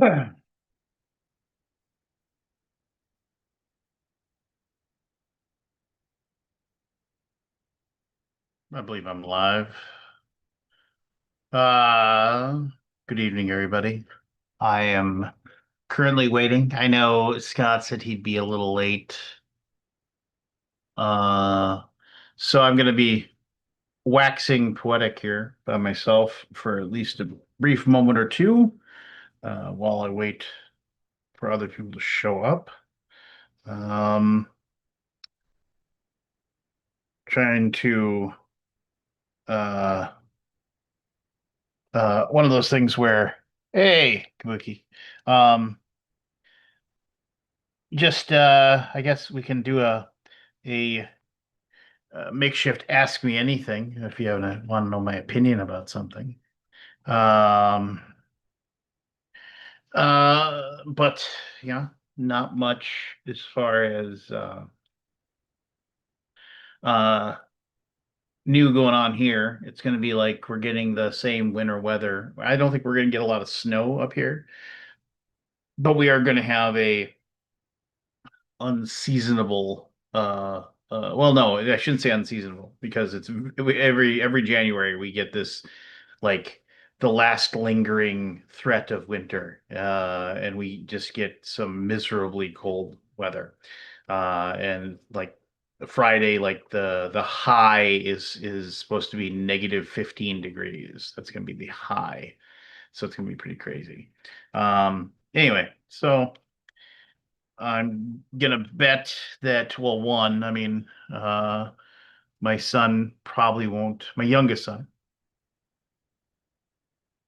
I believe I'm live. Uh, Good evening, everybody. I am currently waiting. I know Scott said he'd be a little late. Uh, so I'm going to be waxing poetic here by myself for at least a brief moment or two, while I wait for other people to show up. Um, Trying to, uh, one of those things where, hey, Kabuki. Um, I guess we can do a makeshift ask me anything if you want to know my opinion about something. Um, but yeah, not much as far as uh new going on here. It's going to be like we're getting the same winter weather. I don't think we're going to get a lot of snow up here, but we are going to have a unseasonable well, no, I shouldn't say unseasonable because it's every January we get this like the last lingering threat of winter, and we just get some miserably cold weather. And like Friday, like the high is supposed to be -15 degrees. That's gonna be the high. So it's gonna be pretty crazy. Anyway, so I'm gonna bet that, well, one, I mean, my son probably won't, my youngest son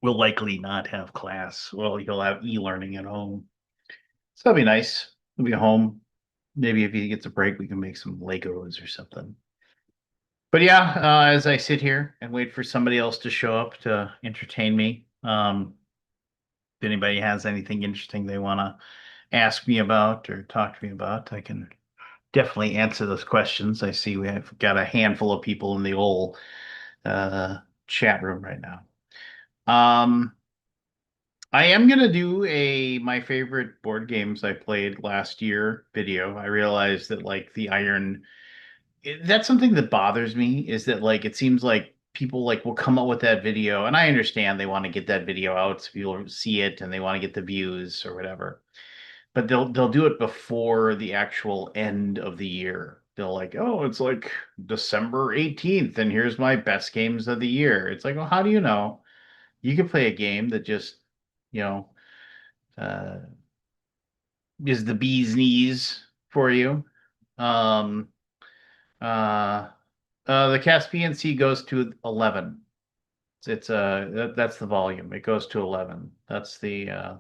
will likely not have class. Well, he'll have e-learning at home. So that'll be nice. He'll be home. Maybe if he gets a break, we can make some Legos or something. But yeah, as I sit here and wait for somebody else to show up to entertain me, if anybody has anything interesting they want to ask me about or talk to me about, I can definitely answer those questions. I see we have got a handful of people in the old uh, chat room right now. Um, I am gonna do a my favorite board games I played last year video. I realized that like the Iron, that's something that bothers me is that like it seems like people like will come up with that video, and I understand they want to get that video out so people see it and they want to get the views or whatever. But they'll do it before the actual end of the year. They'll like, oh, it's like December 18th, and here's my best games of the year. It's like, well, how do you know? You can play a game that just, you know, uh, is the bee's knees for you. Um, uh, the Caspian Sea goes to 11. That's the volume. It goes to 11. That's the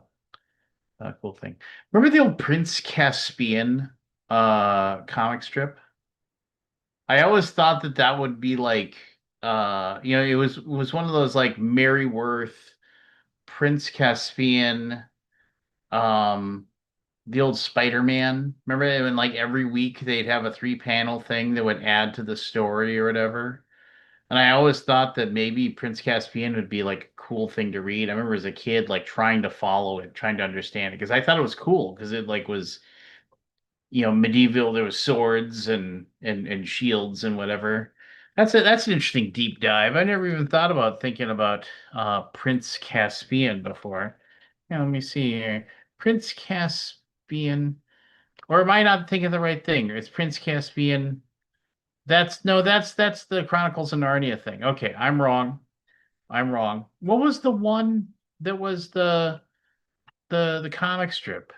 cool thing. Remember the old Prince Caspian comic strip? I always thought that that would be like it was one of those like Mary Worth, Prince Caspian, um the old Spider-Man. Remember when like every week they'd have a three-panel thing that would add to the story or whatever? And I always thought that maybe Prince Caspian would be like a cool thing to read. I remember as a kid like trying to follow it, trying to understand it because I thought it was cool because it like was, medieval. There was swords and shields and whatever. That's an interesting deep dive. I never even thought about thinking about Prince Caspian before. Yeah, let me see here. Prince Caspian, or am I not thinking the right thing? It's Prince Caspian. That's no, that's the Chronicles of Narnia thing. Okay, I'm wrong. I'm wrong. What was the one that was the comic strip?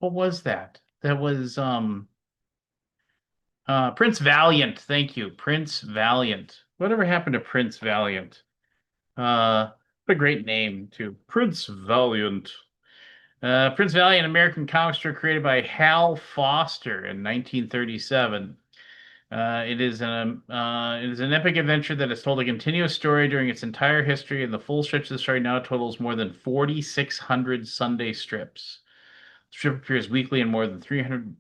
What was that? That was Prince Valiant. Thank you, Prince Valiant. Whatever happened to Prince Valiant? What a great name too, Prince Valiant. Prince Valiant, American comic strip created by Hal Foster in 1937. It is an epic adventure that has told a continuous story during its entire history, and the full stretch of the story now totals more than 4,600 Sunday strips. The strip appears weekly in more than 300.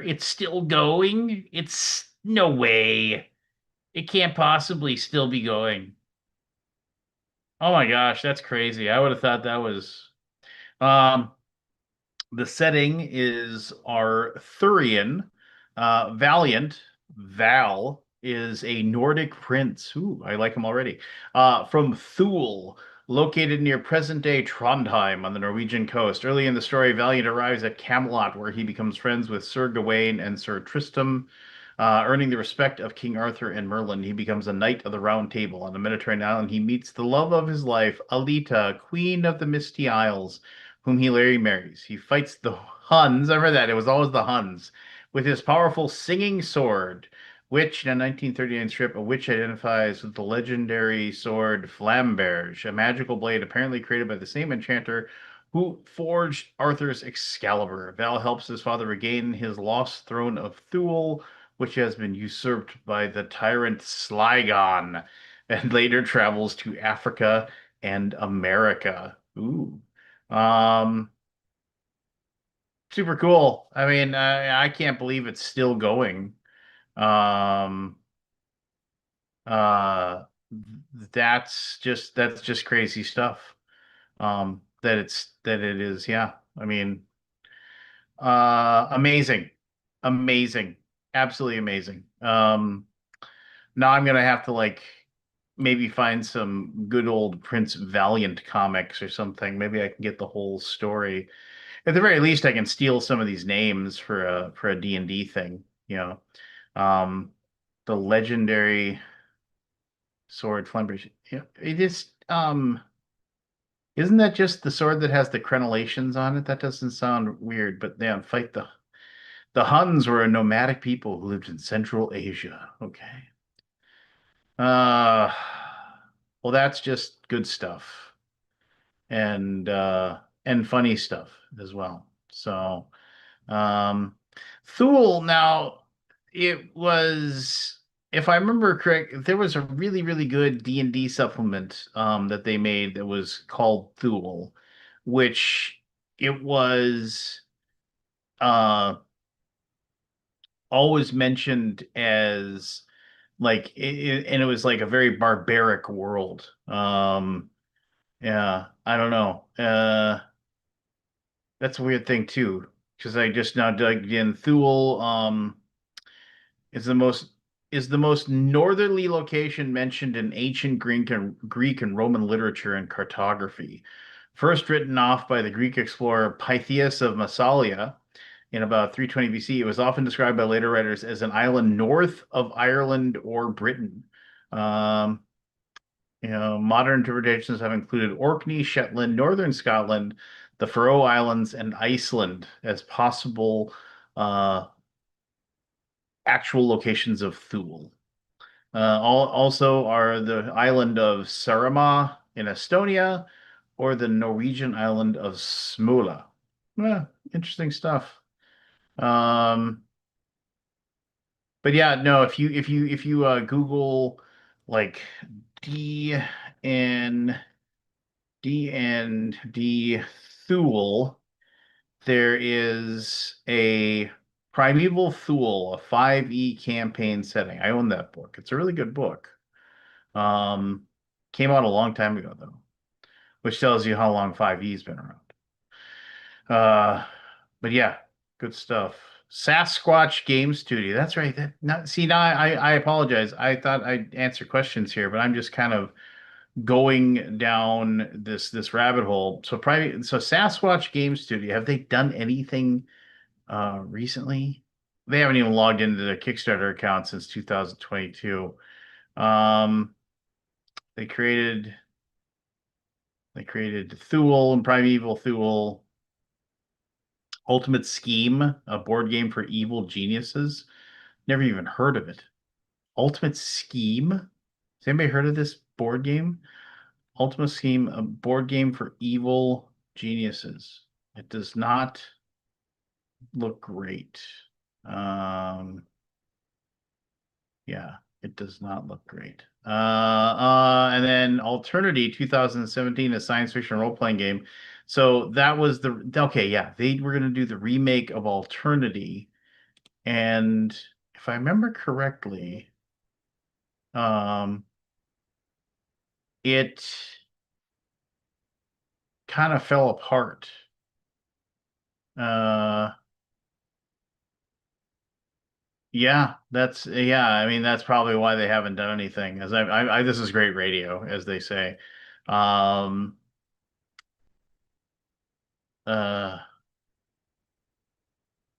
It's still going. It's no way. It can't possibly still be going. Oh my gosh, that's crazy. I would have thought that was. The setting is Arthurian. Valiant, Val, is a Nordic prince. Ooh, I like him already. From Thule, located near present-day Trondheim on the Norwegian coast. Early in the story, Valiant arrives at Camelot, where he becomes friends with Sir Gawain and Sir Tristram. Earning the respect of King Arthur and Merlin, he becomes a knight of the Round Table. On the Mediterranean island, he meets the love of his life, Alita, Queen of the Misty Isles, whom he later marries. He fights the Huns. I read that. It was always the Huns with his powerful singing sword, which in a 1939 strip, a witch identifies with the legendary sword Flamberge, a magical blade apparently created by the same enchanter who forged Arthur's Excalibur. Val helps his father regain his lost throne of Thule, which has been usurped by the tyrant Slygon, and later travels to Africa and America. Ooh. Um, Super cool. I mean, I can't believe it's still going. Um, uh, that's just crazy stuff. That it is. Yeah. I mean, amazing, amazing, absolutely amazing. Now I'm gonna have to like maybe find some good old Prince Valiant comics or something. Maybe I can get the whole story. At the very least, I can steal some of these names for a D&D thing, you know. Um, the legendary sword Flamberge. Yeah, it is isn't that just the sword that has the crenellations on it? That doesn't sound weird, but yeah, fight the Huns were a nomadic people who lived in Central Asia. Okay. Uh well, that's just good stuff. And funny stuff as well. So Um, Thule, now it was, if I remember correct, there was a really, really good D&D supplement that they made that was called Thule, which it was uh always mentioned as like and it was like a very barbaric world. Yeah, I don't know. That's a weird thing too, because I just now dug in Thule. Is the most is the most northerly location mentioned in ancient Greek and Roman literature and cartography. First written off by the Greek explorer Pytheas of Massalia in about 320 BC, it was often described by later writers as an island north of Ireland or Britain. Um, modern interpretations have included Orkney, Shetland, northern Scotland, the Faroe Islands, and Iceland as possible uh, actual locations of Thule. Also are the island of Saaremaa in Estonia or the Norwegian island of Smula. Yeah, interesting stuff. Um, but yeah, no, if you Google like D and D Thule, there is a Primeval Thule, a 5e campaign setting. I own that book. It's a really good book. Um, Came out a long time ago though, which tells you how long 5e's been around. Uh, but yeah, good stuff. Sasquatch Game Studio. That's right. Now I apologize. I thought I'd answer questions here, but I'm just kind of going down this rabbit hole. So Sasquatch Game Studio, have they done anything recently? They haven't even logged into their Kickstarter account since 2022. Um, they created they created Thule and Primeval Thule, Ultimate Scheme, a board game for evil geniuses. Never even heard of it. Ultimate Scheme? Has anybody heard of this board game? Ultimate Scheme, a board game for evil geniuses. It does not look great. Um, yeah, it does not look great. And then Alternity 2017, a science fiction role-playing game. So that was okay, yeah, they were gonna do the remake of Alternity, and if I remember correctly, um, it kind of fell apart. Uh, yeah, yeah. I mean, that's probably why they haven't done anything. As this is great radio, as they say. Um, uh,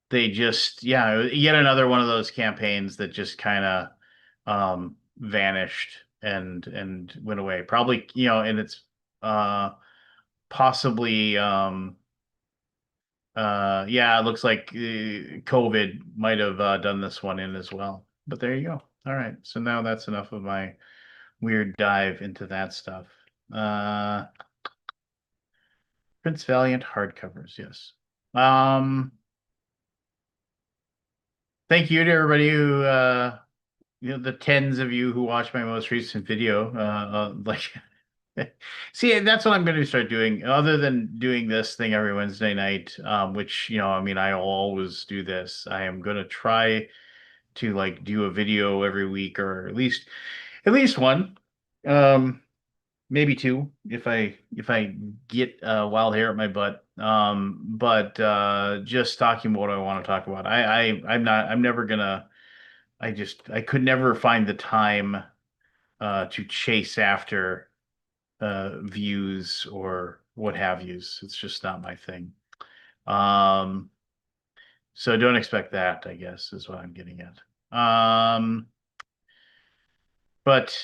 they just, yeah, yet another one of those campaigns that just kind of vanished and went away. Probably, and it's uh possibly yeah, it looks like COVID might have done this one in as well. But there you go. All right. So now that's enough of my weird dive into that stuff. Uh Prince Valiant hardcovers, yes. Um Thank you to everybody who the tens of you who watched my most recent video. Like see, that's what I'm going to start doing. Other than doing this thing every Wednesday night, which, I mean, I always do this. I am going to try to like do a video every week, or at least one, um, maybe two, if I get wild hair at my butt. But just talking about what I want to talk about. I'm never gonna. I could never find the time to chase after views or what have yous. It's just not my thing. Um, so don't expect that, I guess, is what I'm getting at. But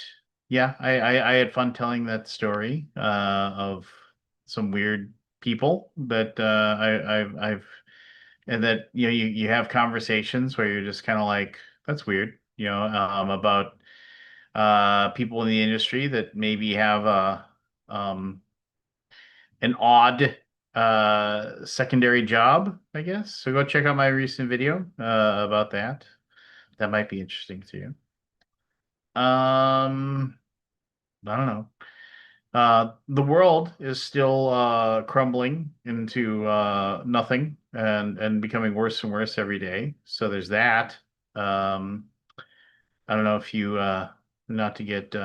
yeah, I had fun telling that story of some weird people that I've and that you have conversations where you're just kind of like, that's weird, about people in the industry that maybe have um an odd secondary job, I guess. So go check out my recent video about that. That might be interesting to you. I don't know. The world is still crumbling into nothing and becoming worse and worse every day. So there's that. Um, I don't know if you not to get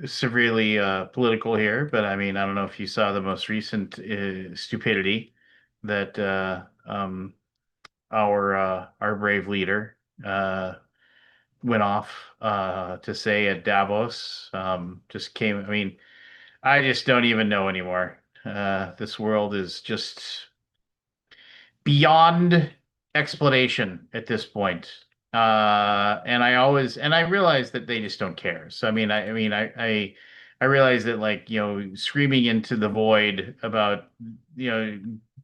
severely political here, but I mean, I don't know if you saw the most recent stupidity that our brave leader went off to say at Davos. Just came. I mean, I just don't even know anymore. This world is just beyond explanation at this point. And I realize that they just don't care. So I realize that, like, screaming into the void about,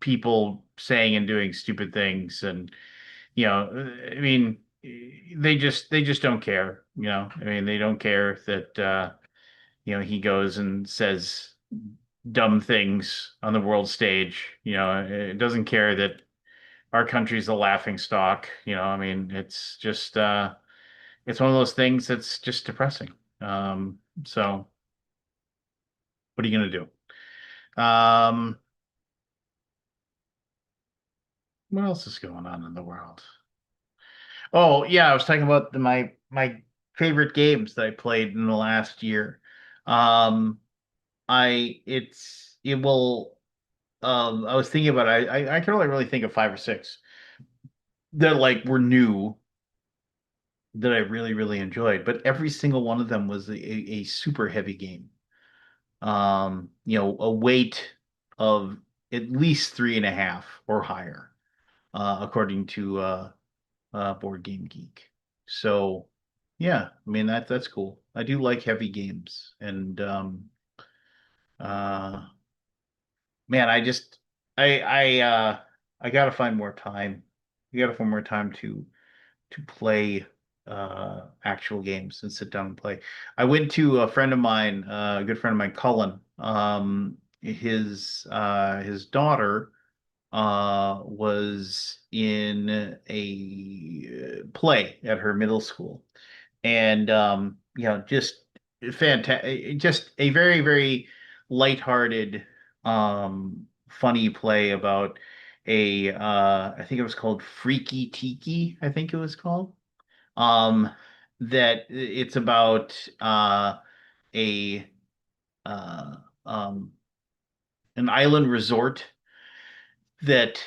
people saying and doing stupid things, and I mean, they just don't care. I mean, they don't care that he goes and says dumb things on the world stage. It doesn't care that our country's a laughing stock. I mean, it's one of those things that's just depressing. So what are you gonna do? Um, what else is going on in the world? Oh yeah, I was talking about my favorite games that I played in the last year. Um, it will. I was thinking about I can only really think of five or six that like were new that I really really enjoyed, but every single one of them was a super heavy game. A weight of at least 3.5 or higher, according to Board Game Geek. So, yeah, I mean that's cool. I do like heavy games, and uh, man, I gotta find more time. You gotta find more time to play actual games and sit down and play. I went to a friend of mine, a good friend of mine, Cullen. His daughter was in a play at her middle school, and just fantastic, just a very very lighthearted, funny play about I think it was called Freaky Tiki, I think it was called. um that it's about a uh um an island resort that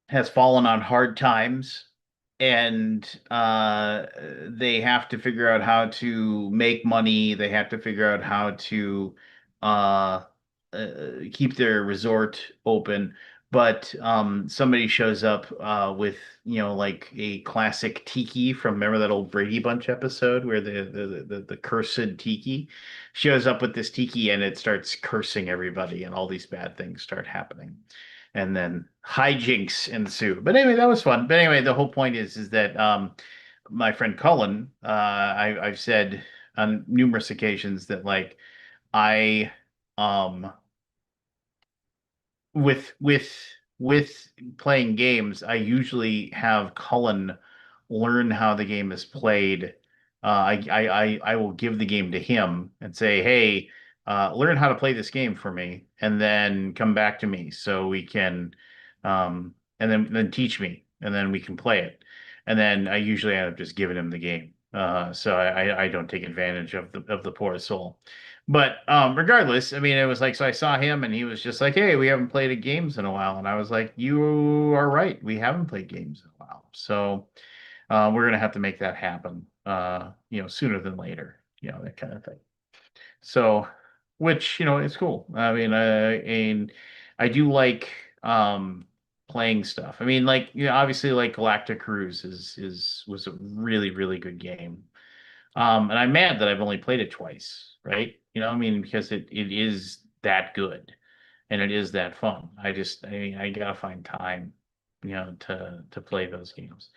has fallen on hard times, and they have to figure out how to make money. They have to figure out how to uh, keep their resort open. But somebody shows up with, like a classic tiki from, remember that old Brady Bunch episode where the cursed tiki shows up with this tiki and it starts cursing everybody and all these bad things start happening, and then hijinks ensue. But anyway, that was fun. But anyway, the whole point is that my friend Cullen, I've said on numerous occasions that, like, I um with with playing games, I usually have Cullen learn how the game is played. I will give the game to him and say, "Hey, learn how to play this game for me, and then come back to me so we can, and then teach me, and then we can play it." And then I usually end up just giving him the game, so I don't take advantage of the poor soul. But regardless, I mean, it was like, so I saw him and he was just like, "Hey, we haven't played a games in a while." And I was like, "You are right. We haven't played games in a while." So we're gonna have to make that happen, sooner than later, that kind of thing. So, which, is cool. I mean, and I do like playing stuff. I mean, like, obviously, like Galactic Cruise was a really, really good game. And I'm mad that I've only played it twice, right? I mean, because it is that good and it is that fun. I mean, I gotta find time, to play those games.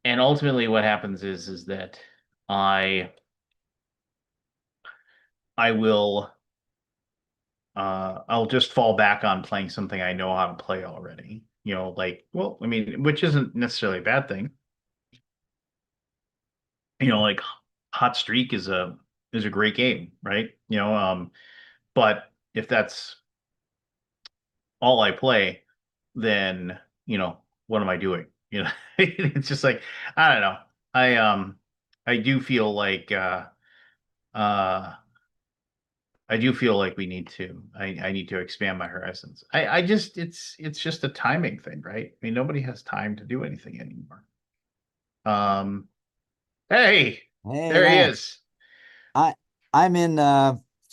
And ultimately what happens is that I I will I'll just fall back on playing something I know how to play already. Like, well, I mean, which isn't necessarily a bad thing. Like Hot Streak is a great game, right? But if that's all I play, then, what am I doing? It's just like, I don't know. I do feel like uh I do feel like I need to expand my horizons. I just it's just a timing thing, right? I mean, nobody has time to do anything anymore. Um hey, Hey there he Lance, is. I I'm in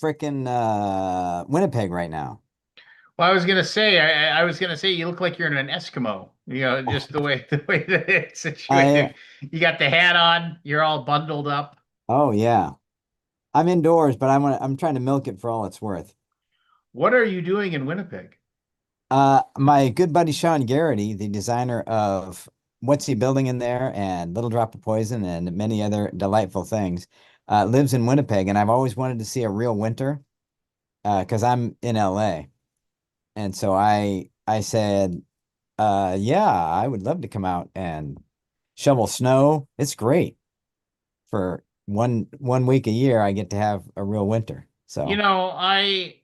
frickin' Winnipeg right now. Well, I was gonna say you look like you're in an Eskimo. Just the way that it's I situated. You got the hat on, you're all bundled up. Oh yeah. I'm indoors, but I'm trying to milk it for all it's worth. What are you doing in Winnipeg? My good buddy Sean Garrity, the designer of What's He Building in There and Little Drop of Poison and many other delightful things, lives in Winnipeg, and I've always wanted to see a real winter because I'm in LA. And so I said, yeah, I would love to come out and shovel snow. It's great. For one week a year, I get to have a real winter. You So, know, I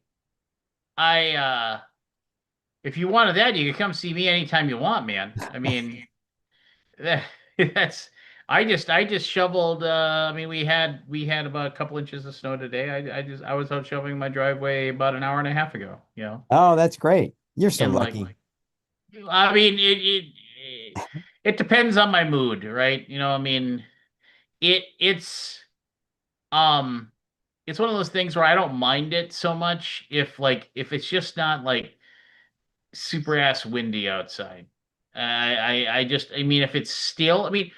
if you wanted that, you could come see me anytime you want, man. I mean, that, that's I just shoveled. I mean, we had about a couple inches of snow today. I was out shoveling my driveway about an hour and a half ago. oh, that's great. You're so And like, lucky. I mean, it depends on my mood, right? I mean, it's um it's one of those things where I don't mind it so much if it's just not like super ass windy outside. I mean, if it's still, I mean,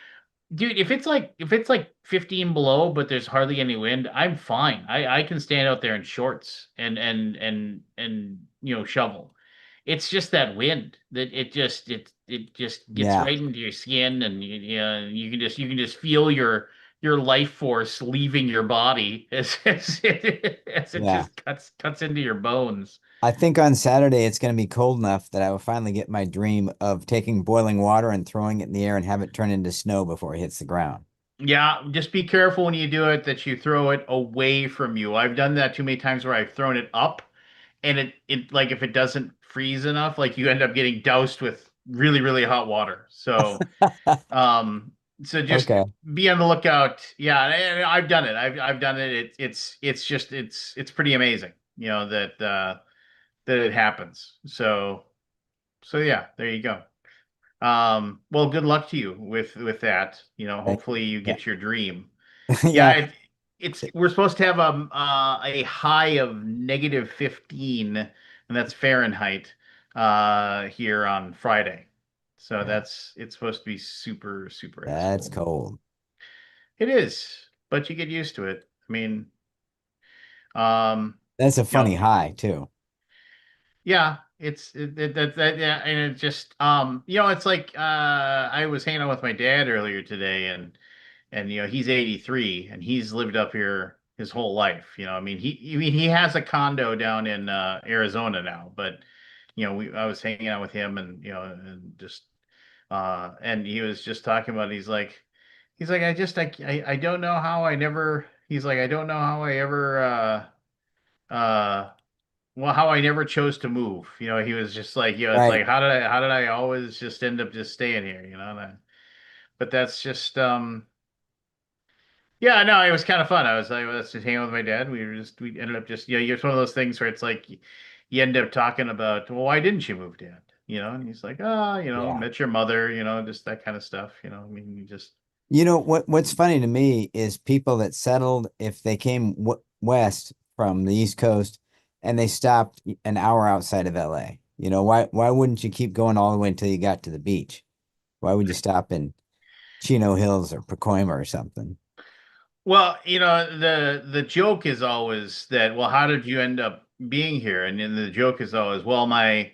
dude, if it's like 15 below, but there's hardly any wind, I'm fine. I can stand out there in shorts and shovel. It's just that wind that it just gets Yeah, right into your skin, and you can just feel your life force leaving your body as it yeah. just cuts into your bones. I think on Saturday it's going to be cold enough that I will finally get my dream of taking boiling water and throwing it in the air and have it turn into snow before it hits the ground. Yeah, just be careful when you do it that you throw it away from you. I've done that too many times where I've thrown it up, and it like, if it doesn't freeze enough, like, you end up getting doused with really, really hot water. Um, so just Okay. be on the lookout. Yeah, and I've done it. I've done it. It's just it's pretty amazing, that it happens. So So yeah, there you go. Well, good luck to you with that. You know, Thank hopefully you Yeah. get your dream. Yeah, Yeah. it's we're supposed to have a high of -15, and that's Fahrenheit, here on Friday. So Yeah. it's supposed to be super, super ice That's cold. cold. It is, but you get used to it. I mean, um, That's a you funny know, high too. yeah, yeah, and it just it's like I was hanging out with my dad earlier today, and he's 83 and he's lived up here his whole life. He has a condo down in Arizona now, but I was hanging out with him and and just and he was just talking about he's like I don't know how I never he's like I don't know how I ever well, how I never chose to move. He was just like, it's Right. like how did I always just end up just staying here, but that's just yeah, no, it was kind of fun. I was just hanging out with my dad. We ended up just it's one of those things where it's like you end up talking about, well, why didn't you move, Dad? And he's like, Yeah. met your mother, just that kind of stuff. I mean, you just What's funny to me is people that settled if they came w west from the East Coast and they stopped an hour outside of LA. Why wouldn't you keep going all the way until you got to the beach? Why would you stop in Chino Hills or Pacoima or something? well, the joke is always that, well, how did you end up being here? And then the joke is always, well, my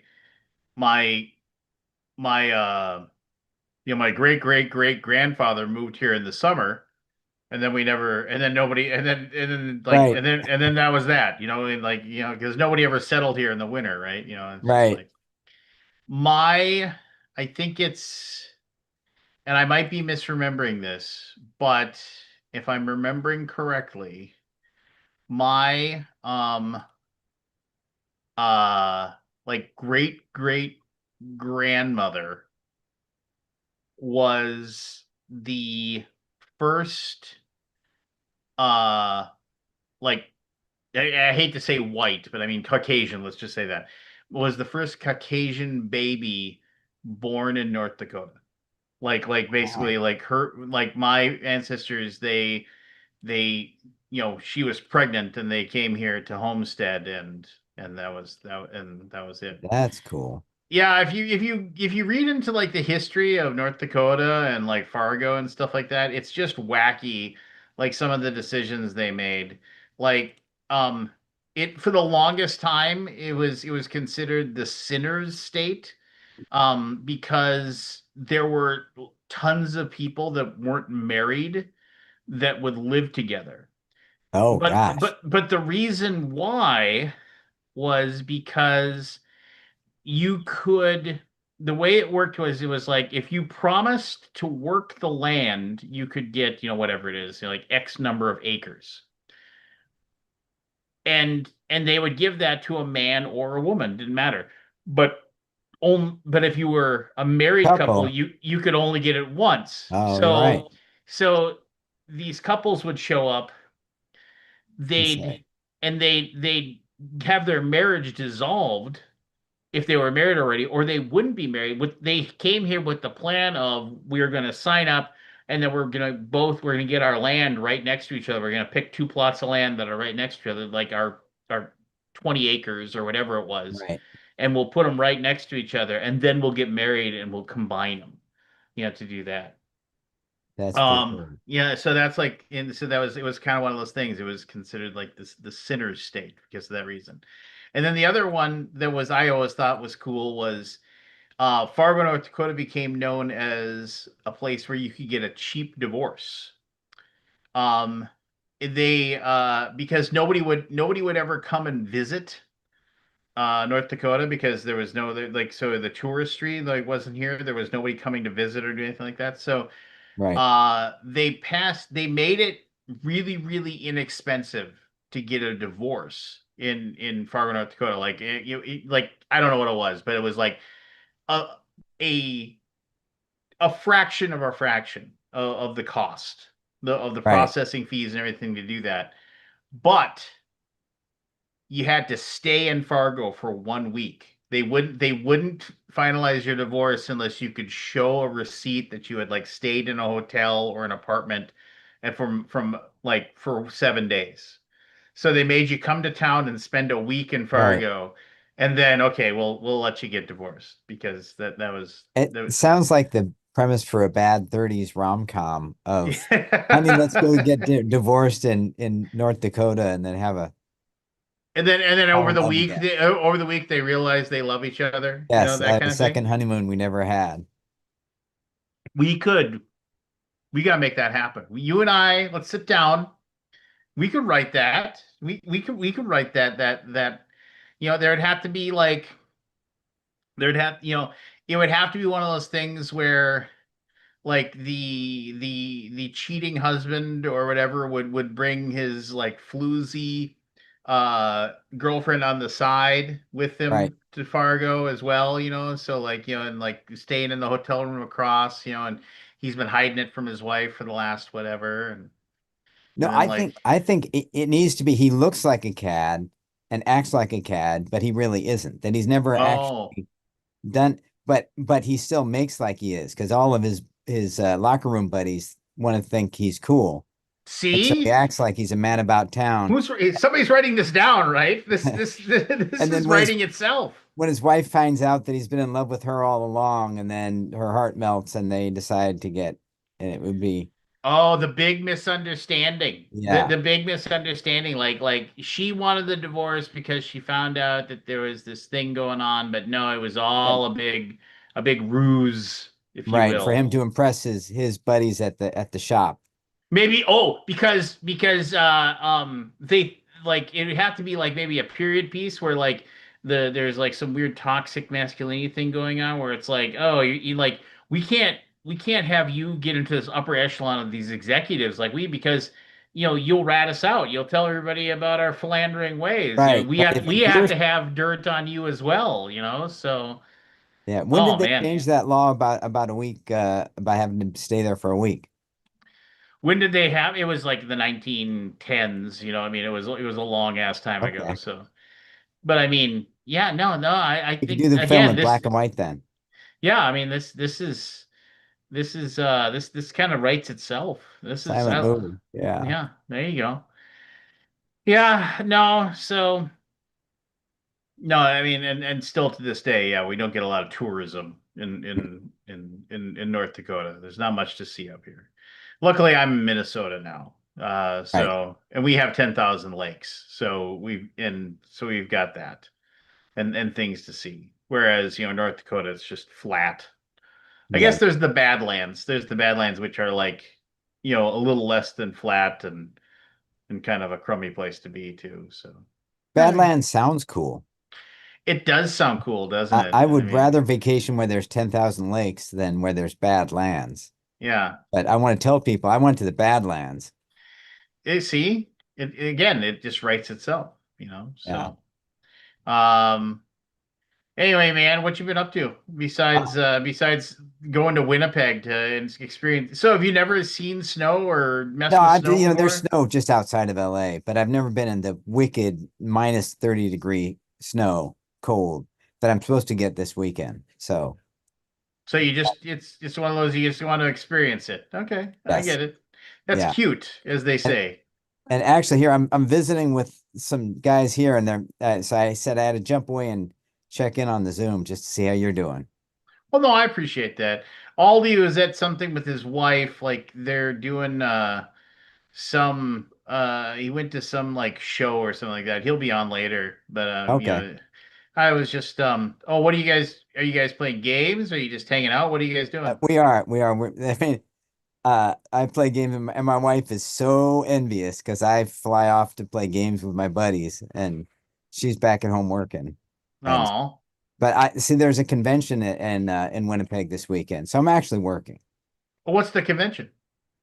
my my great great great grandfather moved here in the summer, and then we never, and then nobody, Right, and then that was that, and because nobody ever settled here in the winter, right? It's just right. like my, I think it's, and I might be misremembering this, but if I'm remembering correctly, my uh like great great grandmother was the first uh like I hate to say white, but I mean Caucasian, let's just say that, was the first Caucasian baby born in North Dakota. Like Wow. basically like my ancestors, they she was pregnant and they came here to homestead, and that was it. That's cool. Yeah, if you read into like the history of North Dakota and like Fargo and stuff like that, it's just wacky, like some of the decisions they made. Like, um, it for the longest time it was considered the sinner's state, because there were tons of people that weren't married that would live together. Oh But gosh. but but the reason why was because you could the way it worked was, it was like if you promised to work the land, you could get, whatever it is, like X number of acres. And they would give that to a man or a woman, didn't matter. But if you were a married couple, Couple. you could only get it once. Oh, you're right. So these couples would show up, And they'd say, they'd have their marriage dissolved if they were married already, or they wouldn't be married. They came here with the plan of, we're going to sign up, and then we're going to get our land right next to each other. We're going to pick two plots of land that are right next to each other, like our 20 acres or whatever it was, right. and we'll put them right next to each other, and then we'll get married and we'll combine them. To do that. That's pretty cool. Yeah, so that's like, and so it was kind of one of those things. It was considered like this the sinner's state because of that reason. And then the other one that was I always thought was cool was Fargo, North Dakota became known as a place where you could get a cheap divorce. Um, they because nobody would ever come and visit North Dakota, because there was no like, so the touristry like wasn't here. There was nobody coming to visit or do anything like that. So Right. they made it really, really inexpensive to get a divorce in Fargo, North Dakota. Like like I don't know what it was, but it was like a a a fraction of a fraction of the cost of the Right. processing fees and everything to do that. But you had to stay in Fargo for 1 week. They wouldn't finalize your divorce unless you could show a receipt that you had like stayed in a hotel or an apartment and from like for 7 days. So they made you come to town and spend a week in Right. Fargo, and then okay, we'll let you get divorced because that was It that sounds like the premise for a bad 30s rom-com of, honey, let's go get yeah. divorced in North Dakota and then have a And then fall in love again. over the week they realize they love each other, Yes, that the kind of thing. second honeymoon we never had. We could we gotta make that happen. You and I, let's sit down. We could write that. We could write that there'd have to be like there'd have it would have to be one of those things where like the cheating husband or whatever would bring his like floozy girlfriend on the side with Right. him to Fargo as well, so like and like staying in the hotel room across, and he's been hiding it from his wife for the last whatever, No, and then like I think it needs to be he looks like a cad and acts like a cad, but he really isn't. That he's never oh, actually done, but he still makes like he is because all of his locker room buddies want to think he's cool, and so he see, acts like he's a man about town. somebody's writing this down, right? This And is then writing itself. when his wife finds out that he's been in love with her all along, and then her heart melts, and they decide to get, and it would be, Oh, the big misunderstanding. The yeah, the big misunderstanding. Like she wanted the divorce because she found out that there was this thing going on, but no, it was and all a big ruse, if you right for will. him to impress his buddies at the shop. Maybe because they like it would have to be like maybe a period piece where like there's like some weird toxic masculinity thing going on where it's like, oh, you like we can't have you get into this upper echelon of these executives like we because you'll rat us out. You'll tell everybody about our philandering ways. Right, We but have we if have you're, to have dirt on you as well. So yeah, when did oh they man. change that law about a week about having to stay there for a week? When did they have it was like the 1910s, I mean it was a long ass time ago. Okay, So but I mean, yeah, no, I you could do think the film again in black and white then. yeah, I mean this kind of writes itself. This is Silent movie. Yeah. yeah, there you go. Yeah, no, so no, I mean and still to this day, yeah, we don't get a lot of tourism in North Dakota. There's not much to see up here. Luckily, I'm in Minnesota now. Right. And we have 10,000 lakes. So we've got that and things to see. Whereas, North Dakota, it's just flat. I Yeah. guess there's the Badlands. There's the Badlands, which are like, a little less than flat and kind of a crummy place to be too. So eh, Badlands sounds cool. it does sound cool, doesn't it? I I would mean, rather vacation where there's 10,000 lakes than where there's Badlands. yeah. But I want to tell people I went to the Badlands. See, again, it just writes itself. Yeah. So, um, anyway, man, what you been up to besides going to Winnipeg to experience? So, have you never seen snow or No, messed with snow there's before? snow just outside of LA, but I've never been in the wicked minus 30-degree snow, cold that I'm supposed to get this weekend. So, So it's one of those you just want to experience it. Okay, I yes. get it. That's Yeah. cute, as they And say. and actually here I'm visiting with some guys here and they're so I said I had to jump away and check in on the Zoom just to see how you're doing. Well, no, I appreciate that. Aldi was at something with his wife, like they're doing some he went to some like show or something like that. He'll be on later, but Okay. I was just oh, what are you guys playing games? Are you just hanging out? What are you guys doing? I mean, I play games and my wife is so envious because I fly off to play games with my buddies and she's back at home working. And Oh. but I see there's a convention in Winnipeg this weekend, so I'm actually working. Well, what's the convention?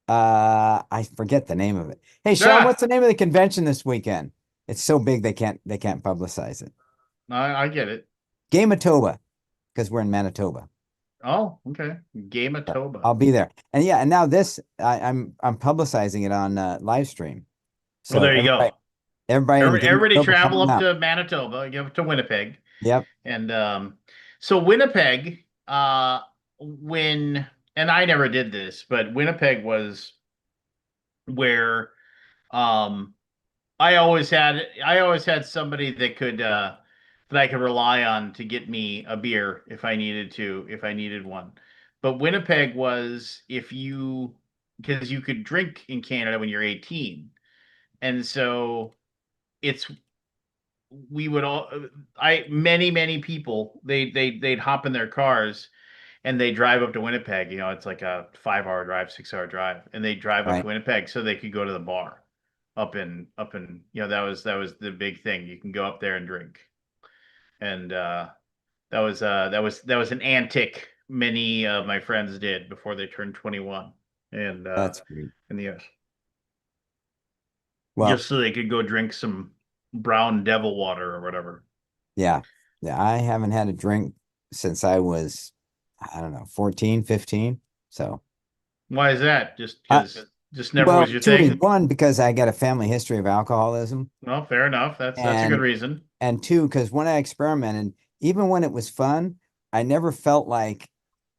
I forget the name of it. Hey Sean, what's Ah, the name of the convention this weekend? It's so big they can't publicize it. I get it. Gamatoba, because we're in Manitoba. Oh, okay. Game of So Toba. I'll be there. And now this I'm publicizing it on live stream. Well, So there you go. Everybody in Everybody Manitoba travel coming up up. to Manitoba, give to Winnipeg. Yep. And so Winnipeg, when and I never did this, but Winnipeg was where um I always had somebody that could that I could rely on to get me a beer if I needed one. But Winnipeg was if you because you could drink in Canada when you're 18. And so it's we would all I many people they'd hop in their cars and they drive up to Winnipeg. You know, it's like a 5 hour drive, 6 hour drive, and they drive up to Right. Winnipeg so they could go to the bar up in that was the big thing. You can go up there and drink, and that was an antic many of my friends did before they turned 21, and That's great. in the US, Well, just so they could go drink some brown devil water or whatever. yeah. Yeah. I haven't had a drink since I was, I don't know, 14, 15. So, Why is that? Just uh, because just never well, was your two reasons. thing? One, because I got a family history of alcoholism. Well, fair enough. That's a good And reason. and two, because when I experimented, even when it was fun, I never felt like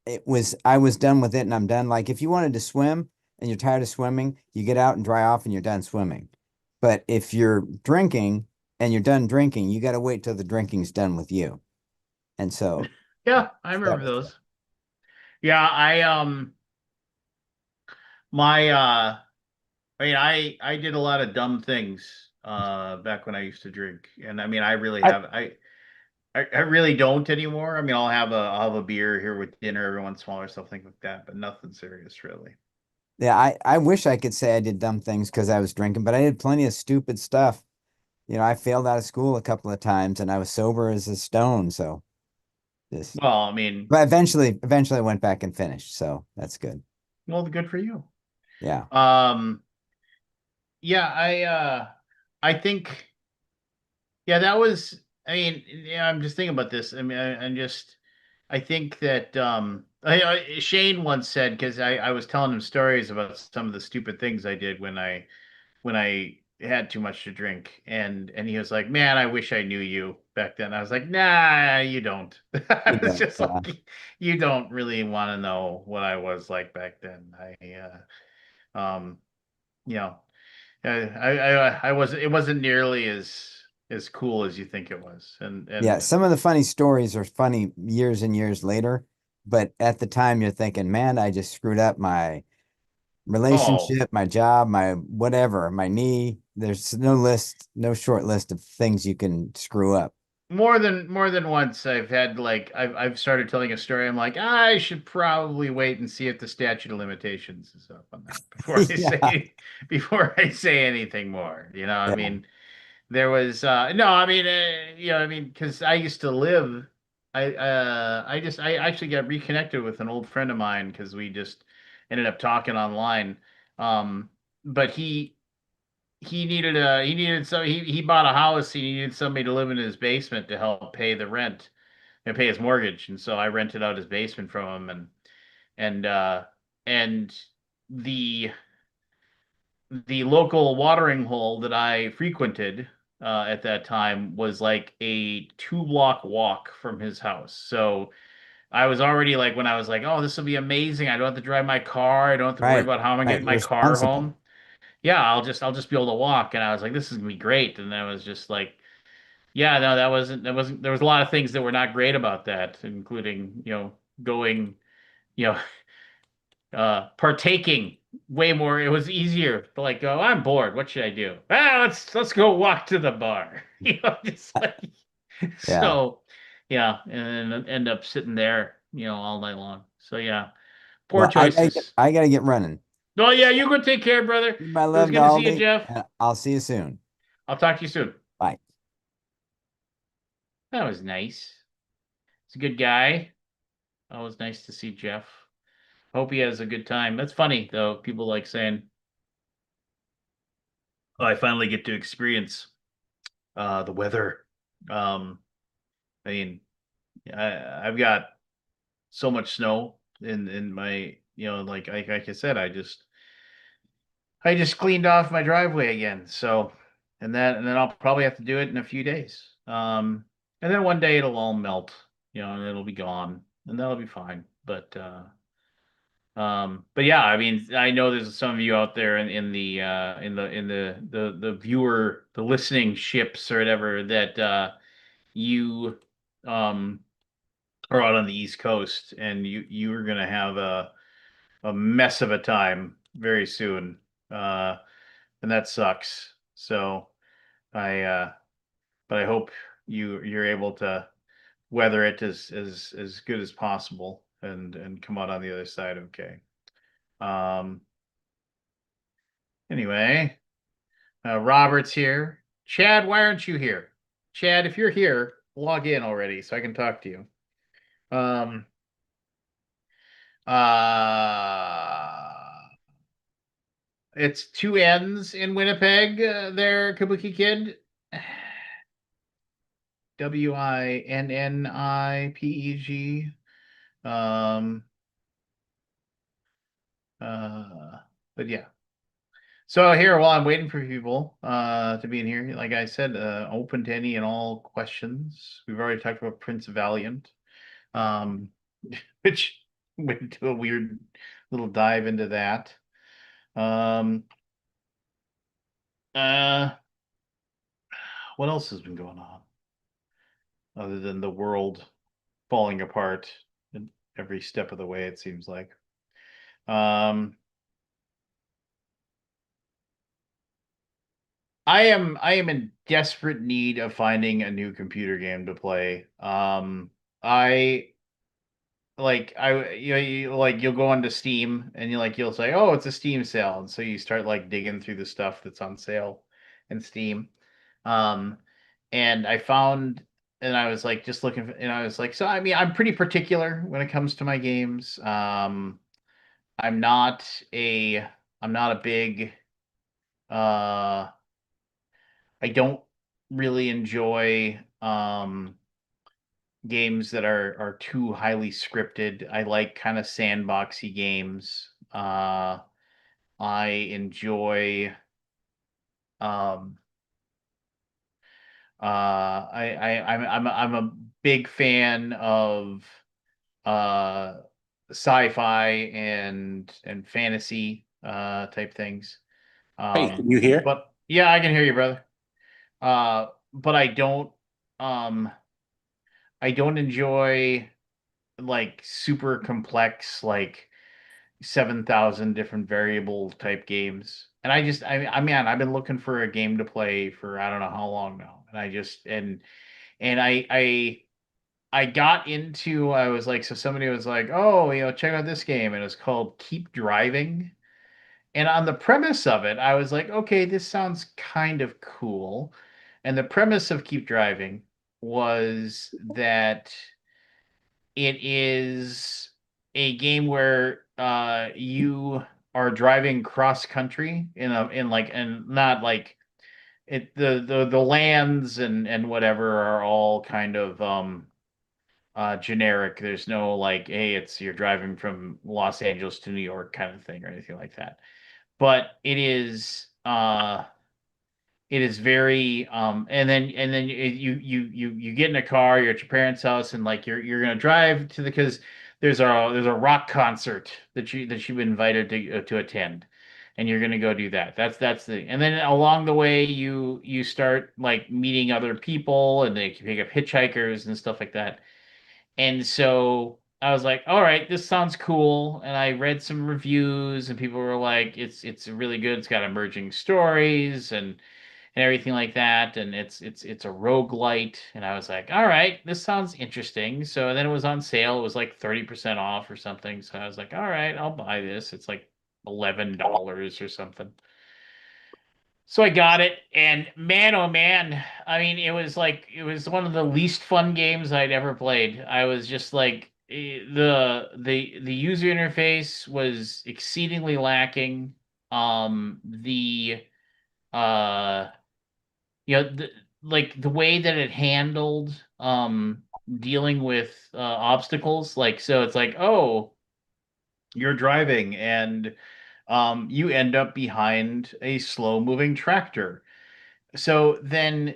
I was done with it and I'm done. Like if you wanted to swim and you're tired of swimming, you get out and dry off and you're done swimming. But if you're drinking and you're done drinking, you got to wait till the drinking's done with you. And so Yeah, I that remember was it. those. Yeah, my I did a lot of dumb things back when I used to drink. And I mean I really I, have I really don't anymore. I mean I'll have a beer here with dinner every once in a while or something like that, but nothing serious really. yeah, I wish I could say I did dumb things because I was drinking, but I did plenty of stupid stuff. You know, I failed out of school a couple of times and I was sober as a stone. So this, Well, I mean, but eventually I went back and finished. So that's good. well, good for you. Yeah. Um yeah, I think yeah, that was. I mean, yeah, I'm just thinking about this. I mean, I'm just. I think that Shane once said because I was telling him stories about some of the stupid things I did when I had too much to drink, and he was like, "Man, I wish I knew you back then." I was like, "Nah, you don't." I You was don't. just Yeah. like, "You don't really want to know what I was like back then." You know, I was it wasn't nearly as cool as you think it was. Yeah, And some of the funny stories are funny years and years later, but at the time you're thinking, man, I just screwed up my oh, relationship, my job, my whatever, my knee. There's no list, no short list of things you can screw up. more than once I've had like I've started telling a story. I'm like, I should probably wait and see if the statute of limitations is up on that before I Yeah, say before I say anything more. I yeah, mean, there was no, I mean, I mean, because I used to live. I actually got reconnected with an old friend of mine because we just ended up talking online. But he needed so he bought a house. He needed somebody to live in his basement to help pay the rent and pay his mortgage. And so I rented out his basement from him, and and the the local watering hole that I frequented at that time was like a 2 block walk from his house. So I was already like, when I was like, oh, this will be amazing. I don't have to drive my car. I don't have to worry right, about how I'm gonna right. get You're my car responsible. home. Yeah, I'll just be able to walk. And I was like, this is gonna be great. And then I was just like, yeah, no, that wasn't there was a lot of things that were not great about that, including, going, you know, partaking way more. It was easier to like go, I'm bored. What should I do? Ah, let's go walk to the bar. Just like Yeah. so, yeah, and then end up sitting there, all night long. So yeah, poor Well, choices. I gotta get running. Oh yeah, you go take care, brother. My It was love to good to see you, Aldi, Jeff. and I'll see you soon. I'll talk to you soon. Bye. That was nice. He's a good guy. Always nice to see Jeff. Hope he has a good time. That's funny though. People like saying, "Oh, I finally get to experience the weather." Um, I mean, I've got so much snow in my, like I said, I just cleaned off my driveway again. So and then I'll probably have to do it in a few days. And then one day it'll all melt, and it'll be gone, and that'll be fine. But yeah, I mean, I know there's some of you out there in the viewer, the listening ships or whatever that you um are out on the East Coast, and you are gonna have a mess of a time very soon. And that sucks. So I but I hope you're able to weather it as good as possible and come out on the other side okay. Um anyway, Robert's here. Chad, why aren't you here? Chad, if you're here, log in already so I can talk to you. Um uh it's two N's in Winnipeg there, Kabuki Kid. WINNIPEG. Um, uh, but yeah. So here, while I'm waiting for people to be in here, like I said, open to any and all questions. We've already talked about Prince Valiant, um, which went into a weird little dive into that. Um, uh, what else has been going on other than the world falling apart in every step of the way, it seems like. Um, I am in desperate need of finding a new computer game to play. I you'll go onto Steam and you'll say, "Oh, it's a Steam sale." And so you start like digging through the stuff that's on sale in Steam. Um and I found and I was like just looking for, and I was like, so I mean, I'm pretty particular when it comes to my games. I'm not a I'm not a big uh I don't really enjoy games that are too highly scripted. I like kind of sandboxy games. I enjoy um I'm a big fan of uh sci-fi and fantasy type things. Hey, can you hear? But yeah, I can hear you, brother. But um I don't enjoy like super complex, like 7,000 different variable type games. And I mean, I've been looking for a game to play for I don't know how long now. And I just and I got into I was like, so somebody was like, "Oh, check out this game." And it's called Keep Driving. And on the premise of it, I was like, "Okay, this sounds kind of cool." And the premise of Keep Driving was that it is a game where you are driving cross country in like and not like it the lands and whatever are all kind of generic. There's no like, hey, it's you're driving from Los Angeles to New York kind of thing or anything like that. But it is very and then you get in a car, you're at your parents' house, and like you're gonna drive to the because there's a rock concert that you've been invited to attend, and you're gonna go do that. That's the and then along the way you start like meeting other people, and they pick up hitchhikers and stuff like that. And so I was like, all right, this sounds cool. And I read some reviews, and people were like, it's really good. It's got emerging stories and everything like that. And it's a roguelite. And I was like, all right, this sounds interesting. So then it was on sale. It was like 30% off or something. So I was like, all right, I'll buy this. It's like $11 or something. So I got it, and man, oh man, I mean, it was one of the least fun games I'd ever played. I was just like the user interface was exceedingly lacking. The uh the like the way that it handled dealing with obstacles, like so it's like, oh, you're driving and you end up behind a slow moving tractor. so then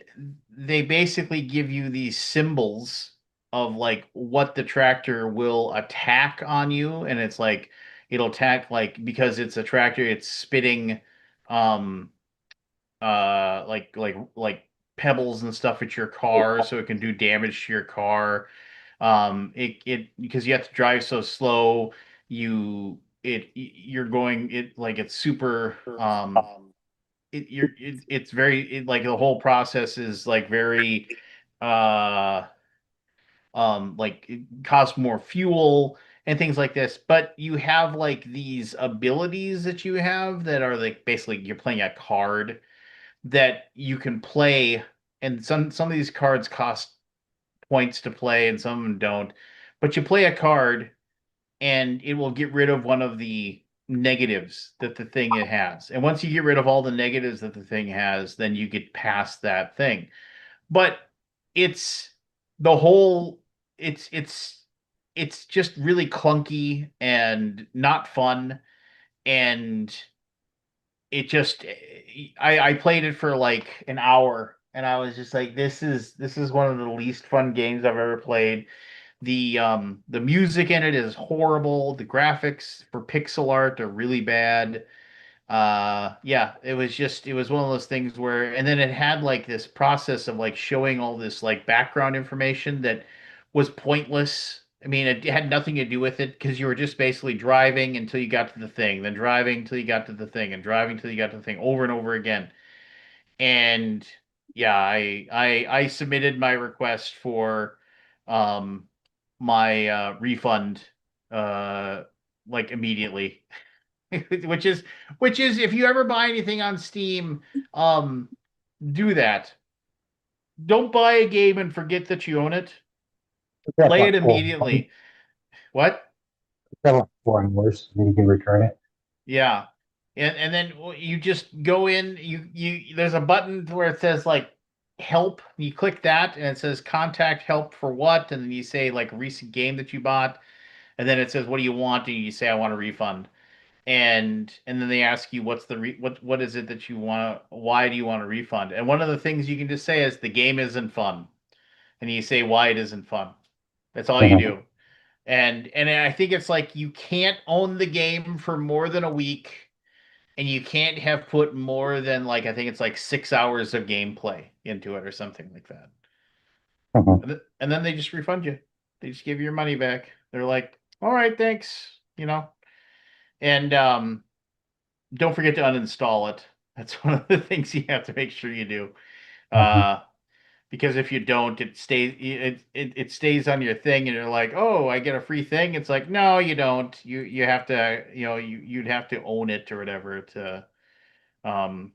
they basically give you these symbols of like what the tractor will attack on you, and it's like it'll attack like because it's a tractor, it's spitting um like pebbles and stuff at your car so it can do damage to your car. It because you have to drive so slow, you're going it like it's super it's very like the whole process is like very uh like it costs more fuel and things like this, but you have like these abilities that you have that are like basically you're playing a card that you can play, and some of these cards cost points to play and some of them don't, but you play a card and it will get rid of one of the negatives that the thing it has. And once you get rid of all the negatives that the thing has, then you get past that thing. But it's the whole it's just really clunky and not fun, and it just I played it for like an hour and I was just like this is one of the least fun games I've ever played. The music in it is horrible. The graphics for pixel art are really bad. Yeah, it was one of those things where, and then it had like this process of like showing all this like background information that was pointless. I mean, it had nothing to do with it because you were just basically driving until you got to the thing, then driving until you got to the thing, and driving until you got to the thing over and over again. And yeah, I submitted my request for um my refund uh like immediately. which is if you ever buy anything on Steam, um do that. Don't buy a game and forget that you own it. That's Play like it 4 hours. immediately. What? That's like 4 hours, and then you can return it. Yeah. And then you just go in, you there's a button where it says like help. You click that and it says contact help for what, and then you say like recent game that you bought, and then it says what do you want, and you say I want a refund. And then they ask you what's what is it that you want, why do you want a refund? And one of the things you can just say is the game isn't fun, and you say why it isn't fun. That's all you Mhm. do. And I think it's like you can't own the game for more than a week, and you can't have put more than like I think it's like 6 hours of gameplay into it or something like that. Mhm. And then they just refund you. They just give you your money back. They're like, all right, thanks, and don't forget to uninstall it. That's one of the things you have to make sure you do. Mhm. Uh, because if you don't, it stays on your thing, and you're like, oh, I get a free thing. It's like, no, you don't. You have to, you'd have to own it or whatever um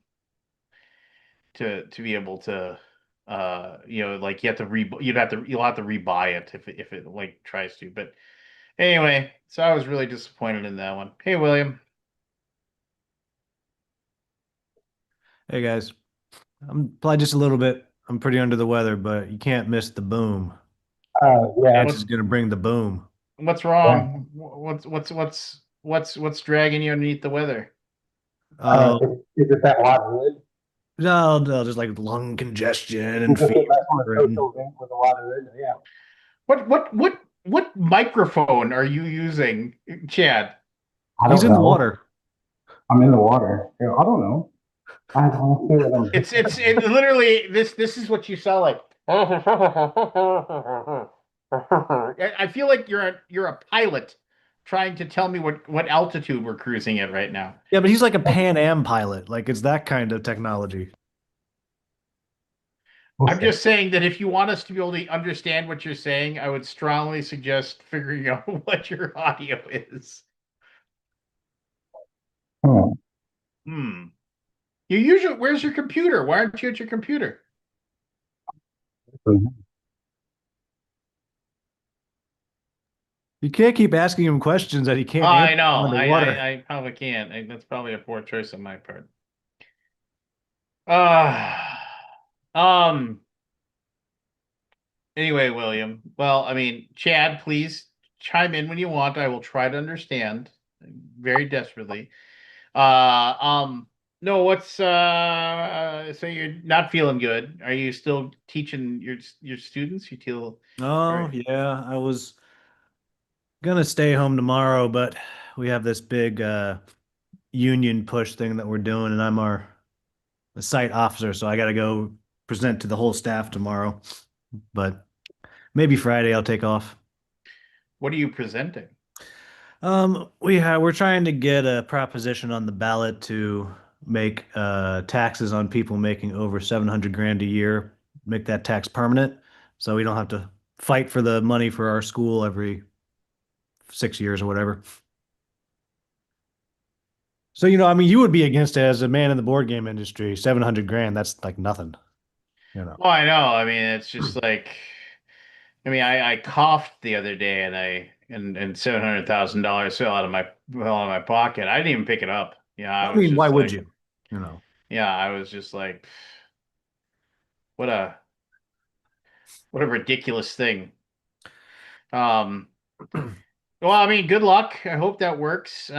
to be able to like you have to you'll have to rebuy it if it like tries to. But anyway, so I was really disappointed in that one. Hey, William. Hey guys, I'm probably just a little bit. I'm pretty under the weather, but you can't miss the boom. Yeah, Chance What is gonna bring the boom. What's yeah. wrong? What's dragging you underneath the weather? Oh Is it that lot of wood? no, no, just like lung congestion You and just get fever. back from a And social event with a lot of wood. Yeah, What microphone are you using, Chad? I he's don't in the know. water. I'm in the water. Yeah, I don't know. I don't feel what I'm It literally this is what you sound like. I feel like you're a pilot trying to tell me what altitude we're cruising at right now. Yeah, but he's like a Pan Am pilot. Like it's that kind of technology. We'll I'm see. just saying that if you want us to be able to understand what you're saying, I would strongly suggest figuring out what your audio is. Hmm. Hmm. You usually, where's your computer? Why aren't you at your computer? You can't keep asking him questions that he can't I answer know. underwater. I probably can't. That's probably a poor choice on my part. Uh, um. Anyway, William. Well, I mean, Chad, please chime in when you want. I will try to understand very desperately. Uh, um. No, so you're not feeling good. Are you still teaching your students? You feel Oh, or yeah, I was gonna stay home tomorrow, but we have this big union push thing that we're doing, and I'm our the site officer, so I gotta go present to the whole staff tomorrow. But maybe Friday I'll take off. what are you presenting? We're trying to get a proposition on the ballot to make taxes on people making over 700 grand a year, make that tax permanent, so we don't have to fight for the money for our school every 6 years or whatever. So, I mean, you would be against it as a man in the board game industry. 700 grand, that's like nothing, you know. Well, I know. I mean, it's just like, I mean, I coughed the other day and $700,000 fell out of my pocket. I didn't even pick it up. Yeah, I I was mean, why just would like, you? You know. yeah, I was just like, what a what a ridiculous thing. Um, well, I mean, good luck. I hope that works.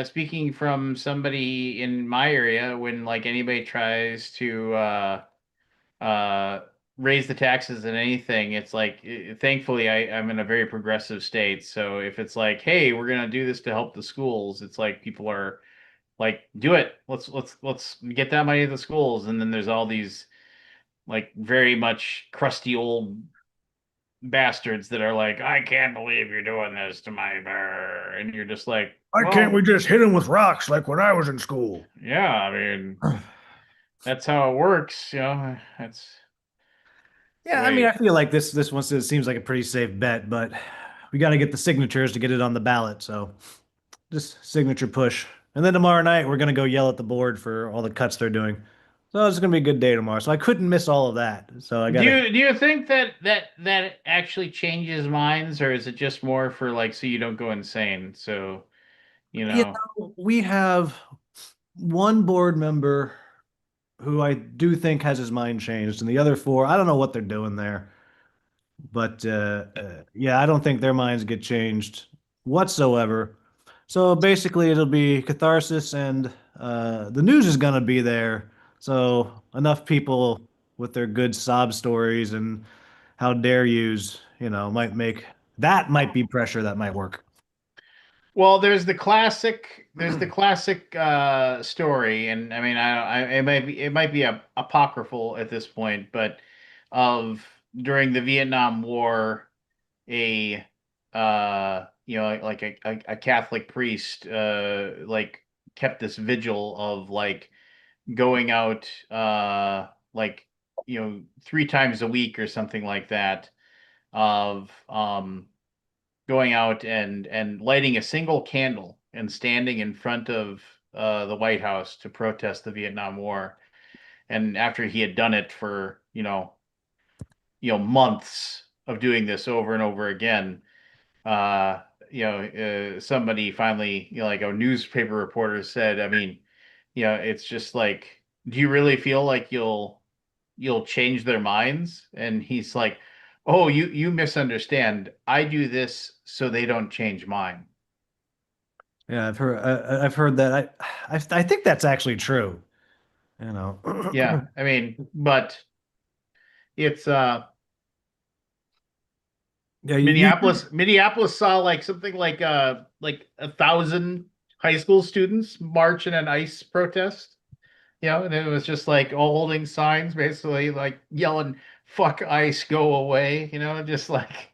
Speaking from somebody in my area, when like anybody tries to uh raise the taxes in anything, it's like thankfully I'm in a very progressive state. So if it's like, hey, we're gonna do this to help the schools, it's like people are like, do it. Let's get that money to the schools. And then there's all these like very much crusty old bastards that are like, I can't believe you're doing this to my bear. And you're just like, Why can't we well, just hit him with rocks like when I was in school? yeah, I mean, that's how it works, that's the Yeah, I mean, way. I feel like this one seems like a pretty safe bet, but we got to get the signatures to get it on the ballot. So just signature push. And then tomorrow night, we're going to go yell at the board for all the cuts they're doing. So it's going to be a good day tomorrow. So I couldn't miss all of that. So I got to, Do you think that actually changes minds, or is it just more for like so you don't go insane? So, you you know. we have one board member who I do think has his mind changed, and the other four, I don't know what they're doing there. But yeah, I don't think their minds get changed whatsoever. So basically, it'll be catharsis, and the news is gonna be there. So enough people with their good sob stories and how dare yous, might be pressure that might work. Well, there's the classic story, and I mean, it might be a apocryphal at this point, but of during the Vietnam War, a like a Catholic priest like kept this vigil of like going out like 3 times a week or something like that of going out and lighting a single candle and standing in front of the White House to protest the Vietnam War. And after he had done it for months of doing this over and over again, uh, somebody finally, like a newspaper reporter said, I mean, it's just like, do you really feel like you'll change their minds? And he's like, oh, you misunderstand. I do this so they don't change mine. Yeah, I've heard that. I think that's actually true. You know. Yeah, I mean, but it's Yeah, Minneapolis saw like something like 1,000 high school students march in an ICE protest. And it was just like all holding signs, basically like yelling, "Fuck ICE, go away!" Just like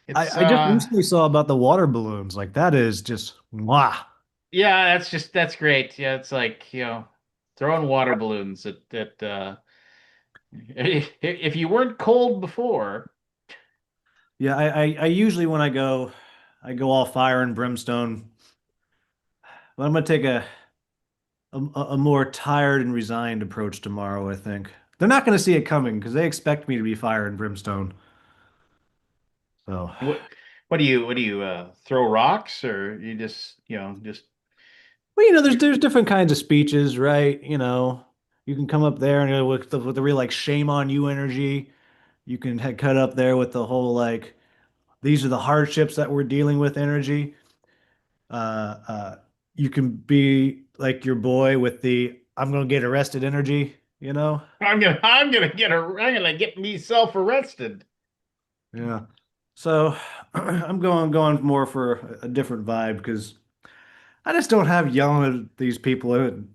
it's I just recently saw about the water balloons. Like that is just wow. yeah, that's great. Yeah, it's like, throwing water balloons at if you weren't cold before. Yeah, I usually when I go all fire and brimstone. But I'm gonna take a more tired and resigned approach tomorrow, I think. They're not gonna see it coming because they expect me to be fire and brimstone. So, What what do you throw rocks, or you just well, there's different kinds of speeches, right? You can come up there and with the real like shame on you energy. You can cut up there with the whole like these are the hardships that we're dealing with energy. Uh, uh, you can be like your boy with the I'm gonna get arrested energy, you know? I'm gonna get myself arrested. Yeah. So I'm going more for a different vibe because I just don't have yelling at these people in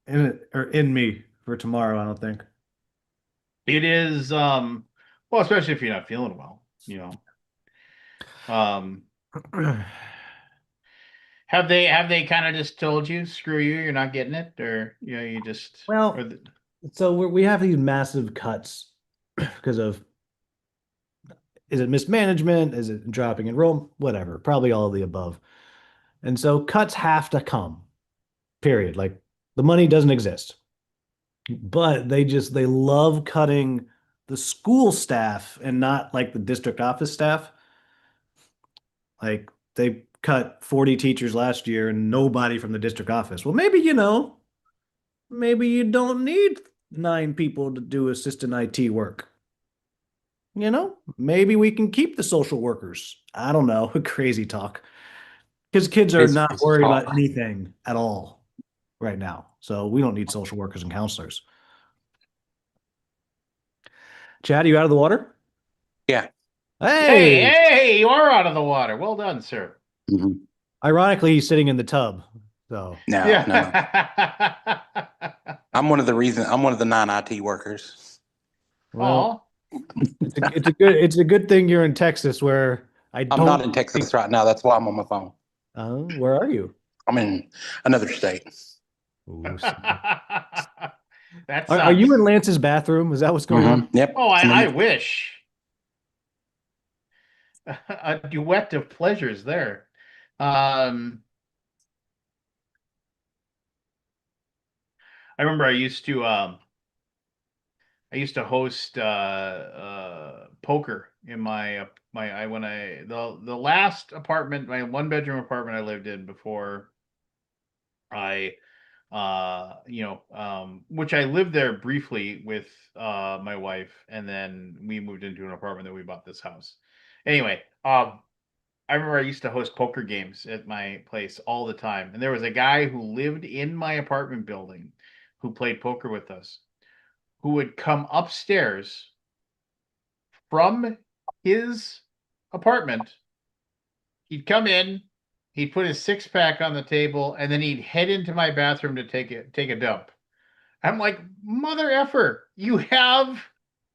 it or in me for tomorrow, I don't think. It is well, especially if you're not feeling well, you know. Um have they kind of just told you, screw you, you're not getting it, or you just or Well, so we have these massive cuts because of is it mismanagement? Is it dropping enrollment? Whatever, probably all of the above. And so cuts have to come, period. Like the money doesn't exist, but they love cutting the school staff and not like the district office staff. Like they cut 40 teachers last year and nobody from the district office. Well, maybe you don't need 9 people to do assistant IT work. Maybe we can keep the social workers. I don't know, crazy talk. Because kids are not It's worried about talk. anything at all right now. So we don't need social workers and counselors. Chad, are you out of the water? Yeah. hey, Hey, hey, you are out of the water. Well done, sir. Mhm. ironically, he's sitting in the tub. So No, no. Yeah. I'm one of the non-IT workers. well, Oh, it's a good thing you're in Texas where I I'm not don't in think, Texas right now. That's why I'm on my phone. where are you? I'm in another state. Ooh, that are you in sucks. Lance's bathroom? Is that what's going on? Yep. Oh, It's I in- wish. A duet of pleasures there. Um, I remember I used to host poker in my I when I the last apartment, my 1 bedroom apartment I lived in before I which I lived there briefly with my wife, and then we moved into an apartment that we bought this house. Anyway, I remember I used to host poker games at my place all the time, and there was a guy who lived in my apartment building who played poker with us, who would come upstairs from his apartment. He'd come in, he'd put his 6 pack on the table, and then he'd head into my bathroom to take a dump. I'm like, mother effer, you have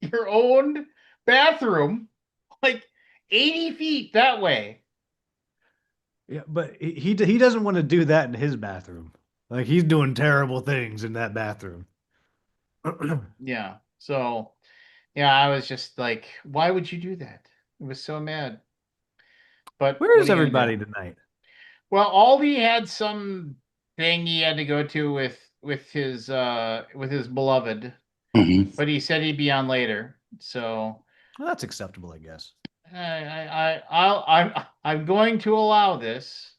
your own bathroom like 80 feet that way. Yeah, but he doesn't want to do that in his bathroom. Like he's doing terrible things in that bathroom. Yeah. So, yeah, I was just like, why would you do that? I was so mad. But Where what is are you gonna everybody do? tonight? Well, Aldi had some thing he had to go to with his beloved, Mhm. but he said he'd be on later. So Well, that's acceptable, I guess. I'm going to allow this.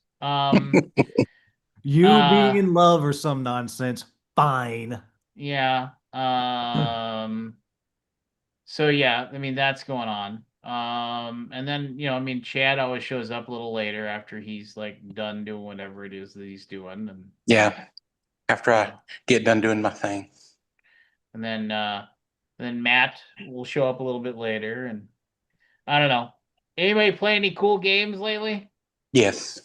You being Uh in love or some nonsense, fine. yeah. So yeah, I mean that's going on. And then I mean Chad always shows up a little later after he's like done doing whatever it is that he's doing, and Yeah. After I get done doing my thing. and then Matt will show up a little bit later, and I don't know. Anybody play any cool games lately? Yes.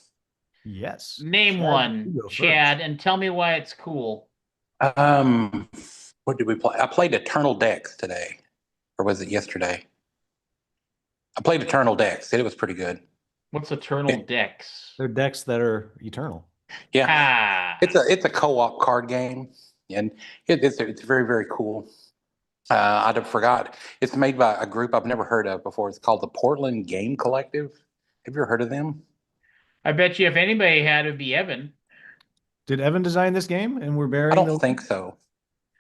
Yes. Name Chad, one, you go first. Chad, and tell me why it's cool. Um, what did we play? I played Eternal Decks today, or was it yesterday? I played Eternal Decks. It was pretty good. What's Eternal Decks? They're decks that are eternal. Yeah. Ah, It's a co-op card game, and it's very very cool. I forgot. It's made by a group I've never heard of before. It's called the Portland Game Collective. Have you ever heard of them? I bet you if anybody had, it'd be Evan. Did Evan design this game and we're I burying don't the think so.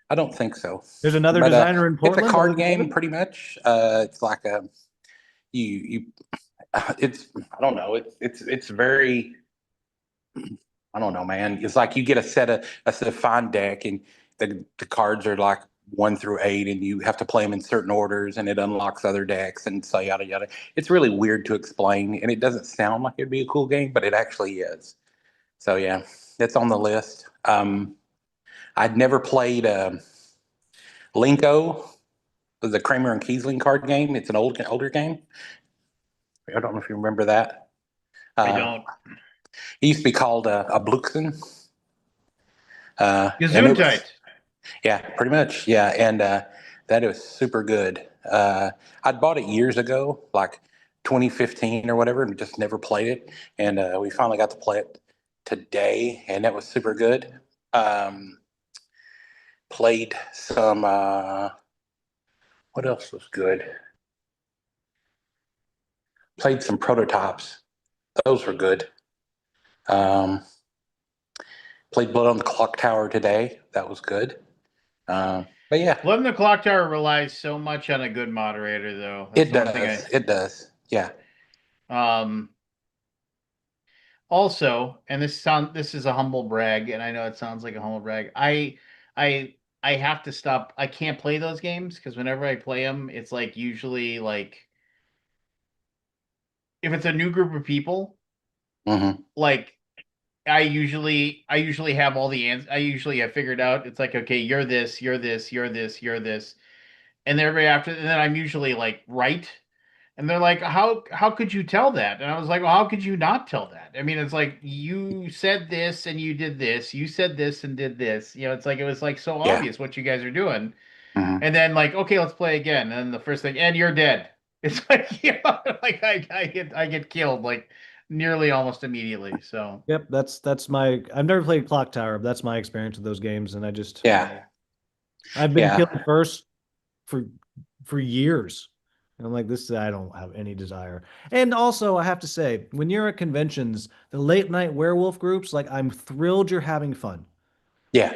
I don't think so. There's another But designer in it's a Portland other card than game, Evan? pretty much. It's like a you it's I don't know. It's very I don't know, man. It's like you get a defined deck, and the cards are like 1 through 8, and you have to play them in certain orders, and it unlocks other decks, and so yada yada. It's really weird to explain, and it doesn't sound like it'd be a cool game, but it actually is. So yeah, that's on the list. I'd never played Linko, the Kramer and Kiesling card game. It's an older game. I don't know if you remember that. I don't. It used to be called a Bluxen. And it was, Gesundheit. yeah, pretty much. Yeah, and that was super good. I'd bought it years ago, like 2015 or whatever, and just never played it. And we finally got to play it today, and that was super good. Played some. What else was good? Played some prototypes. Those were good. Played Blood on the Clock Tower today. That was good. But yeah, Blood in the Clock Tower relies so much on a good moderator, though. That's it the one thing does. It does. Yeah. Also, and this is a humble brag, and I know it sounds like a humble brag. I I have to stop. I can't play those games because whenever I play them, it's like usually like if it's a new group of people, Mm-hmm. like I usually have all the answers. I usually have figured out. It's like, okay, you're this, you're this, you're this, you're this, and then everybody after, and then I'm usually like right. And they're like, how could you tell that? And I was like, well, how could you not tell that? I mean, it's like you said this and you did this. You said this and did this. You know, it's like it was like so Yeah. obvious what you guys are doing. Mm-hmm. And then like, okay, let's play again. And then the first thing, and you're dead. It's like, you know, like I get killed like nearly almost immediately. So Yep, that's my. I've never played Clock Tower, but that's my experience with those games, and Yeah. I've been Yeah. killed first for years. And I'm like, this I don't have any desire. And also, I have to say, when you're at conventions, the late night werewolf groups, like I'm thrilled you're having fun, Yeah.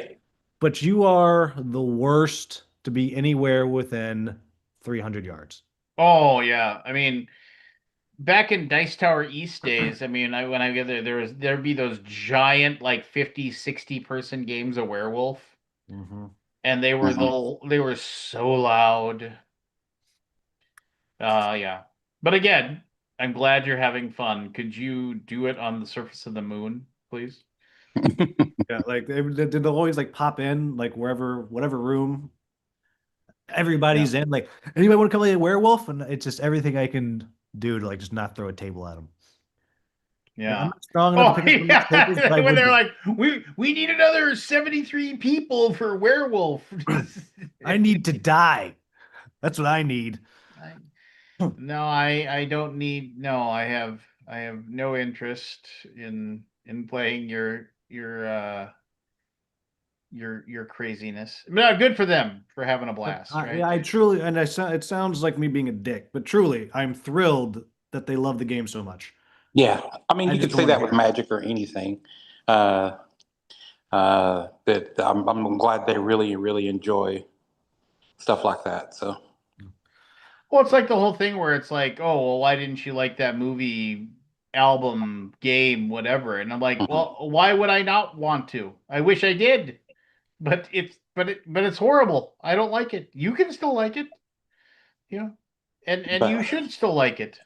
but you are the worst to be anywhere within 300 yards. oh yeah. I mean, back in Dice Tower East days, I mean, when I get there'd be those giant like 50, 60 person games of werewolf. Mm-hmm. And they were so loud. Yeah. But again, I'm glad you're having fun. Could you do it on the surface of the moon, please? Yeah, like they'll always like pop in like wherever, whatever room everybody's in. Like, anybody want to come play a werewolf? And it's just everything I can do to like just not throw a table at them. Like, I'm Yeah. not strong enough Oh to pick up enough tables, but I yeah. When would they're be. like, we need another 73 people for werewolf. I need to die. That's what I need. No, I don't need no, I have no interest in playing your craziness. No, good for them for having a blast, right? I truly, and it sounds like me being a dick, but truly, I'm thrilled that they love the game so much. Yeah. I mean, I you just could don't say want to that with hate. Magic or anything. That I'm glad they really, really enjoy stuff like that. So, Well, it's like the whole thing where it's like, oh, well, why didn't you like that movie, album, game, whatever? And I'm like, mhm. well, why would I not want to? I wish I did, but it's horrible. I don't like it. You can still like it, you know, and you But should still like it.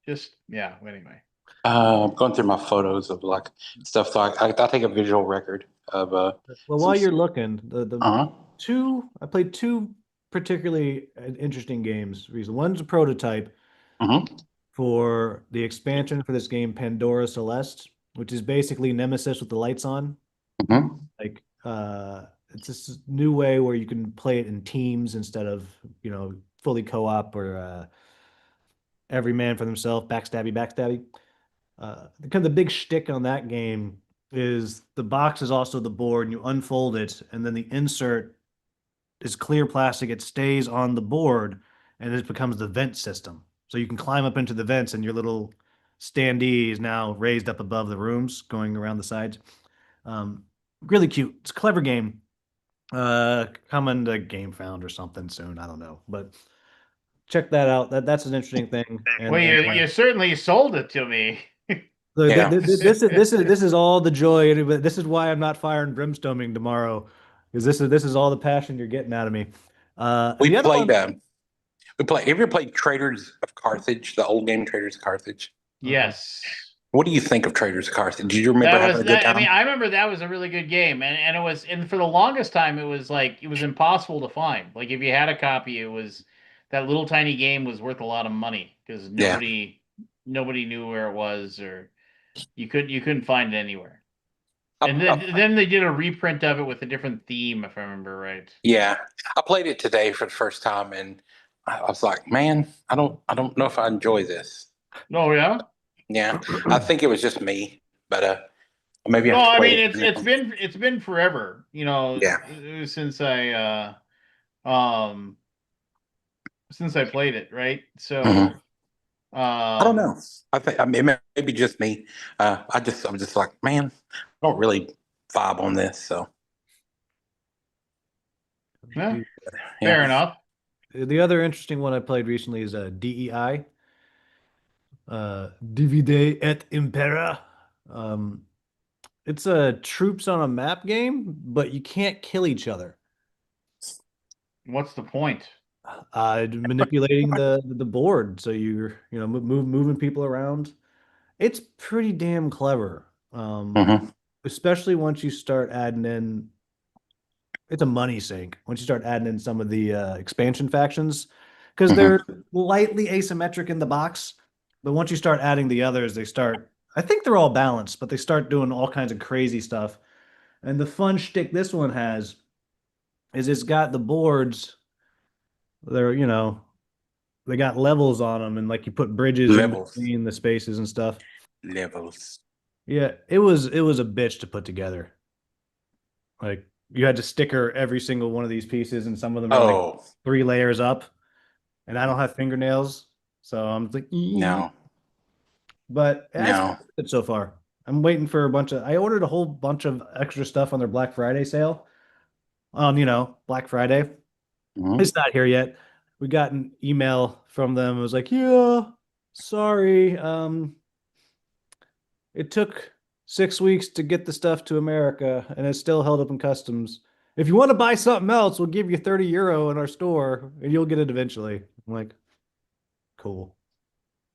Just yeah. Anyway, I'm going through my photos of like stuff. So I take a visual record of Well, some. while you're looking, the Uh-huh. I played two particularly interesting games. One's a prototype Mm-hmm. for the expansion for this game, Pandora Celeste, which is basically Nemesis with the lights on. Mm-hmm. Like, it's this new way where you can play it in teams instead of, fully co-op or every man for themselves, backstabby. Kind of the big shtick on that game is the box is also the board, and you unfold it, and then the insert is clear plastic. It stays on the board, and it becomes the vent system. So you can climb up into the vents, and your little standee is now raised up above the rooms, going around the sides. Um, really cute. It's a clever game. Coming to Game Found or something soon. I don't know, but check that out. That's an interesting thing. well, you certainly sold it to me. Yeah. This is all the joy. This is why I'm not fire and brimstoning tomorrow, because this is all the passion you're getting out of me. And We the other played. one, Have you ever played Traders of Carthage, the old game Traders of Carthage? Yes. What do you think of Traders of Cards? Did you remember That having was a good that. I time? mean, I remember that was a really good game, and it was, and for the longest time, it was like it was impossible to find. Like if you had a copy, it was that little tiny game was worth a lot of money because Yeah. nobody knew where it was, or you couldn't find it anywhere. I- And I- then they did a reprint of it with a different theme, if I remember right. Yeah, I played it today for the first time, and I was like, man, I don't know if I enjoy this. Oh yeah. Yeah, I think it was just me, but maybe I No, have to I play mean it again. it's been forever, Yeah. since um I played it, right? Mhm. So I don't know. I think I mean maybe just me. I'm just like, man, I don't really vibe on this. So yeah, fair yeah. enough. The other interesting one I played recently is DEI, Divide et Impera. Um, it's a troops on a map game, but you can't kill each other. What's the point? Manipulating the board, so you're moving people around. It's pretty damn clever. Mhm. Especially once you start adding in, it's a money sink once you start adding in some of the expansion factions, because they're lightly asymmetric in the box, but once you start adding the others, they start. I think they're all balanced, but they start doing all kinds of crazy stuff. And the fun shtick this one has is it's got the boards. They're they got levels on them, and like you put bridges in Levels, between the spaces and stuff. levels. Yeah, it was a bitch to put together. Like you had to sticker every single one of these pieces, and some of them are like Oh 3 layers up. And I don't have fingernails, so I'm like, no, but it's no. good so far. I'm waiting for a bunch of. I ordered a whole bunch of extra stuff on their Black Friday sale. On Black Friday, Mhm. it's not here yet. We got an email from them. It was like, yeah, sorry. It took 6 weeks to get the stuff to America, and it's still held up in customs. If you want to buy something else, we'll give you 30 euro in our store, and you'll get it eventually. I'm like, cool.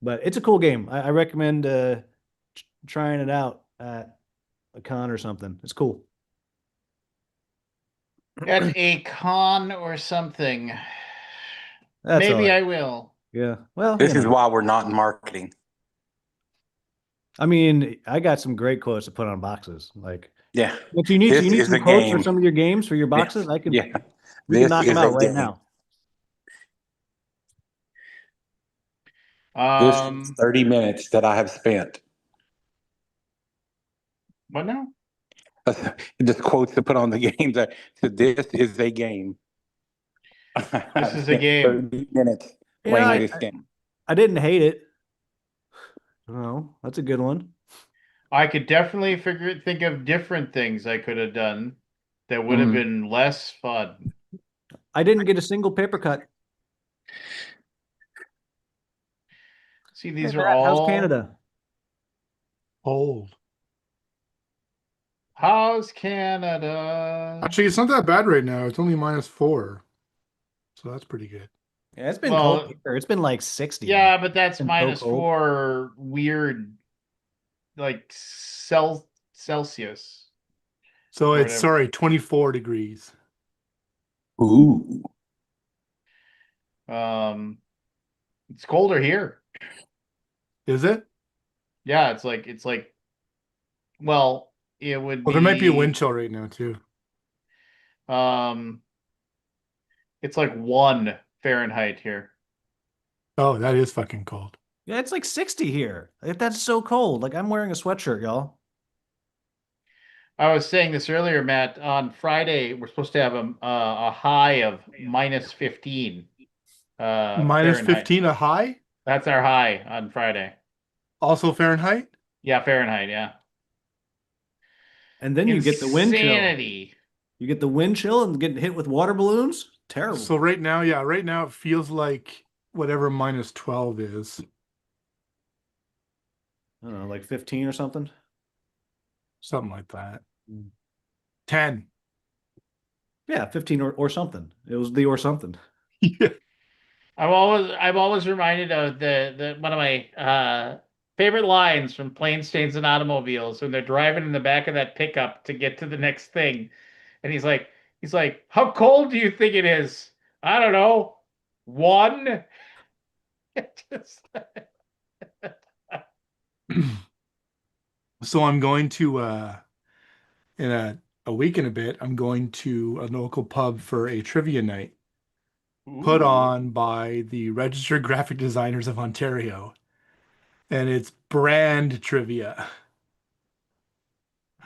But it's a cool game. I recommend trying it out at a con or something. It's cool. At a con or something. That's all Maybe right. I will. Yeah. Well, This is why we're not in marketing. I mean, I got some great quotes to put on boxes. Like, Yeah, if you need this you need is some a quotes for game. some of your games for your Yeah, boxes, I can yeah. we can This knock them is a out right game. now. This is Um, 30 minutes that I have spent. what now? Just quotes to put on the games. So this is a game. This I've is a spent game. 30 minutes Yeah, playing this game. I didn't hate it. Oh, that's a good one. I could definitely think of different things I could have done that would have been less fun. I didn't get a single paper cut. See, Hey, these are Matt, how's all. Canada? Old. How's Canada? Actually, it's not that bad right now. It's only -4. So that's pretty good. Yeah, it's been cold Well, here. It's been like 60. yeah, but that's It's been so cold. -4 weird, like Celsius. So it's, Whatever. sorry, 24 degrees. Ooh. It's colder here. Is it? Yeah, it's like, well, it would Well, there might be a be, wind chill right now too. um, it's like 1 Fahrenheit here. Oh, that is fucking cold. Yeah, it's like 60 here. Like, that's so cold. Like I'm wearing a sweatshirt, y'all. I was saying this earlier, Matt. On Friday, we're supposed to have a high of -15 Fahrenheit. -15 a high? That's our high on Friday. Also Fahrenheit? Yeah, Fahrenheit. Yeah. And then you get the wind chill. Insanity. You get the wind chill and getting hit with water balloons. Terrible. So right now, yeah, right now it feels like whatever -12 is. I don't know, like 15 or something. Something like that. Mm. 10. Yeah, 15 or something. It was the or something. Yeah. I'm always reminded of the one of my favorite lines from Planes, Trains, and Automobiles when they're driving in the back of that pickup to get to the next thing. And he's like, how cold do you think it is? I don't know. One. Just- So I'm going to in a week and a bit, I'm going to a local pub for a trivia night put Ooh. on by the Registered Graphic Designers of Ontario. And it's brand trivia.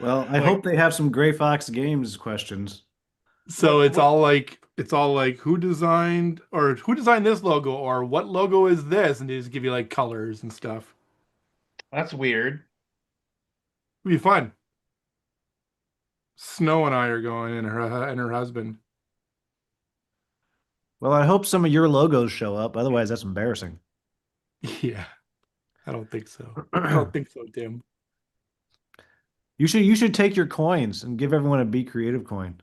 Well, I Like, hope they have some Gray Fox Games questions. so What, what, it's all like who designed this logo or what logo is this? And they just give you like colors and stuff. that's weird. It'll be fun. Snow and I are going and her husband. Well, I hope some of your logos show up. Otherwise, that's embarrassing. Yeah, I don't think so. I don't think so, Tim. You should take your coins and give everyone a Be Creative coin.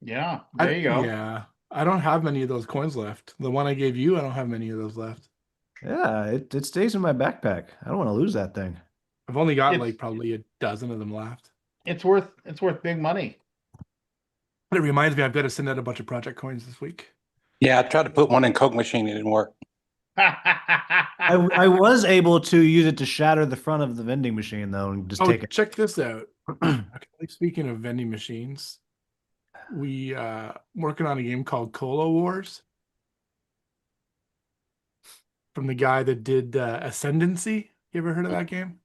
Yeah, there you go. Yeah, I don't have many of those coins left. The one I gave you, I don't have many of those left. Yeah, it stays in my backpack. I don't want to lose that thing. I've only got It's like probably a dozen of them left. it's worth big money. But it reminds me, I've got to send out a bunch of project coins this week. Yeah, I tried to put one in Coke machine. It didn't work. I was able to use it to shatter the front of the vending machine though, and just Oh, take it. check this out. Okay, speaking of vending machines, we working on a game called Cola Wars from the guy that did Ascendancy. You ever heard of that game?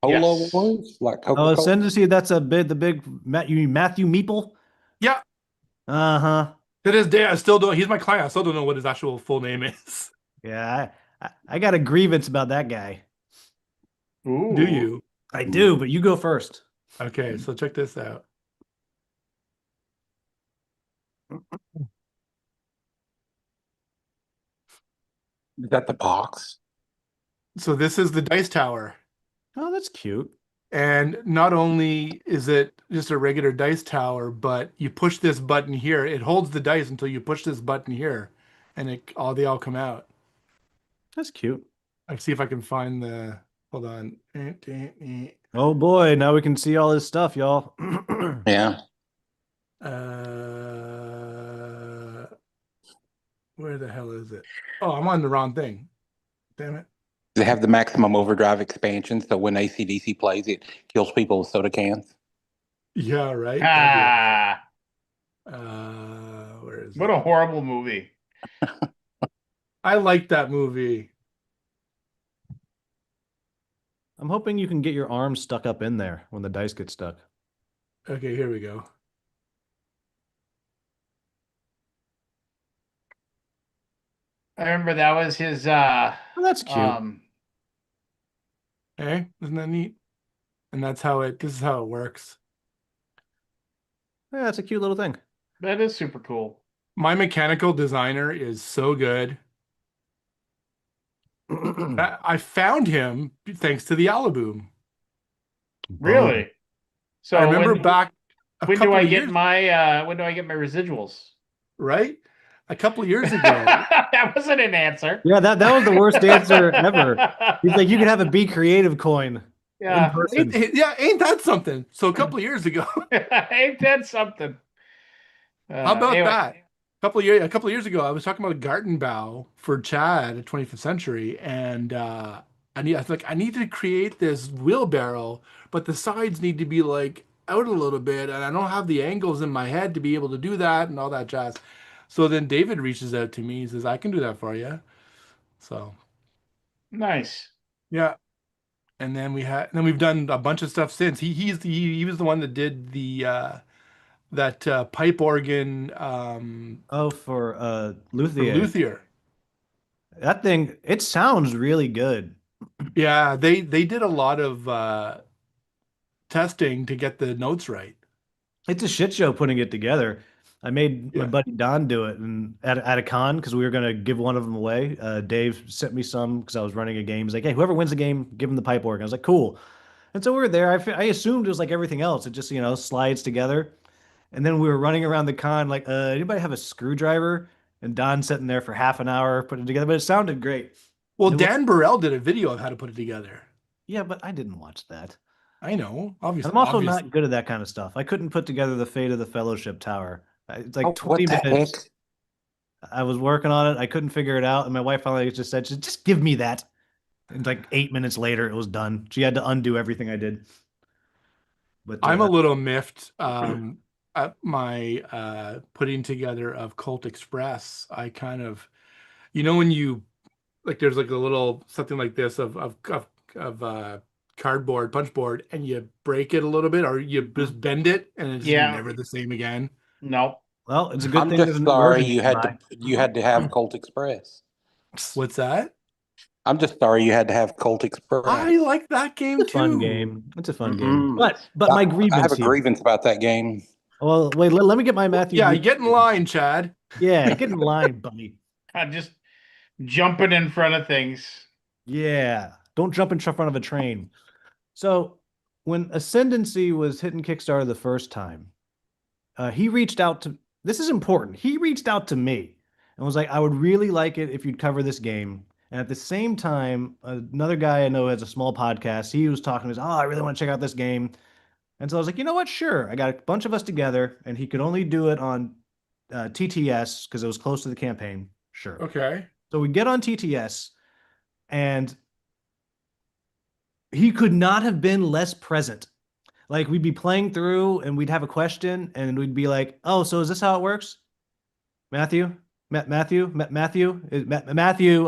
Cola Yes. Wars, like Oh, Coca-Cola. send to see that's the big Matt. You mean Matthew Meeple? Yeah. Uh-huh. To this day, I still don't. He's my client. I still don't know what his actual full name is. Yeah, I got a grievance about that guy. Ooh. Do you? I do, but you go first. Okay, so check this out. Is that the box? So this is the dice tower. Oh, that's cute. And not only is it just a regular dice tower, but you push this button here. It holds the dice until you push this button here, and they all come out. That's cute. I see if I can find the. Hold on. Oh boy, now we can see all his stuff, y'all. Yeah. Where the hell is it? Oh, I'm on the wrong thing. Damn it. They have the maximum overdrive expansion, so when AC/DC plays, it kills people with soda cans. Yeah, right. Ah, Where is what it? a horrible movie. I like that movie. I'm hoping you can get your arms stuck up in there when the dice get stuck. Okay, here we go. I remember that was his Oh, that's cute. Hey, isn't that neat? And this is how it works. Yeah, that's a cute little thing. That is super cool. My mechanical designer is so good. I found him thanks to the Alaboom. Really? So I remember when back a when do couple I of get years, my when do I get my residuals? right? A couple of years ago. That wasn't an answer. Yeah, that was the worst answer ever. He's like, you can have a Be Creative coin in Yeah. person. Ain't that something? So a couple of years ago. Ain't that something? How about Anyway. that? A couple of years ago, I was talking about Gartenbau for Chad at 25th Century, and I need to create this wheelbarrow, but the sides need to be like out a little bit, and I don't have the angles in my head to be able to do that and all that jazz. So then David reaches out to me. He says, "I can do that for you." So Nice. yeah, and then we've done a bunch of stuff since. He was the one that did the that pipe organ Oh, for for Luthier. Luthier. That thing, it sounds really good. Yeah, they did a lot of testing to get the notes right. It's a shit show putting it together. I made my Yeah. buddy Don do it, and at a con because we were gonna give one of them away. Dave sent me some because I was running a game. He's like, "Hey, whoever wins the game, give him the pipe organ." I was like, "Cool." And so we were there. I assumed it was like everything else. It just slides together. And then we were running around the con like, anybody have a screwdriver? And Don sitting there for half an hour putting it together, but it sounded great. Well, It was- Dan Burrell did a video of how to put it together. Yeah, but I didn't watch that. I know, And obviously. I'm also not good at that kind of stuff. I couldn't put together the Fate of the Fellowship Tower. It's like Oh, 20 what the minutes. heck? I was working on it. I couldn't figure it out. And my wife finally just said, just give me that. And like 8 minutes later, it was done. She had to undo everything I did. But I'm a little miffed at my putting together of Colt Express. I kind of, when you like, there's like a little something like this of cardboard, punch board, and you break it a little bit, or you just bend it, and it's Yeah. never the same again. No. well, it's a good I'm thing there's just an sorry immersion nearby. you had to have Colt Express. What's that? I'm just sorry you had to have Colt Express. I like that game It's a fun too. game. It's a fun game. Mm-mm. But my I have grievance a here. grievance about that game. Well, wait, let me get my Matthew. Yeah, grievance. get in line, Chad. Yeah, get in line, buddy. I'm just jumping in front of things. Yeah, don't jump in front of a train. So when Ascendancy was hitting Kickstarter the first time, he reached out to. This is important. He reached out to me and was like, "I would really like it if you'd cover this game." And at the same time, another guy I know has a small podcast. He was talking to us, "Oh, I really want to check out this game." And so I was like, "You know what? Sure." I got a bunch of us together, and he could only do it on TTS because it was close to the campaign. Sure. Okay. So we get on TTS, and he could not have been less present. Like we'd be playing through and we'd have a question and we'd be like, "Oh, so is this how it works?" Matthew, Matthew,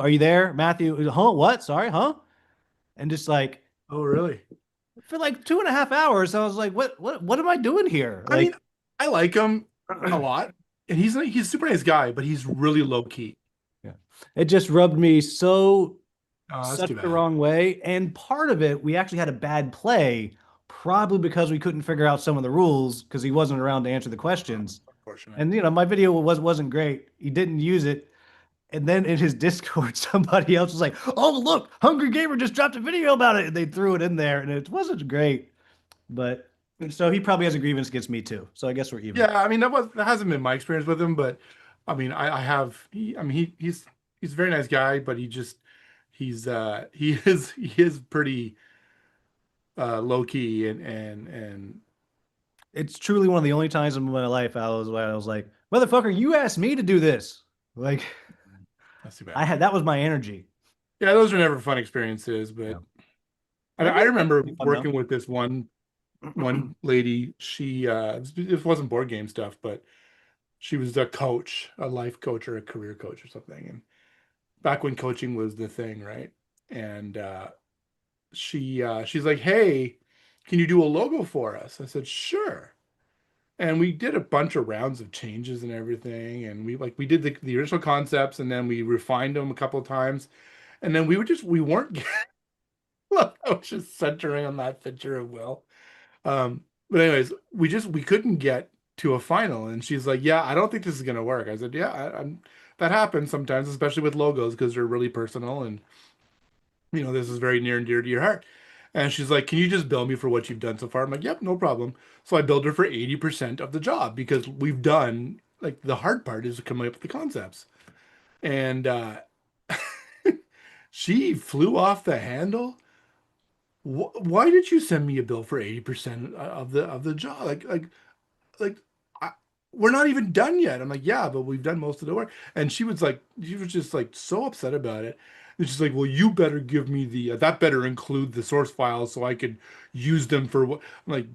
are you there? Matthew, huh? What? Sorry, huh? And just like Oh, really? for like 2.5 hours, I was like, what am I doing here? I mean, I like him a lot, and he's a super nice guy, but he's really low key. yeah, it just rubbed me so Oh, that's such too the bad. wrong way. And part of it, we actually had a bad play, probably because we couldn't figure out some of the rules because he wasn't around to answer the questions. Unfortunately. And my video wasn't great. He didn't use it. And then in his Discord, somebody else was like, "Oh, look, Hungry Gamer just dropped a video about it." And they threw it in there, and it wasn't great. But so he probably has a grievance against me too. So I guess we're even. Yeah, I mean that hasn't been my experience with him, but I mean I have he's a very nice guy, but he is pretty low key and It's truly one of the only times in my life I was like, "Motherfucker, you asked me to do this." Like that's too bad. that was my energy. Yeah, those are never fun experiences, but Yeah. I remember Fun, though. working with this one lady. She it wasn't board game stuff, but she was a coach, a life coach or a career coach or something. And back when coaching was the thing, right? And she's like, "Hey, can you do a logo for us?" I said, "Sure." And we did a bunch of rounds of changes and everything, and we did the original concepts, and then we refined them a couple of times, and then we weren't I was just centering on that picture of Will. But anyways, we couldn't get to a final, and she's like, "Yeah, I don't think this is gonna work." I said, "Yeah, that happens sometimes, especially with logos because they're really personal, and this is very near and dear to your heart." And she's like, "Can you just bill me for what you've done so far?" I'm like, "Yep, no problem." So I billed her for 80% of the job because we've done like the hard part is coming up with the concepts, and she flew off the handle. Why did you send me a bill for 80% of the job? Like I, we're not even done yet. I'm like, "Yeah, but we've done most of the work." And she was just like so upset about it. And she's like, "Well, you better give me that better include the source files so I could use them for what." I'm like,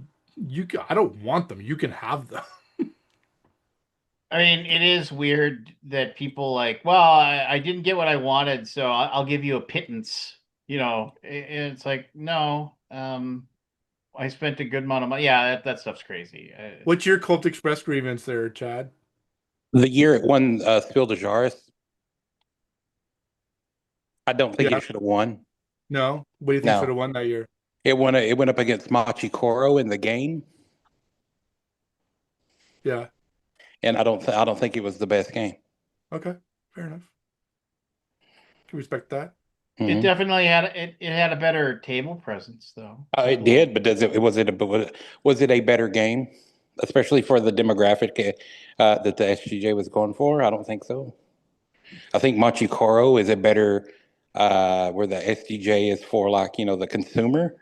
I don't want them. You can have them. I mean, it is weird that people like, well, I didn't get what I wanted, so I'll give you a pittance. And it's like, no, I spent a good amount of money. Yeah, that stuff's crazy. What's your Cult Express grievance there, Chad? The year it won Spiel des Jahres, I don't think Yeah. it should have won. No? What do you think No. should have won that year? It went up against Machi Koro in the game, Yeah. and I don't think it was the best game. Okay. Fair enough. Can respect that. It Mhm. definitely it had a better table presence, though. It did, but was it a better game, especially for the demographic that the SGJ was going for? I don't think so. I think Machi Koro is a better where the SDJ is for like, the consumer,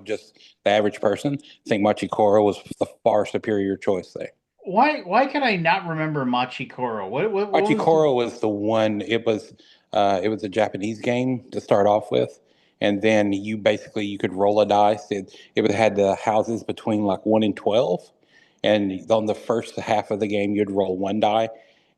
just the average person. I think Machi Koro was the far superior choice there. Why can I not remember Machi Koro? What Machi was the, Koro was the one, it was a Japanese game to start off with. And then you could roll a dice. It would had the houses between like 1 and 12. And on the first half of the game, you'd roll one die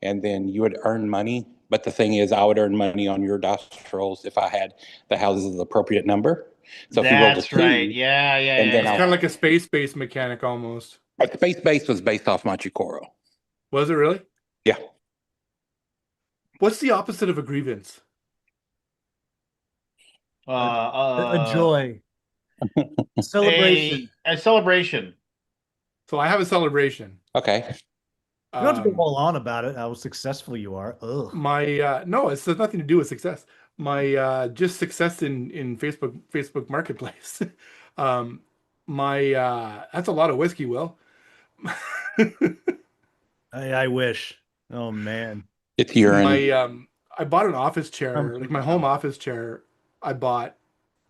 and then you would earn money. But the thing is, I would earn money on your dice rolls if I had the houses of the appropriate number. So if you rolled a That's right. two, Yeah, yeah, and yeah, then It's I, kind of yeah. like a space-based mechanic almost. Space Base was based off Machi Koro. Was it really? Yeah. What's the opposite of a grievance? A joy, celebration. A celebration. So I have a celebration. Okay. You don't have to go Um, all on about it, how successful you are. Ugh. my no, it's has nothing to do with success. My just success in Facebook Marketplace. um, my that's a lot of whiskey, Will. I wish. Oh man. It's urine. My I bought an office I'm chair, like my thinking home now. office chair. I bought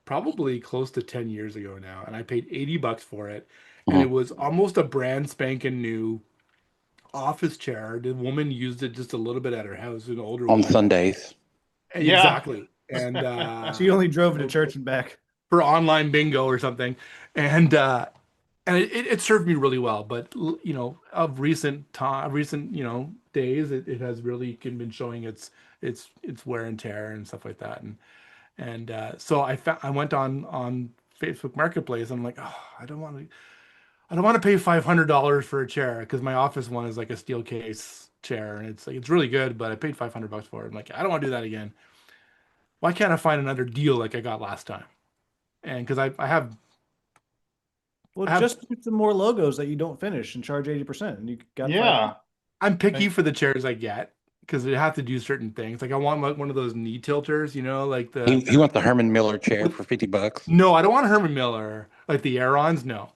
probably close to 10 years ago now, and I paid $80 for it, and it Mhm. was almost a brand spanking new office chair. The woman used it just a little bit at her house, an older On woman. Sundays. Yeah. Exactly. And So you only drove to church and back. for online bingo or something. And it served me really well. But of recent days, it has really been showing its wear and tear and stuff like that. And so I went on Facebook Marketplace. And I'm like, oh, I don't want to pay $500 for a chair because my office one is like a steel case chair and it's like it's really good, but I paid $500 for it. I'm like, I don't want to do that again. Why can't I find another deal like I got last time? And because I have Well, I have just put some more logos that you don't finish and charge 80%, and you got five. Yeah. I'm picky for the chairs I get because they have to do certain things. Like I want one of those knee tilters, like He wants the Herman Miller chair with for $50. no, I don't want Herman Miller like the Aerons. No.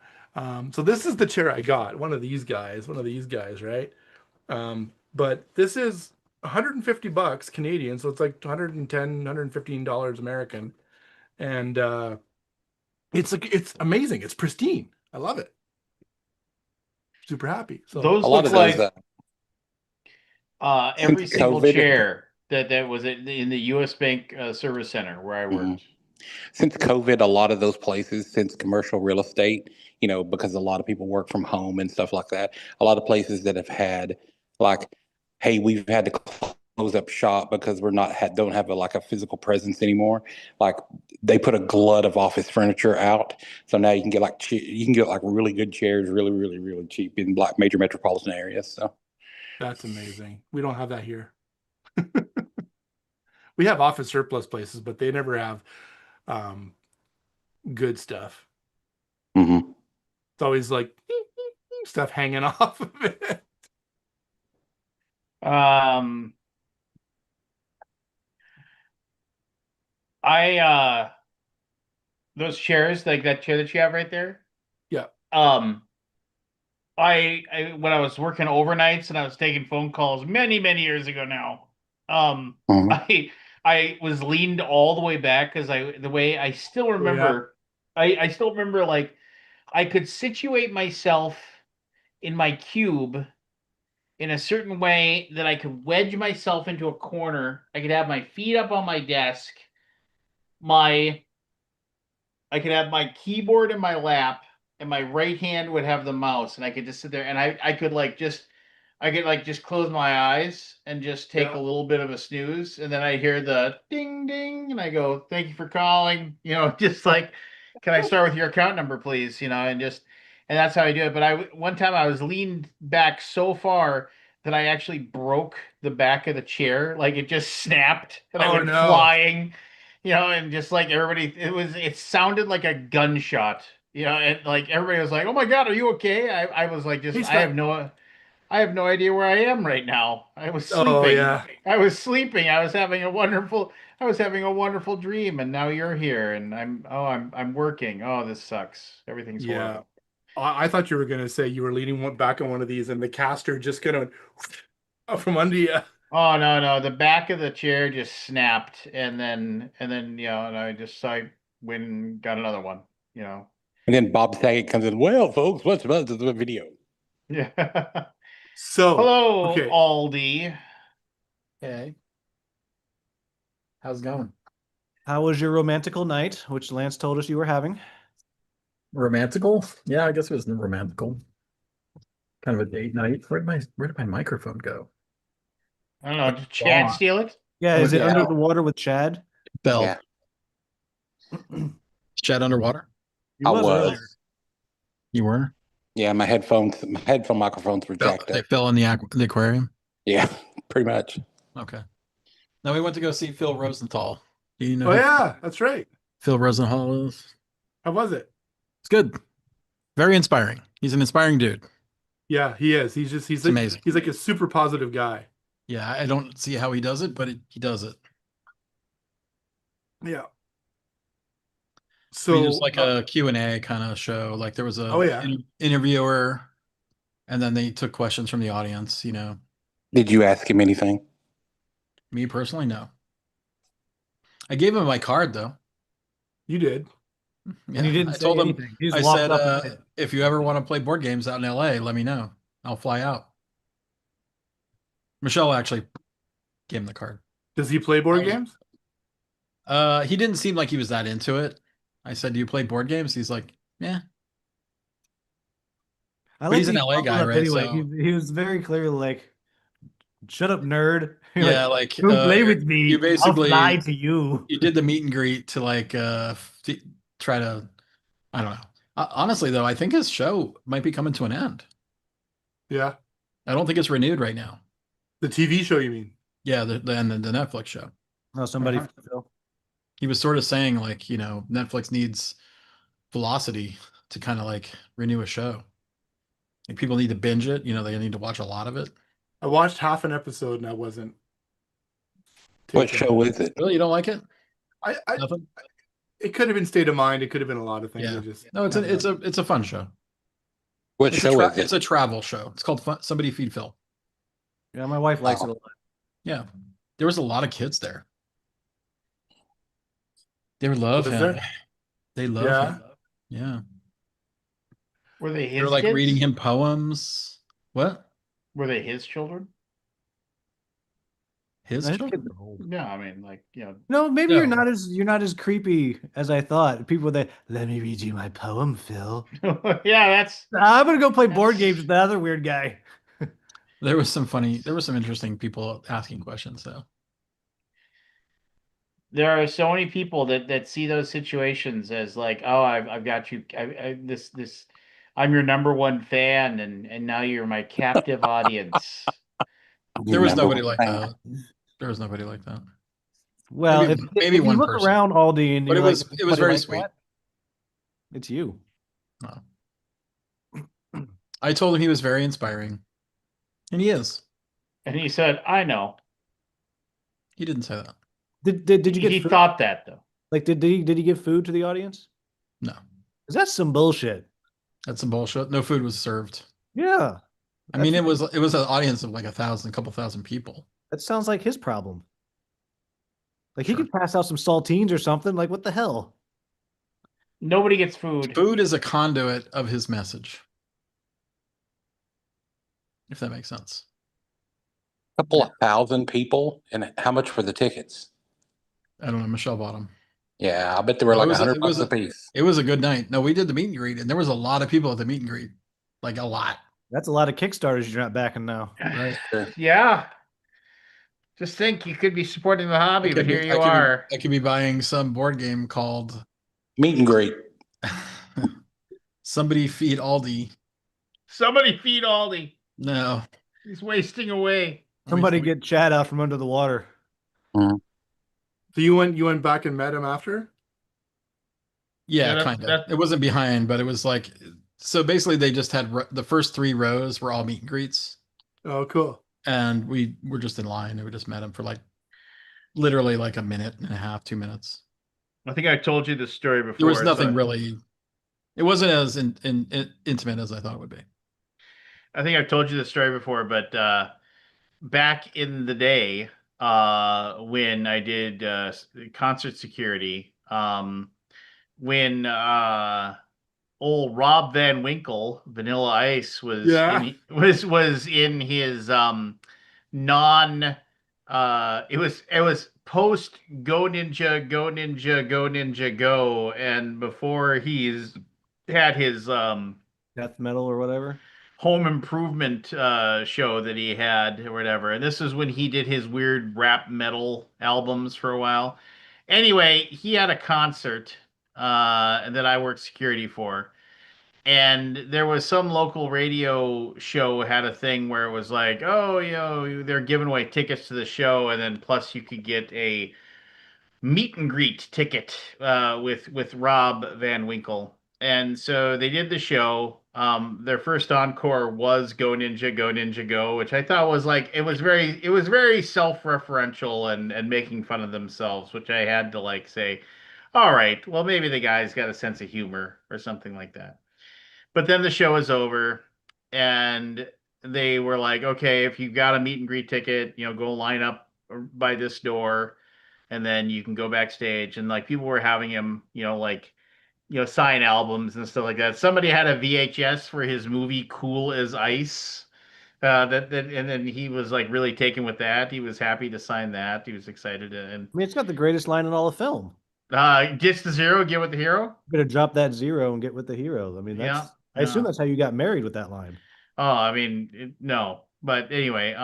So this is the chair I got. One of these guys, right? But this is $150 Canadian, so it's like 110, $115 American. And it's amazing. It's pristine. I love it. Super happy. So A Those lot look of those, like since every single COVID, chair that was in the US Bank Service Center where I mhm. worked. Since COVID, a lot of those places, since commercial real estate, because a lot of people work from home and stuff like that, a lot of places that have had like, hey, we've had to close up shop because we're not don't have like a physical presence anymore. Like they put a glut of office furniture out, so now you can get like really good chairs, really, really, really cheap in like major metropolitan areas. So that's amazing. We don't have that here. We have office surplus places, but they never have um, good stuff. mhm. It's always like stuff hanging off of it. Um, I those chairs, like that chair that you have right there. Yeah. Um, I when I was working overnights and I was taking phone calls many years ago now. Mhm. I was leaned all the way back because the way I still Oh yeah. remember I still remember like I could situate myself in my cube in a certain way that I could wedge myself into a corner. I could have my feet up on my desk, my I could have my keyboard in my lap, and my right hand would have the mouse, and I could just sit there and I could like just close my eyes and just take a Yeah. little bit of a snooze, and then I hear the ding ding, and I go, "Thank you for calling." Just like, "Can I start with your account number, please?" And that's how I do it. But one time I was leaned back so far that I actually broke the back of the chair, like it just snapped, and I Oh went no. flying. And just like everybody, it sounded like a gunshot. And like everybody was like, "Oh my God, are you okay?" I was like, just Hey Scott. I have no idea where I am right now. I was Oh sleeping. yeah. I was sleeping. I was having a wonderful dream, and now you're here, and I'm working. Oh, this sucks. Everything's Yeah. horrible. I thought you were gonna say you were leaning back on one of these and the caster just gonna from under you. Oh no, the back of the chair just snapped, and then and I went and got another one. You know. And then Bob Saget comes in. Well, folks, what's about the video? Yeah. So, Hello, okay. Aldi. Okay. How's it going? How was your romantical night, which Lance told us you were having? Romantical? Yeah, I guess it was romantical. Kind of a date night. Where did my microphone go? I don't know. Did Chad Gone. steal it? Yeah, Oh, is it yeah. under the water with Chad? Fell. Yeah, Shed underwater? He I was was. earlier. You were? Yeah, my headphone microphones were jacked They up. fell in the aquarium. Yeah, pretty much. Okay. Now we went to go see Phil Rosenthal. Do you know Oh who yeah, that's right. Phil Rosenthal is? How was it? It's good. Very inspiring. He's an inspiring dude. Yeah, he is. He's It's amazing. He's like a super positive guy. Yeah, I don't see how he does it, but he does it. Yeah. I mean, So there's like a Q&A kind of show. Like there was a Oh, yeah. interviewer, and then they took questions from the audience, you know. Did you ask him anything? Me personally, no. I gave him my card though. you did. And he didn't I say told him, anything. He just I walked said, up and if you ever want to play board games out in LA, let me know. I'll fly out. Michelle actually gave him the card. Does he play board games? He didn't seem like he was that into it. I said, do you play board games? He's like, yeah. I But he's that an he LA followed guy, up right? Anyway, So he was very clearly like, "Shut up, nerd." You're yeah, like, like don't play with me. you basically I'll fly to you. you did the meet and greet to like try to, I don't know. Honestly though, I think his show might be coming to an end. Yeah. I don't think it's renewed right now. The TV show, you mean? Yeah, the Netflix show. Oh, somebody. Uh-huh. He was sort of saying like, you know, Netflix needs velocity to kind of like renew a show. Like people need to binge it, you know, they need to watch a lot of it. I watched half an episode and I wasn't What taken. show is it? Really, you don't like it? I Nothing? it could have been State of Mind. It could have been a lot of things. Yeah. I just No, it's a fun show. What It's show is it's it? a travel show. It's called Somebody Feed Phil. Yeah, my wife likes it a lot. Yeah. There was a lot of kids there. They love Was him. there? They love Yeah. him. Yeah. Were they They're his like kids? reading him poems. What? Were they his children? His His children? kids are old. No, I mean, like, No, maybe No. you're not as creepy as I thought. People that let me read you my poem, Phil. yeah, that's I'm gonna go play board That's- games with the other weird guy. There were some interesting people asking questions though. there are so many people that see those situations as like, oh, I've got you, this, I'm your number one fan, and now you're my captive audience. There was Number nobody like one. that. There was nobody like that. Well, Maybe- if maybe you one look person. around Aldi and But you're it was like, it was "Somebody very like sweet. that?" It's you. I told him he was very inspiring. And he is. And he said, I know. He didn't say that. Did you get He food? thought that though. Like did he give food to the audience? No. 'Cause that's some bullshit. That's some bullshit. No food was served. Yeah. I mean, it was an audience of like a couple thousand people. That sounds like his problem. Like he Sure. could pass out some saltines or something. Like what the hell? Nobody gets food. Food is a conduit of his message. If that makes sense. Couple of thousand people, and how much for the tickets? I don't know. Michelle bought them. Yeah, I bet they were No, like it was a- $100 it was a a- piece. It was a good night. No, we did the meet and greet, and there was a lot of people at the meet and greet. Like a lot. That's a lot of Kickstarters you're not backing now. Right. Yeah. Just think you could be supporting the hobby, but here you are. I could be buying some board game called Meet and greet. Somebody Feed Aldi. Somebody feed Aldi. No. He's wasting away. Somebody get Chad out from under the water. So you went back and met him after? Yeah, Yeah, kind of. that- It wasn't behind, but it was like, so basically they just had the first 3 rows were all meet and greets, Oh, cool. and we were just in line and we just met him for like literally like a minute and a half, 2 minutes. I think I told you this story before. There was nothing so really, it wasn't as intimate as I thought it would be. I think I've told you this story before, but back in the day, when I did concert security, when old Rob Van Winkle, Vanilla Ice, was Yeah. in was in his non it was post Go Ninja, Go Ninja, Go Ninja Go, and before he's had his Death metal or whatever. home improvement show that he had or whatever. And this is when he did his weird rap metal albums for a while. Anyway, he had a concert that I worked security for. And there was some local radio show had a thing where it was like, oh, they're giving away tickets to the show, and then plus you could get a meet and greet ticket with Rob Van Winkle. And so they did the show. Their first encore was Go Ninja, Go Ninja Go, which I thought was like it was very self-referential and making fun of themselves, which I had to like say, all right, well maybe the guy's got a sense of humor or something like that. But then the show is over and they were like, okay, if you got a meet and greet ticket, go line up by this door and then you can go backstage. And like people were having him, like, sign albums and stuff like that. Somebody had a VHS for his movie Cool as Ice. And then he was like really taken with that. He was happy to sign that. He was excited and I mean, it's got the greatest line in all of film. gets the zero, get with the hero. Better drop that zero and get with the hero. I mean, Yeah. I assume Yeah. that's how you got married with that line. Oh, I mean, no. But anyway,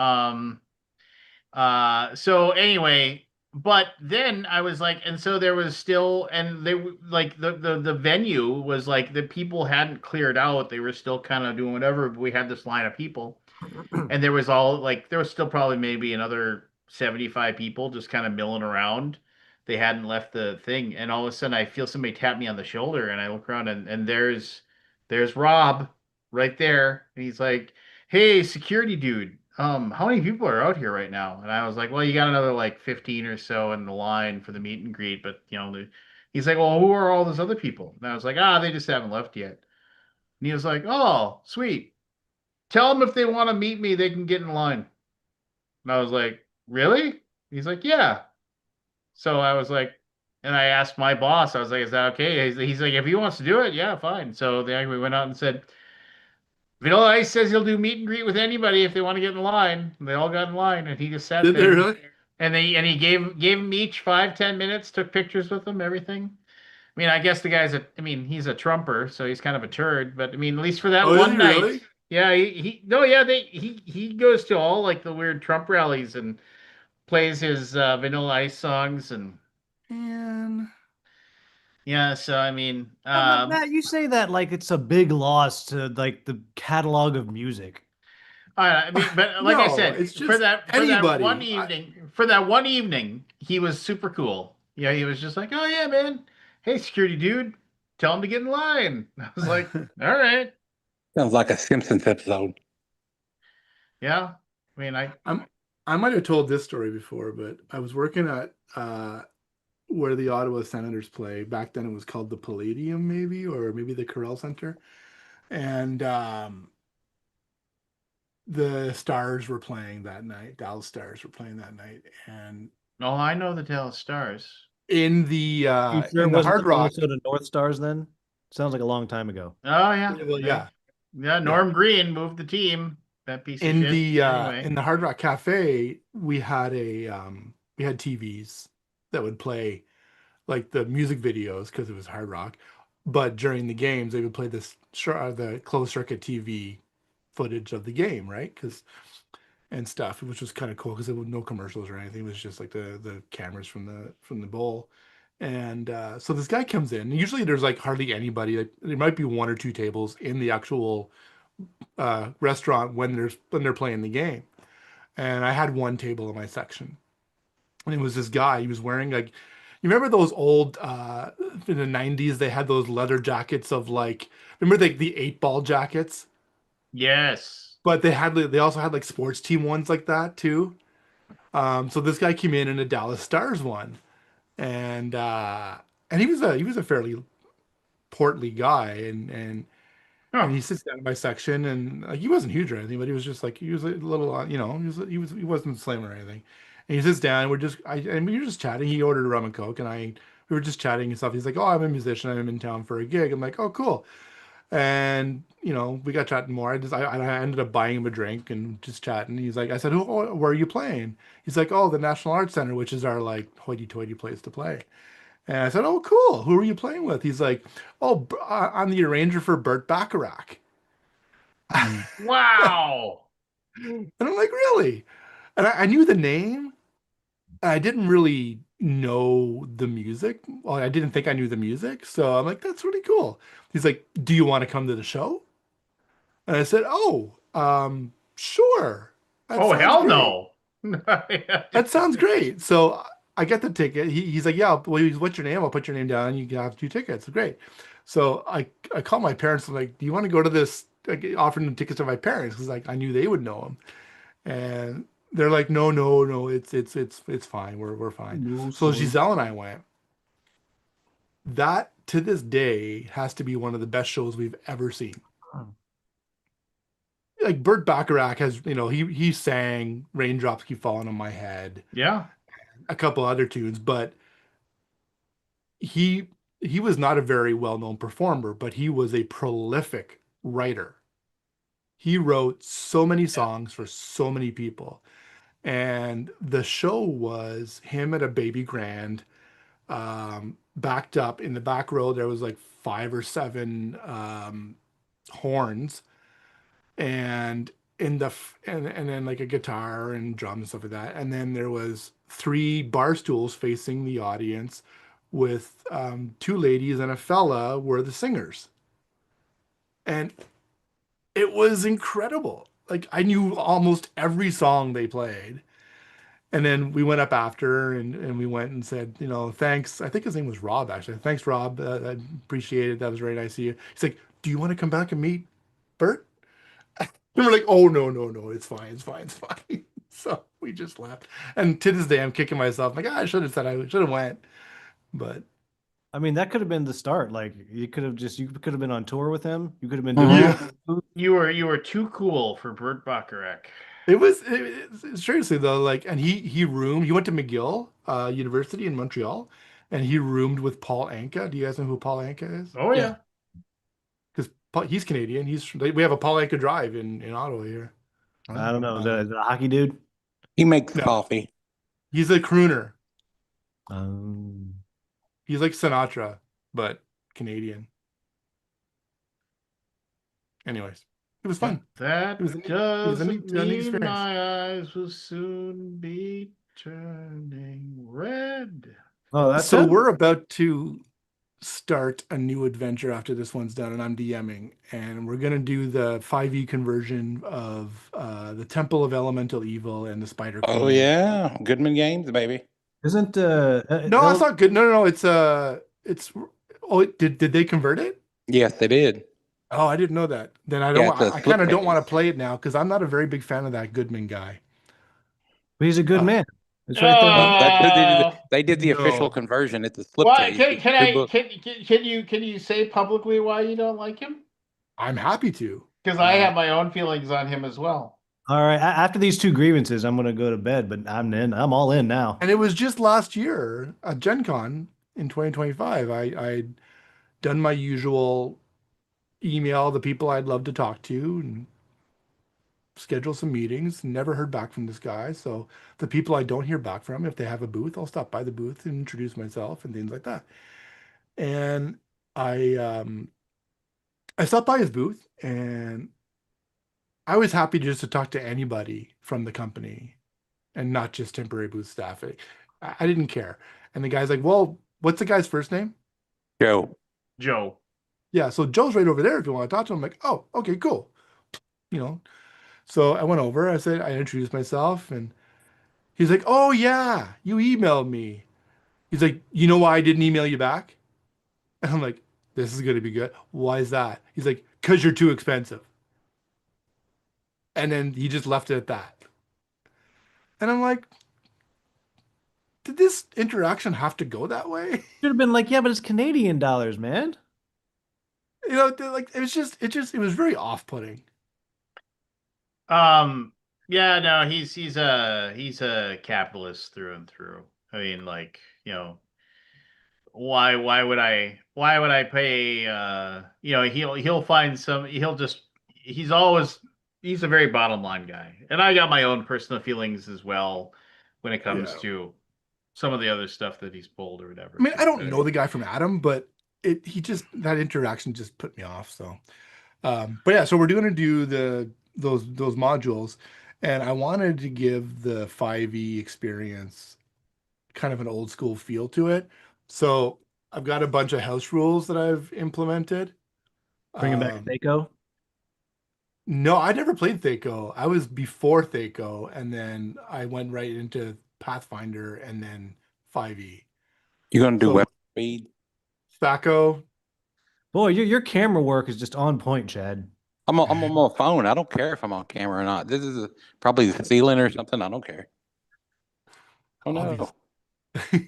so anyway, but then I was like, and so there was still, and like the venue was like the people hadn't cleared out. They were still kind of doing whatever, but we had this line of people. And there was all like there was still probably maybe another 75 people just kind of milling around. They hadn't left the thing, and all of a sudden I feel somebody tap me on the shoulder, and I look around, and there's Rob right there, and he's like, "Hey, security dude, how many people are out here right now?" And I was like, "Well, you got another like 15 or so in the line for the meet and greet, but he's like, "Well, who are all those other people?" And I was like, "Ah, they just haven't left yet." And he was like, "Oh, sweet. Tell them if they want to meet me, they can get in line." And I was like, "Really?" He's like, "Yeah." So I was like, and I asked my boss, I was like, "Is that okay?" He's like, "If he wants to do it, yeah, fine." So then we went out and said, Vanilla Ice says he'll do meet and greet with anybody if they want to get in line. And they all got in line, and he just sat Did they there. really? And he gave them each 5-10 minutes, took pictures with them, everything. I mean, I guess I mean, he's a Trumper, so he's kind of a turd. But I mean, at least for that Oh, is one he night, really? yeah, no, yeah, he goes to all like the weird Trump rallies and plays his Vanilla Ice songs and And yeah. So I mean, But Matt, you say that like it's a big loss to like the catalog of music. I mean, but like I no, said, it's just for that one anybody. evening, he was super cool. Yeah, he was just like, "Oh yeah, man. Hey, security dude, tell him to get in line." I was like, "All right, Sounds like a Simpsons episode. yeah." I mean, I might have told this story before, but I was working at where the Ottawa Senators play. Back then it was called the Palladium, maybe, or maybe the Corel Center. And the Stars were playing that night. Dallas Stars were playing that night. And oh, I know the Dallas Stars. in You sure it the wasn't Hard the Rock, Minnesota North Stars then? Sounds like a long time ago. Oh yeah, well, yeah, yeah. Norm Green moved the team. That piece of shit. Anyway, in the Hard Rock Cafe, we had we had TVs that would play like the music videos because it was Hard Rock. But during the games, they would play the closed circuit TV footage of the game, right? And stuff, which was kind of cool because there was no commercials or anything. It was just like the cameras from the bowl. And so this guy comes in. Usually there's like hardly anybody. Like, there might be one or two tables in the actual restaurant when they're playing the game. And I had one table in my section, and it was this guy. He was wearing like, you remember those old in the 90s they had those leather jackets of like, remember the 8-ball jackets, yes. but they also had like sports team ones like that too. So this guy came in a Dallas Stars one, and he was a fairly portly guy, and And Huh. he sits down in my section, and he wasn't huge or anything, but he was just like he was a little, he wasn't slim or anything. And he sits down. And we were just chatting. He ordered a rum and coke, and we were just chatting and stuff. He's like, "Oh, I'm a musician. I'm in town for a gig." I'm like, "Oh, cool." And we got chatting more. I ended up buying him a drink and just chatting. He's like, I said, where are you playing? He's like, "Oh, the National Arts Center, which is our like hoity-toity place to play." And I said, "Oh, cool. Who are you playing with?" He's like, "Oh, I'm the arranger for Burt Bacharach." Wow. And I'm like, "Really?" And I knew the name, and I didn't really know the music. Well, I didn't think I knew the music. So I'm like, "That's really cool." He's like, "Do you want to come to the show?" And I said, "Oh, sure. That Oh, sounds hell great. no. That sounds great." So I get the ticket. He's like, "Yeah, well, what's your name? I'll put your name down. You can have 2 tickets." Great. So I call my parents. I'm like, "Do you want to go to this?" Like, offering them tickets to my parents because like I knew they would know him. And they're like, "No, no, no. It's fine. We're fine." No, So sorry. Giselle and I went. That to this day has to be one of the best shows we've ever seen. Like Burt Bacharach has, he sang "Raindrops Keep Falling on My Head," Yeah. a couple other tunes, but he he was not a very well-known performer, but he was a prolific writer. He wrote so many Yeah. songs for so many people. And the show was him at a baby grand, backed up in the back row. There was like 5 or 7 horns, and and then like a guitar and drums and stuff like that. And then there was 3 bar stools facing the audience with 2 ladies and a fella were the singers. And it was incredible. Like I knew almost every song they played. And then we went up after and we went and said, thanks. I think his name was Rob, actually. "Thanks, Rob. I appreciate it. That was very nice of you." He's like, "Do you want to come back and meet Bert?" And we're like, "Oh, no, no, no. It's fine. It's fine. It's fine." So we just left. And to this day, I'm kicking myself. Like, I should have said I should have went. But I mean, that could have been the start. Like you could have been on tour with him. You could have been doing Mhm. yeah, You were too cool for Burt Bacharach. seriously though, like, and he went to McGill University in Montreal, and he roomed with Paul Anka. Do you guys know who Paul Anka is? Oh Yeah. yeah. Because he's Canadian. We have a Paul Anka Drive in Ottawa here. I don't know, Um, the hockey dude. He makes no, coffee. he's a crooner. Um, He's like Sinatra, but Canadian. Anyways, it was But fun. that It was a doesn't neat mean experience. my eyes will soon be turning red. oh, that's So it. we're about to start a new adventure after this one's done, and I'm DMing, and we're gonna do the 5e conversion of the Temple of Elemental Evil and the Spider Oh Queen. yeah, Goodman Games, baby. Isn't No, that's not good. No, no, no. It's. Oh, did they convert it? Yes, they did. Oh, I didn't know that. Then I Yeah, don't. it's a I kind of don't want to slipcase. play it now because I'm not a very big fan of that Goodman guy. he's a good Uh, man. It's right there. That's who they did. Oh, They did the official no, conversion. It's a why slipcase. It's can two I books. can you say publicly why you don't like him? I'm happy to. Because I have my own feelings on him as well. All right. After these 2 grievances, I'm gonna go to bed. But I'm in. I'm all in now. And it was just last year at Gen Con in 2025. I'd done my usual email the people I'd love to talk to and schedule some meetings. Never heard back from this guy. So the people I don't hear back from, if they have a booth, I'll stop by the booth and introduce myself and things like that. And I I stopped by his booth and I was happy just to talk to anybody from the company and not just temporary booth staff. I didn't care. And the guy's like, "Well, what's the guy's first name?" Joe. Joe. "Yeah, so Joe's right over there if you want to talk to him." I'm like, "Oh, okay, cool." You know, so I went over, I introduced myself, and he's like, "Oh, yeah, you emailed me." He's like, "You know why I didn't email you back?" And I'm like, "This is going to be good." "Why is that?" He's like, "Because you're too expensive." And then he just left it at that. And I'm like, did this interaction have to go that way? Should have been like, yeah, but it's Canadian dollars, man. You know, like it was very off-putting. Yeah, no, he's a capitalist through and through. I mean, like, why would I pay he'll find some he's always he's a very bottom line guy. And I got my own personal feelings as well when it comes Yeah. to some of the other stuff that he's pulled or whatever. I mean, I too. don't know the guy from Adam, but he just that interaction just put me off. So, but yeah, so we're going to do those modules, and I wanted to give the 5e experience kind of an old school feel to it. So I've got a bunch of house rules that I've implemented. Bringing back Um, Thaco. no, I never played Thaco. I was before Thaco, and then I went right into Pathfinder and then 5e. You're gonna do So weapon speed? Thaco, Boy, your camera work is just on point, Chad. I'm on my phone. I don't care if I'm on camera or not. This is probably the ceiling or something. I don't care. Oh no. obvious.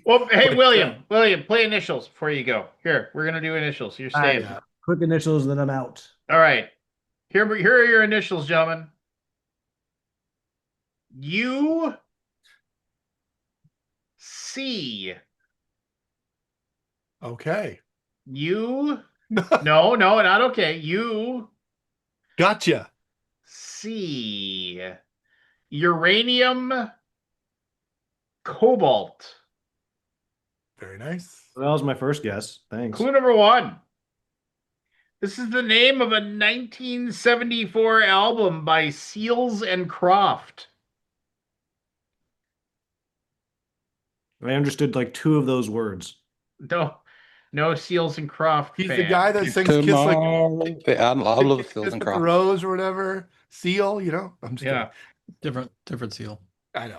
Well, hey, But, William, play initials before you go. Here, we're gonna do initials. You're All right, staying. quick initials, then I'm out. All right. Here are your initials, gentlemen. U C. okay. You no, not okay. U Gotcha. C. Uranium cobalt. Very nice. That was my first guess. Thanks. Clue number 1. This is the name of a 1974 album by Seals and Croft. I understood like 2 of those words. No Seals and Croft He's fan. the guy that sings "Kiss Like I love Kiss Seals and with the Croft. Rose" or whatever. Seal, you know. I'm just Yeah. Different seal. kidding.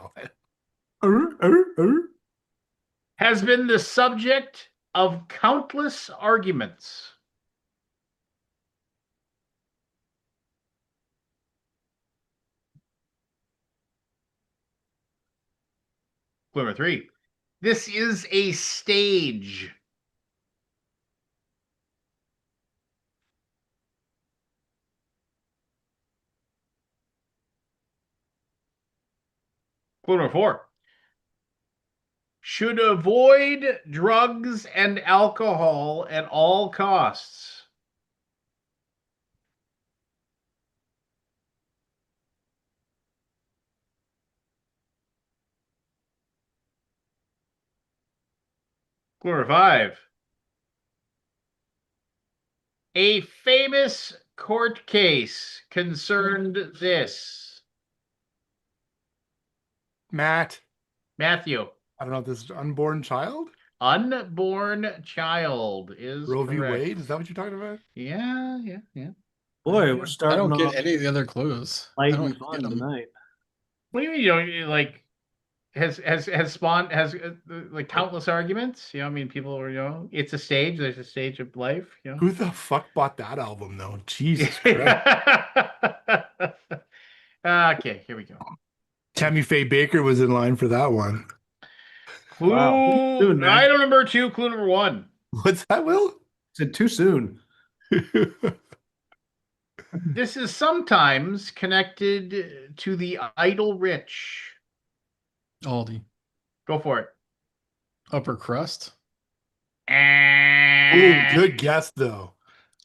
I know. Has been the subject of countless arguments. Clue number 3. This is a stage. Clue number 4. Should avoid drugs and alcohol at all costs. Clue number 5. A famous court case concerned this. Matt, Matthew. I don't know if this is unborn child. Unborn child is Roe v. correct. Wade. Is that what you're talking about? Yeah. Boy, we're I starting don't get off any of the other clues. I light don't and get fun 'em. tonight. What do you mean you don't like has spawned like countless arguments? I mean people are it's a stage, there's a stage of life, Who the fuck bought that album though? Jesus Christ. Okay, here we go. Tammy Faye Baker was in line for that one. Clue Wow. Soon, man. item number 2, clue number 1. What's that, Will? Said too soon. This is sometimes connected to the idle rich. Aldi. Go for it. Upper crust. Ooh, good guess though.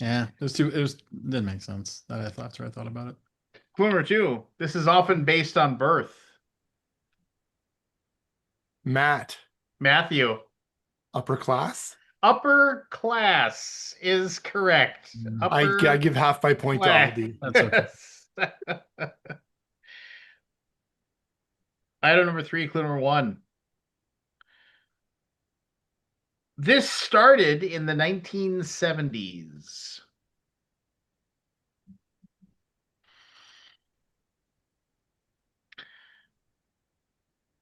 Yeah, didn't make sense. That's what I thought about it. Clue number 2. This is often based on birth. Matt, Matthew. upper class. Upper class is correct. Upper I give half my point to class. Aldi. That's okay. Item number 3, clue number 1. This started in the 1970s.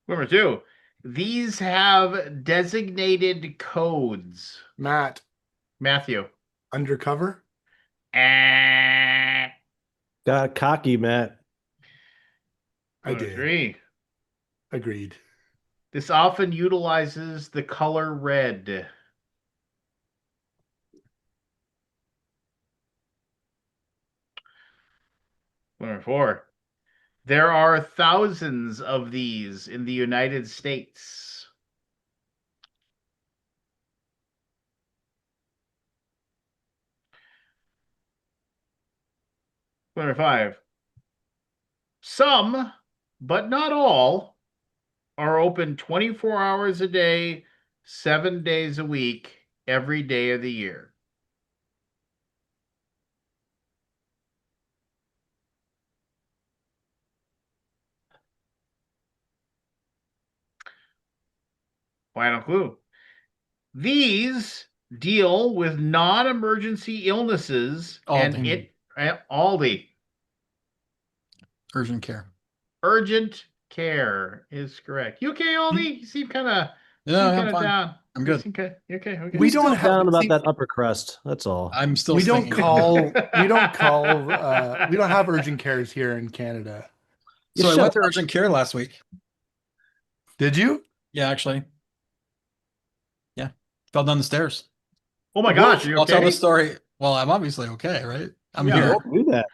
Number 2. These have designated codes. Matt, Matthew. undercover. Clue Got cocky, Matt. I number did. 3. Agreed. This often utilizes the color red. Number 4. There are thousands of these in the United States. Number 5. Some, but not all, are open 24 hours a day, 7 days a week, every day of the year. Final clue. These deal with non-emergency illnesses and Aldi. Aldi. Urgent care. Urgent care is correct. You okay, Aldi? You seem kind of No, I'm fine. down. I'm good. Okay. Okay. We Still don't have down about see, that upper crust. That's all. I'm still we don't thinking. we don't have urgent cares here in Canada. So I shut went to up. urgent care last week. Did you? Yeah, actually. Yeah. Fell down the stairs. Oh my gosh, are you I'll tell okay? the story. Well, I'm obviously okay, right? I'm Yeah. here. Don't do that.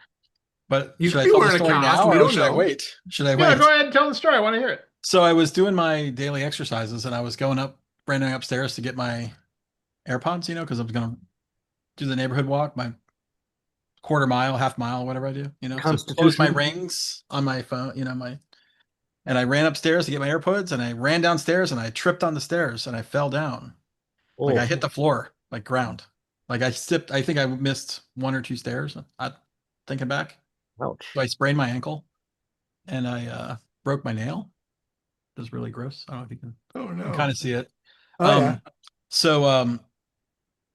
But You should I could be tell the wearing a story cast, now we or don't should I know. wait? Should I Yeah, wait? go ahead and tell the story. I want to hear it. So I was doing my daily exercises and I was running upstairs to get my AirPods, because I was going to do the neighborhood walk, my quarter mile, half mile, whatever I do, so close my Constitution. rings on my phone, and I ran upstairs to get my AirPods and I ran downstairs and I tripped on the stairs and I fell down. Like I hit the floor, like ground. Like I think I missed 1 or 2 stairs. I thinking back. Ouch. So I sprained my ankle and I broke my nail. It was really gross. I don't know if you can, Oh no. kind of see it. Oh yeah. So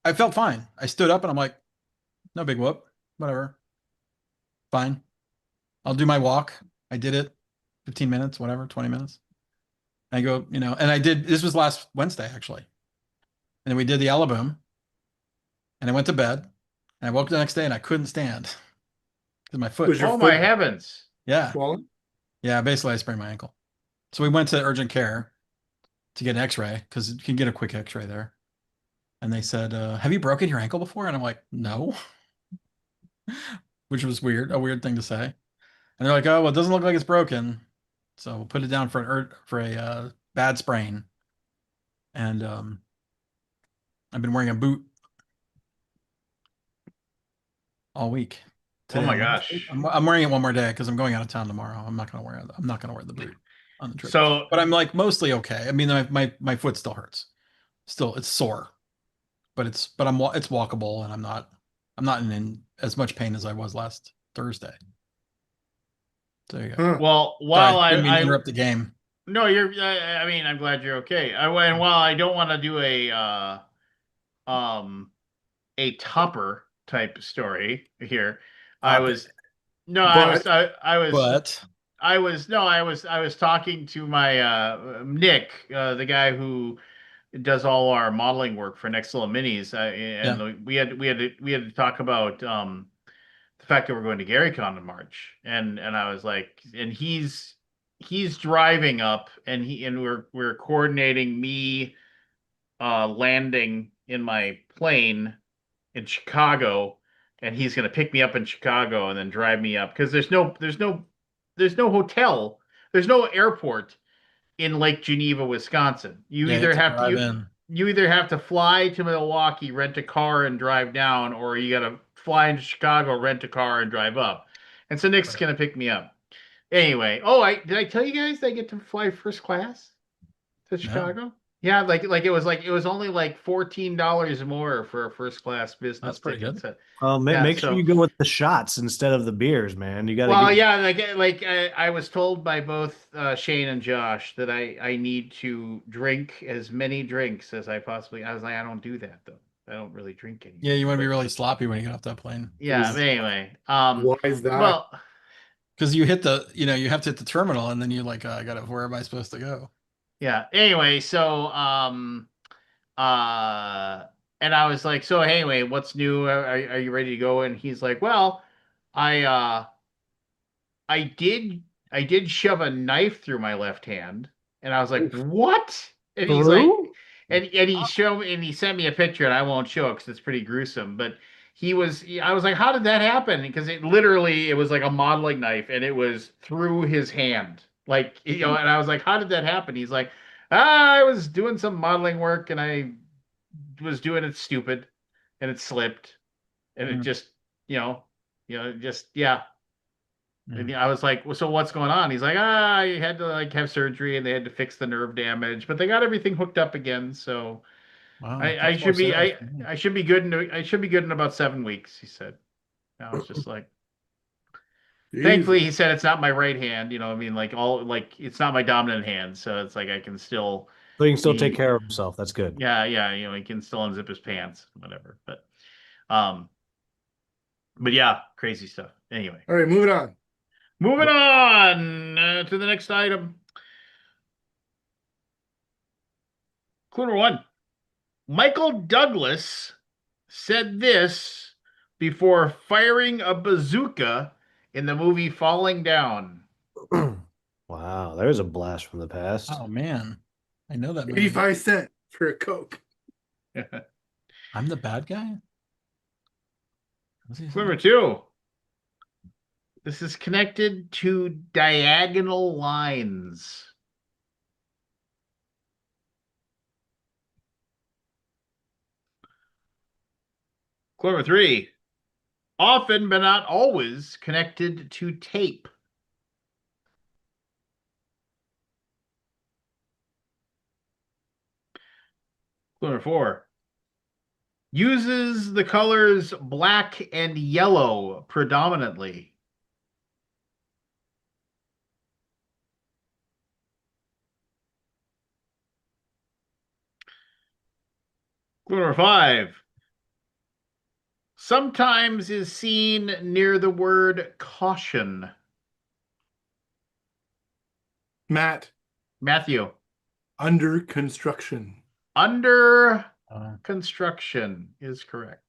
I felt fine. I stood up and I'm like, no big whoop, whatever. Fine. I'll do my walk. I did it 15 minutes, whatever, 20 minutes. I go, and this was last Wednesday actually. And then we did the Alaboom and I went to bed and I woke up the next day and I couldn't stand because my foot. Was your Oh foot my heavens. Yeah. swollen? Yeah. Basically I sprained my ankle. So we went to urgent care to get an x-ray because you can get a quick x-ray there. And they said, have you broken your ankle before? And I'm like, no, which was a weird thing to say. And they're like, oh, well, it doesn't look like it's broken. So we'll put it down for a bad sprain. And I've been wearing a boot all week. Oh my Today. gosh. I'm wearing it one more day because I'm going out of town tomorrow. I'm not gonna wear the boot on the trip. So, but I'm like mostly okay. I mean, my foot still hurts. Still, it's sore, but it's walkable, and I'm not in as much pain as I was last Thursday. There you go. Huh. well, while Sorry, didn't mean to I interrupt the game. no, I mean, I'm glad you're okay. And while I don't want to do a topper type story here, I Top was it. no, I was But I was talking to my Nick, the guy who does all our modeling work for Next Level Minis, and we had to talk about the fact that we're going to GaryCon in March, and I was like, and he's driving up, and we're coordinating me landing in my plane in Chicago, and he's going to pick me up in Chicago and then drive me up because there's no hotel, there's no airport in Lake Geneva, Wisconsin. You yeah, either you have to drive in. you either have to fly to Milwaukee, rent a car, and drive down, or you got to fly into Chicago, rent a car, and drive up. And so Nick's Right. gonna pick me up. Anyway, I did I tell you guys I get to fly first class to Chicago? Yeah, like it was only like $14 more for a first class business That's pretty ticket. good. So, Well, Yeah, make sure so- you go with the shots instead of the beers, man. You got to well, get. yeah, I was told by both Shane and Josh that I need to drink as many drinks as I possibly. I was like, I don't do that though. I don't really drink anymore. Yeah, you want to be But- really sloppy when you get off that plane. Yeah. But anyway, Why is that? well, Because you hit you have to hit the terminal and then you're like, where am I supposed to go? yeah. Anyway, so and I was like, so anyway, what's new? Are you ready to go? And he's like, well, I I did shove a knife through my left hand, and I was like, what? And he's like, Through? and he showed me, and he sent me a picture, and I won't show it because it's pretty gruesome. But I was like, how did that happen? Because it was like a modeling knife and it was through his hand. Like, and I was like, how did that happen? He's like, I was doing some modeling work and I was doing it stupid and it slipped and it Mm. just, just, yeah. And Mm. I was like, well, so what's going on? He's like, I had to like have surgery and they had to fix the nerve damage, but they got everything hooked up again. So Wow, I that's more should be, sales. I should be good I should be good in about 7 weeks, he said. And I was just like, thankfully, he Jesus. said it's not my right hand. I mean, like it's not my dominant hand, so it's like I can still So he can still take be, care of himself. That's good. yeah. He can still unzip his pants, whatever. Um, but yeah, crazy stuff. Anyway, All right, moving on. moving on to the next item. Clue number one: Michael Douglas said this before firing a bazooka in the movie Falling Down. Wow, there's a blast from the past. Oh man, I know that movie. 85 cents for a Coke. I'm the bad guy. What's he Clue saying? number two: this is connected to diagonal lines. Clue number three: often but not always connected to tape. Clue number four: uses the colors black and yellow predominantly. Clue number five: sometimes is seen near the word caution. Matt, Matthew: under construction. under Uh, construction is correct.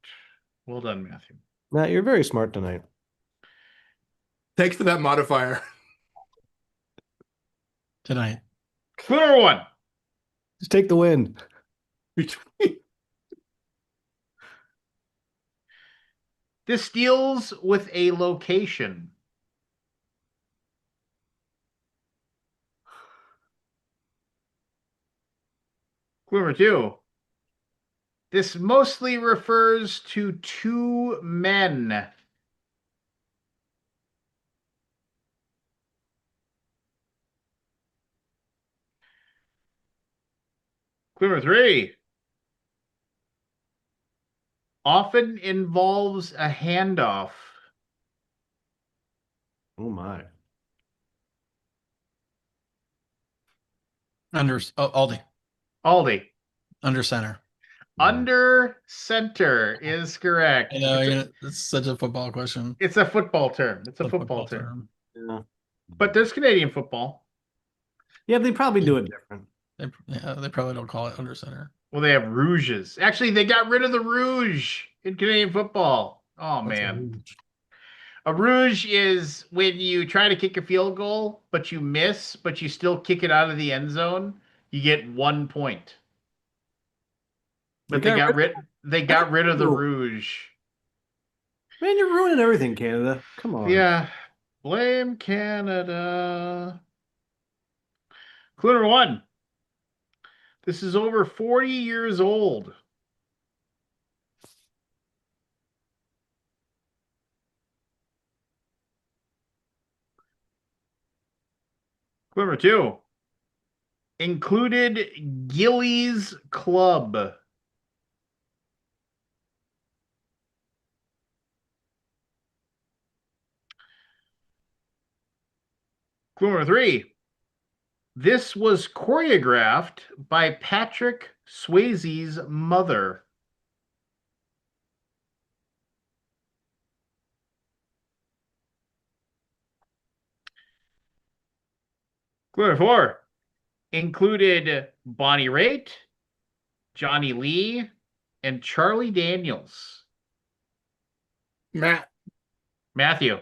Well done, Matthew. Matt, you're very smart tonight. Thanks for that modifier. tonight. Clue number one: Just take the win. Between this deals with a location. Clue number two: this mostly refers to two men. Clue number three: often involves a handoff. Oh my. Aldi. Aldi. Under center. Under center is correct. I know, it's such a football question. It's a football term. It's a A football term. Yeah. But there's Canadian football. Yeah, they probably do it different. They probably don't call it under center. Well, they have rouges. Actually, they got rid of the rouge in Canadian football. Oh, What's a man. rouge? A rouge is when you try to kick a field goal, but you miss, but you still kick it out of the end zone. You get 1 point. But they got rid of the rouge. Man, you're ruining everything, Canada. Come on. Yeah. Blame Canada. Clue number one: this is over 40 years old. Clue number two: included Gillies Club. Clue number three: this was choreographed by Patrick Swayze's mother. Clue number four: included Bonnie Raitt, Johnny Lee, and Charlie Daniels. Matt, Matthew: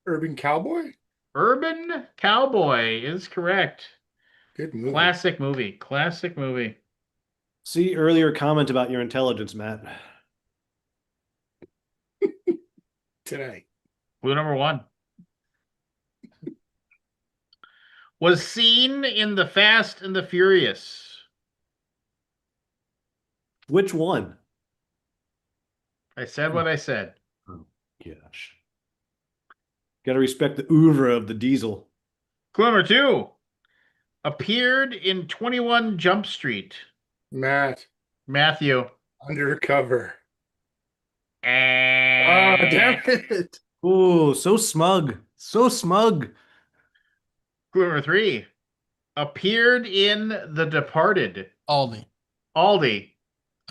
Urban Cowboy. Urban Cowboy is correct. Good movie. Classic movie. Classic movie. See earlier comment about your intelligence, Matt. today. Clue number 1. Was seen in The Fast and the Furious. Which one? I said what I said. Oh, gosh. Got to respect the oeuvre of the Diesel. Clue number 2. Appeared in 21 Jump Street. Matt, Matthew. Undercover. Oh, And damn it. Oh, so smug. So smug. clue number 3. Appeared in The Departed. Aldi. Aldi.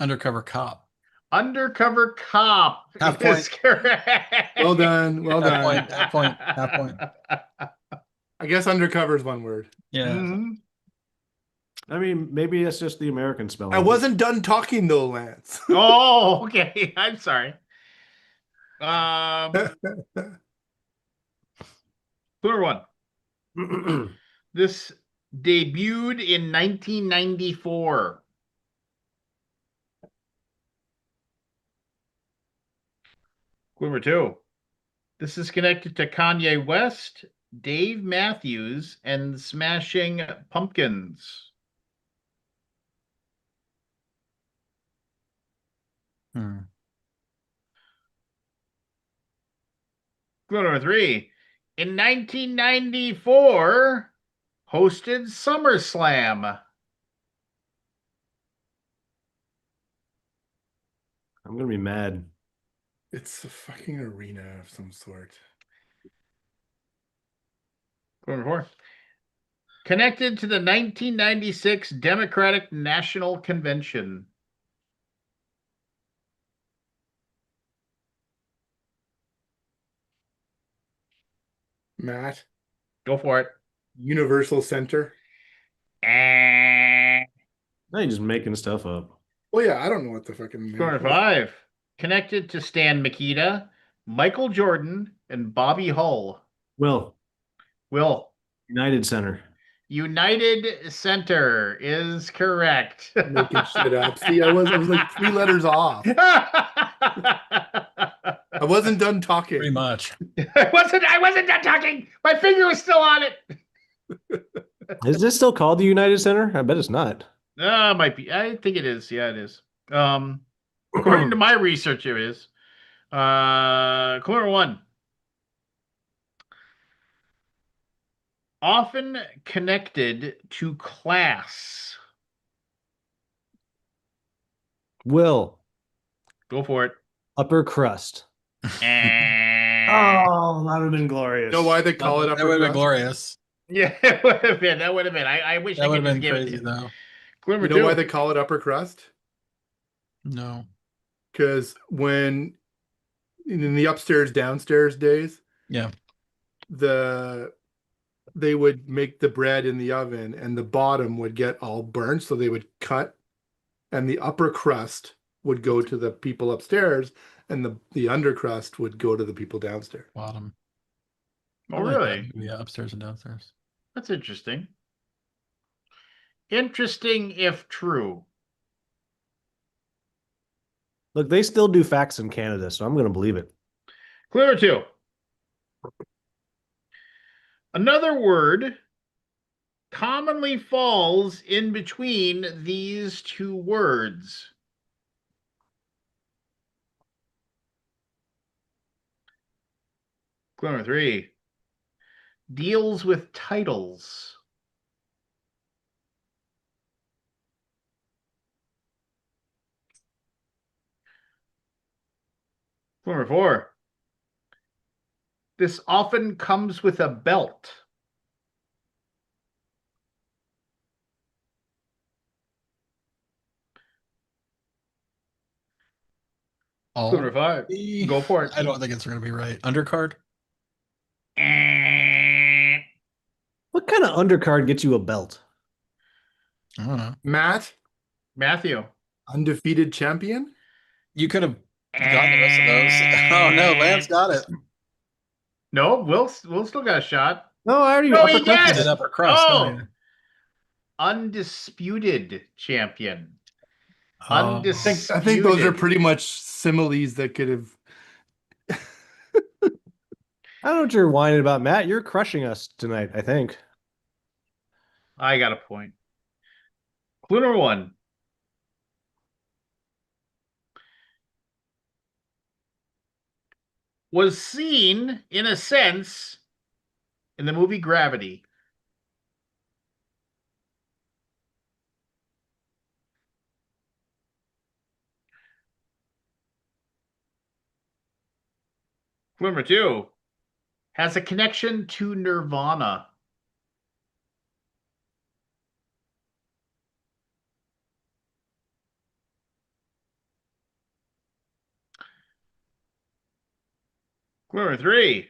Undercover cop. Undercover cop Half is point. correct. Well done. Well Half done. point. Half point. Half point. I guess undercover is one word. Yeah. Mhm. I mean, maybe it's just the American spelling. I wasn't done talking though, Lance. Oh, okay. I'm sorry. Clue number 1. This debuted in 1994. Clue number 2. This is connected to Kanye West, Dave Matthews, and Smashing Pumpkins. Hmm. Clue number 3. In 1994, hosted SummerSlam. I'm gonna be mad. It's a fucking arena of some sort. Clue number 4. Connected to the 1996 Democratic National Convention. Matt, Go for it. Universal Center. And Now you're just making stuff up. Oh yeah, I don't know what the fucking clue number 5. Connected to Stan Mikita, Michael Jordan, and Bobby Hull. Will, Will. United Center. United Center is correct. Making shit up. See, I was like 3 letters off. I wasn't done talking. Pretty much. I wasn't done talking. My finger was still on it. Is this still called the United Center? I bet it's not. Might be. I think it is. Yeah, it is. According to my research, it is. Clue number 1. Often connected to class. Will, Go for it. upper crust. And Oh, that would have been glorious. You know why they call it That upper would have been crust? glorious. yeah, it would have been. That would have been. I wish That I would could have just been give it to crazy you. though. Clue number You know 2. why they call it upper crust? No. Because when in the upstairs downstairs days, Yeah. they would make the bread in the oven and the bottom would get all burnt, so they would cut, and the upper crust would go to the people upstairs, and the under crust would go to the people downstairs. Bottom. Oh, I like that really? movie, yeah, upstairs and downstairs. That's interesting. Interesting if true. Look, they still do facts in Canada, so I'm going to believe it. Clue number 2. Another word commonly falls in between these two words. Clue number 3. Deals with titles. Clue number 4. This often comes with a belt. All Clue number 5. Go for it. I don't think it's going to be right. Undercard? What kind of undercard gets you a belt? I don't know. Matt, Matthew. undefeated champion. You could have gotten the rest of those. Oh no, Lance got it. No, Will still got a shot. No, I already No, he uppercutted did! Did it. upper crust. Oh! Oh, yeah. Undisputed champion. Oh. I think those are pretty much similes that could have I don't know what you're whining about, Matt. You're crushing us tonight, I think. I got a point. Clue number 1. Was seen, in a sense, in the movie Gravity. Clue number 2. Has a connection to Nirvana. Clue number 3.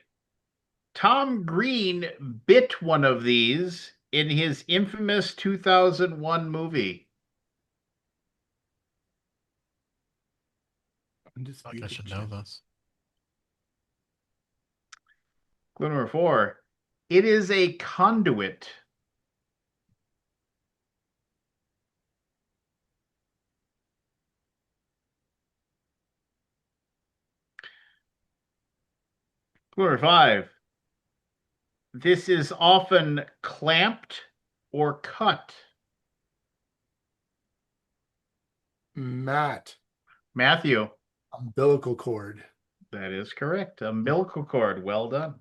Tom Green bit one of these in his infamous 2001 movie. I feel like I should know this. Clue number 4. It is a conduit. Clue number 5. This is often clamped or cut. Matt, Matthew. umbilical cord. That is correct. Umbilical cord. Well done.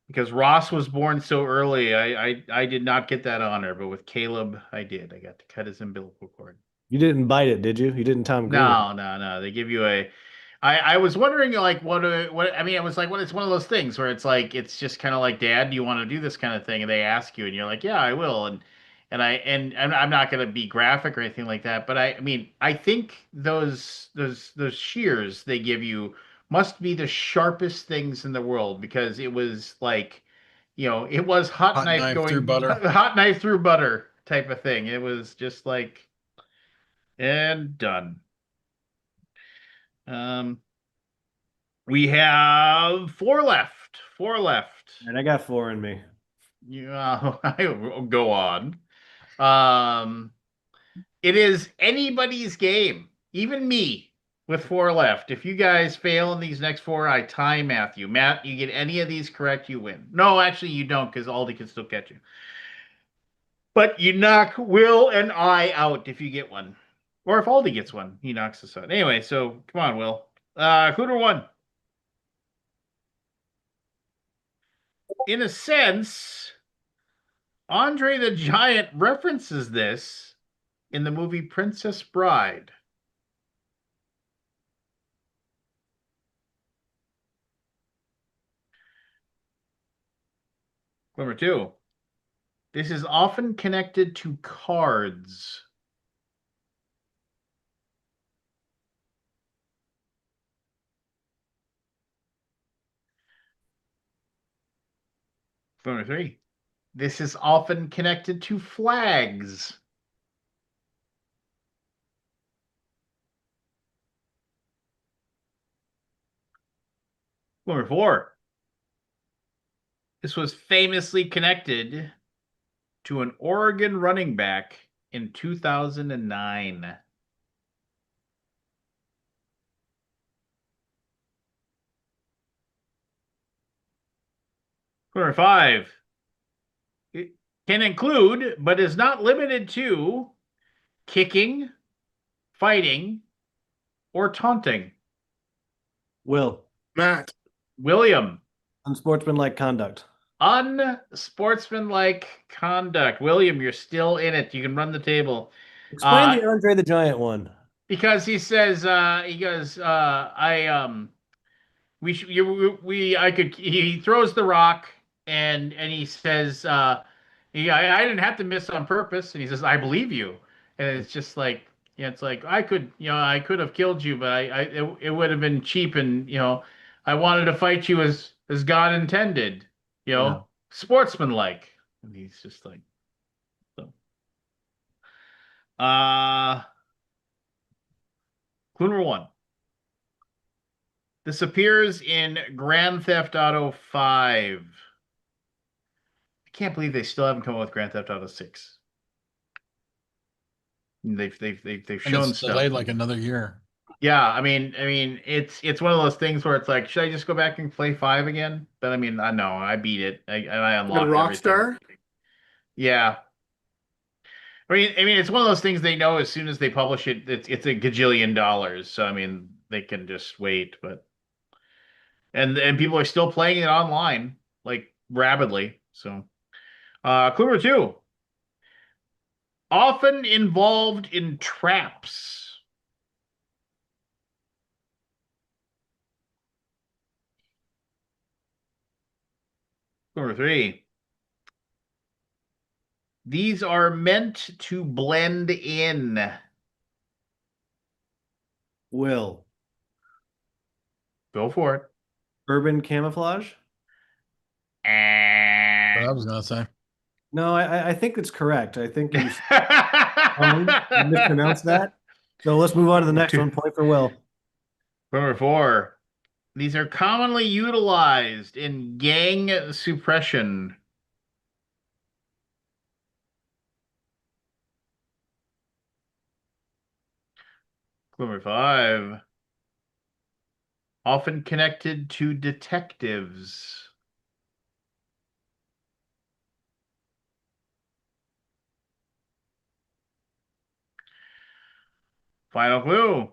Because Ross was born so early, I did not get that honor, but with Caleb, I did. I got to cut his umbilical cord. You didn't bite it, did you? You didn't Tom Green it. No. They give you a. I was wondering like what I mean. I was like, what? It's one of those things where it's like it's just kind of like, Dad, do you want to do this kind of thing? And they ask you, and you're like, yeah, I will. And I'm not going to be graphic or anything like that, but I mean, I think those shears they give you must be the sharpest things in the world because it was like, it was hot knife knife going through butter. hot knife through butter type of thing. It was just like, and done. We have 4 left. 4 left. And I got 4 in me. Yeah, I will go on. It is anybody's game, even me, with 4 left. If you guys fail in these next 4, I tie Matthew. Matt, you get any of these correct, you win. No, actually, you don't, because Aldi can still catch you. But you knock Will and I out if you get one. Or if Aldi gets one, he knocks us out. Anyway, so come on, Will. Hooter 1. In a sense, Andre the Giant references this in the movie Princess Bride. Number 2. This is often connected to cards. Number 3. This is often connected to flags. Number 4. This was famously connected to an Oregon running back in 2009. Number 5. It can include, but is not limited to, kicking, fighting, or taunting. Will. Matt, William. Unsportsmanlike conduct. Unsportsmanlike conduct. William, you're still in it. You can run the table. Explain the Andre the Giant one. Because he says, he goes, he throws the rock and he says, I didn't have to miss on purpose. And he says, I believe you. And it's just like, it's like, I could have killed you, but it would have been cheap. And, I wanted to fight you as God intended, Yeah. sportsmanlike. And he's just like, so. Clue number 1. This appears in Grand Theft Auto 5. I can't believe they still haven't come up with Grand Theft Auto 6. They've And shown it's stuff. delayed like another year. Yeah, it's one of those things where it's like, should I just go back and play 5 again? But I mean, I know I beat it. I Got a unlocked everything. Rockstar? Yeah. It's one of those things they know as soon as they publish it, it's a gajillion dollars. So I mean, they can just wait, but and people are still playing it online like rapidly. So, clue number 2, often involved in traps. Clue number 3, these are meant to blend in. Will. Go for it. Urban camouflage? What I was gonna say. No, I think it's correct. I think you mispronounced that. So let's move on to the next one. Point for Will. Number 4. These are commonly utilized in gang suppression. Number 5. Often connected to detectives. Final clue.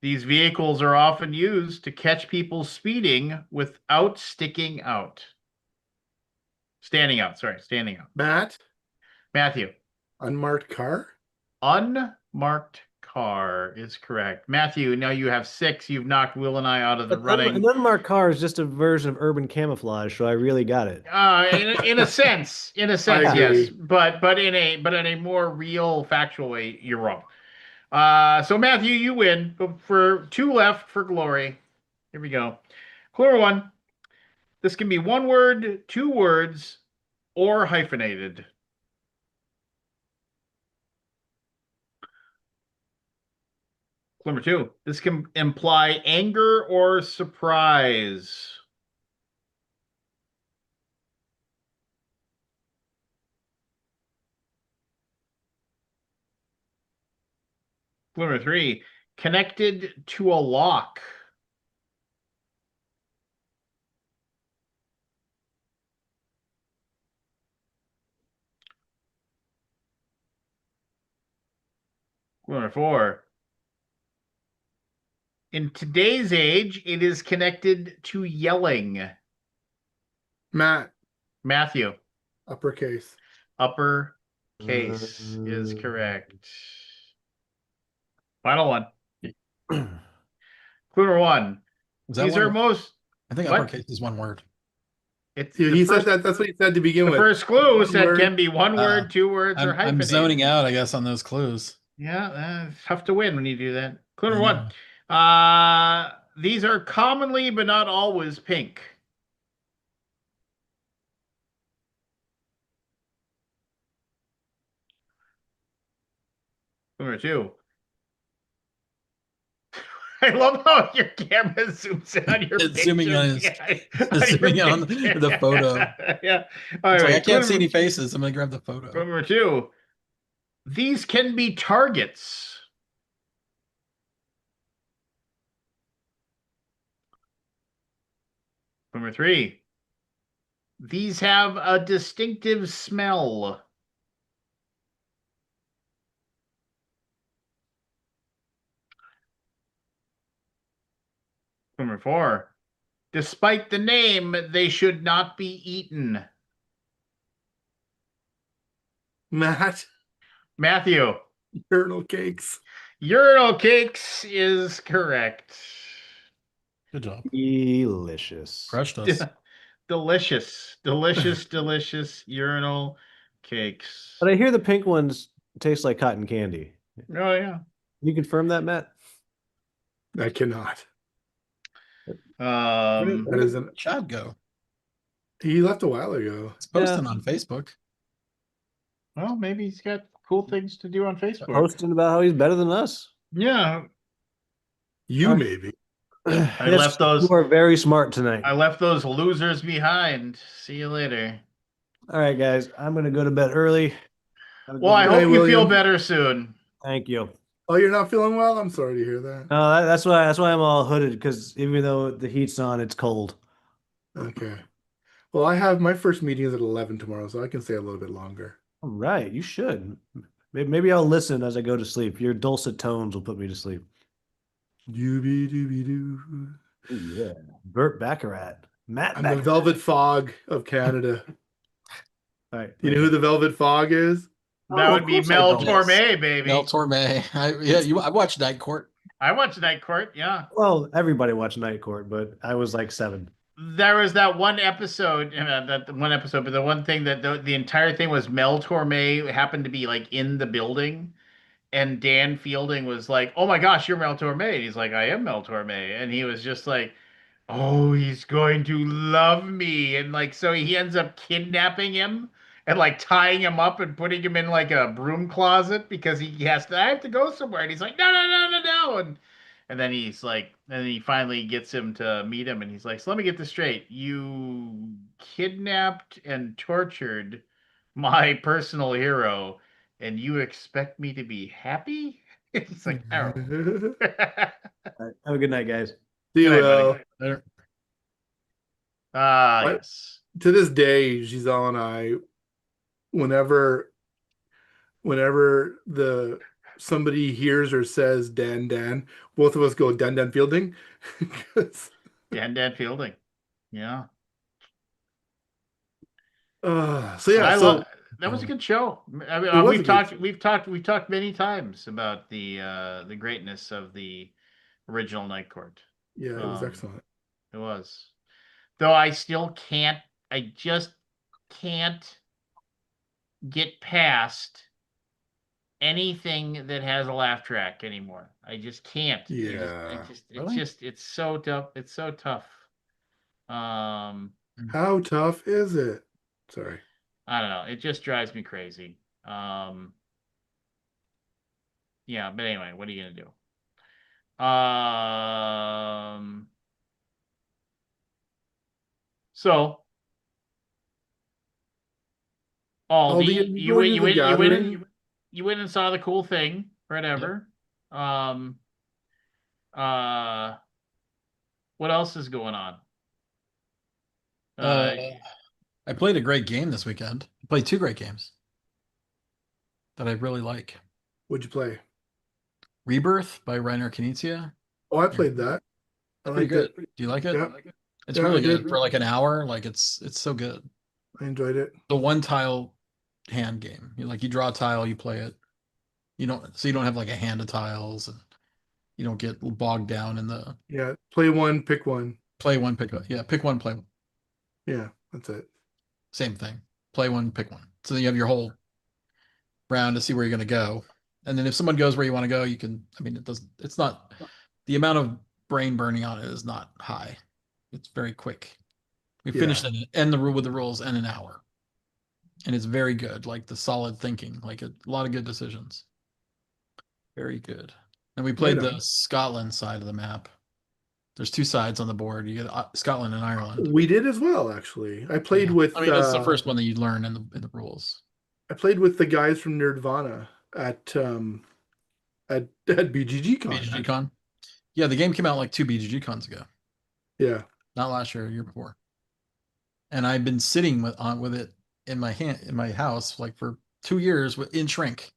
These vehicles are often used to catch people speeding without sticking out. Standing out, sorry, standing out. Matt? Matthew. Unmarked car? Unmarked car is correct. Matthew, now you have 6. You've knocked Will and I out of the An running. unmarked car is just a version of urban camouflage, so I really got it. In a sense, I yes, agree. but in a more real, factual way, you're wrong. So Matthew, you win. But for 2 left for glory. Here we go. Clue number 1. This can be 1 word, 2 words, or hyphenated. Clue number 2. This can imply anger or surprise. Clue number 3. Connected to a lock. Clue number 4. In today's age, it is connected to yelling. Matt, Matthew. uppercase. Upper case is correct. Final one. Clue number 1. Is that These one? are most. I think What? uppercase is 1 word. It's Yeah, the he first, said that. That's what he said to begin the with. first clue One said word. can be 1 word, 2 words, or I'm hyphenated. zoning out, I guess, on those clues. Yeah, it's tough to win when you do that. Clue I number 1. These are commonly but not always pink. Clue number 2. I love how your camera zooms in on your It's picture. zooming on his- it's zooming in on the photo. Yeah. All It's like, right. I Clue can't see number- any faces. I'm gonna grab the photo. Clue number 2. These can be targets. Number 3. These have a distinctive smell. Number 4. Despite the name, they should not be eaten. Matt, Matthew. urinal cakes. Urinal cakes is correct. Good job. Delicious. Crushed us. Delicious. Delicious urinal cakes. But I hear the pink ones taste like cotton candy. Oh, yeah. You confirm that, Matt? I cannot. Um, That isn't. Chad go. He left a while ago. It's posting on Facebook. well, maybe he's got cool things to do on Facebook. Posting about how he's better than us. Yeah, You maybe. I left those. You are very smart tonight. I left those losers behind. See you later. All right, guys. I'm going to go to bed early. Have a Well, good I night. hope you feel William. better soon. Thank you. Oh, you're not feeling well? I'm sorry to hear that. That's why I'm all hooded because even though the heat's on, it's cold. Okay. Well, I have my first meeting is at 11 tomorrow, so I can stay a little bit longer. All right, you should. Maybe I'll listen as I go to sleep. Your dulcet tones will put me to sleep. Doobie doobie doo. Oh yeah, Burt Baccarat, Matt I'm the Baccarat. Velvet Fog of Canada. All right, Do you know who the Velvet Fog is? That Oh, would of be course I Mel don't. Torme, baby. Mel Torme. I watched Night Court. I watched Night Court. Yeah. Well, everybody watched Night Court, but I was like 7. There was that one episode, that one episode, but the one thing that the entire thing was Mel Torme happened to be like in the building, and Dan Fielding was like, "Oh my gosh, you're Mel Torme." And he's like, "I am Mel Torme," and he was just like, "Oh, he's going to love me," and like so he ends up kidnapping him and like tying him up and putting him in like a broom closet because he has to. I have to go somewhere, and he's like, "No, no, no, no, no," and then he's like, and then he finally gets him to meet him, and he's like, "So let me get this straight. You kidnapped and tortured my personal hero, and you expect me to be happy?" It's like, terrible. See All right, have a good night, guys. you, Good night, Will. buddy. There. Ah, What? yes. To this day, Giselle and I, whenever the somebody hears or says Dan Dan, both of us go Dan Dan Fielding. 'Cause, Dan Fielding. Yeah. so yeah, I so love that was a good show. I mean, It was a we've good talked show. we've talked many times about the greatness of the original Night Court. yeah, it was Um, excellent. it was. Though I still can't I just can't get past anything that has a laugh track anymore. I just can't. Yeah. Really? It's so tough. It's so tough. Um, How tough is it? Sorry. I don't know. It just drives me crazy. Yeah, but anyway, what are you gonna do? So Aldi, You going to the gathering? you went and saw the cool thing, whatever. Um, uh, what else is going on? Uh, I played a great game this weekend. I played 2 great games that I really like. What'd you play? Rebirth by Reiner Knizia. Oh, I played that. I Pretty liked good. it. Do you like it? Yeah. It's Yeah, I really good did. for like an hour. Like it's so good. I enjoyed it. The one tile hand game. You draw a tile, you play it. You don't have like a hand of tiles, and you don't get bogged down in the Yeah. Play one, pick one. play one, pick one. Yeah, pick one, play one. Yeah, that's it. Same thing. Play one, pick one. So then you have your whole round to see where you're going to go. And then if someone goes where you want to go, you can, I mean, it's not, the amount of brain burning on it is not high. It's very quick. We finished it and the rule with the rules in an hour. And it's very good, like the solid thinking, like a lot of good decisions. Very good. And we played Right the on. Scotland side of the map. There's 2 sides on the board. You get Scotland and Ireland. We did as well, actually. I played Yeah. with I mean, that's the first one that you learn in the rules. I played with the guys from Nerdvana at BGG Con. BGG Con. Yeah, the game came out like 2 BGG Cons ago. Yeah. Not last year, year before. And I've been sitting with it in my house like for 2 years in shrink.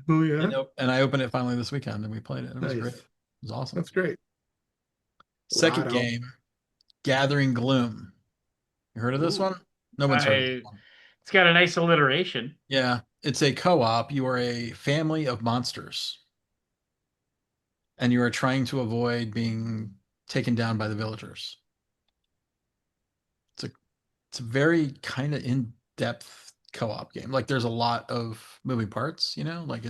Oh yeah. And I opened it finally this weekend and we played it. It was Nice. great. It was awesome. That's great. Second Wow. game, Gathering Gloom. You heard of this Ooh. one? No one's heard of this one. It's got a nice alliteration. Yeah, it's a co-op. You are a family of monsters. And you are trying to avoid being taken down by the villagers. It's a very kind of in-depth co-op game. Like there's a lot of moving parts, like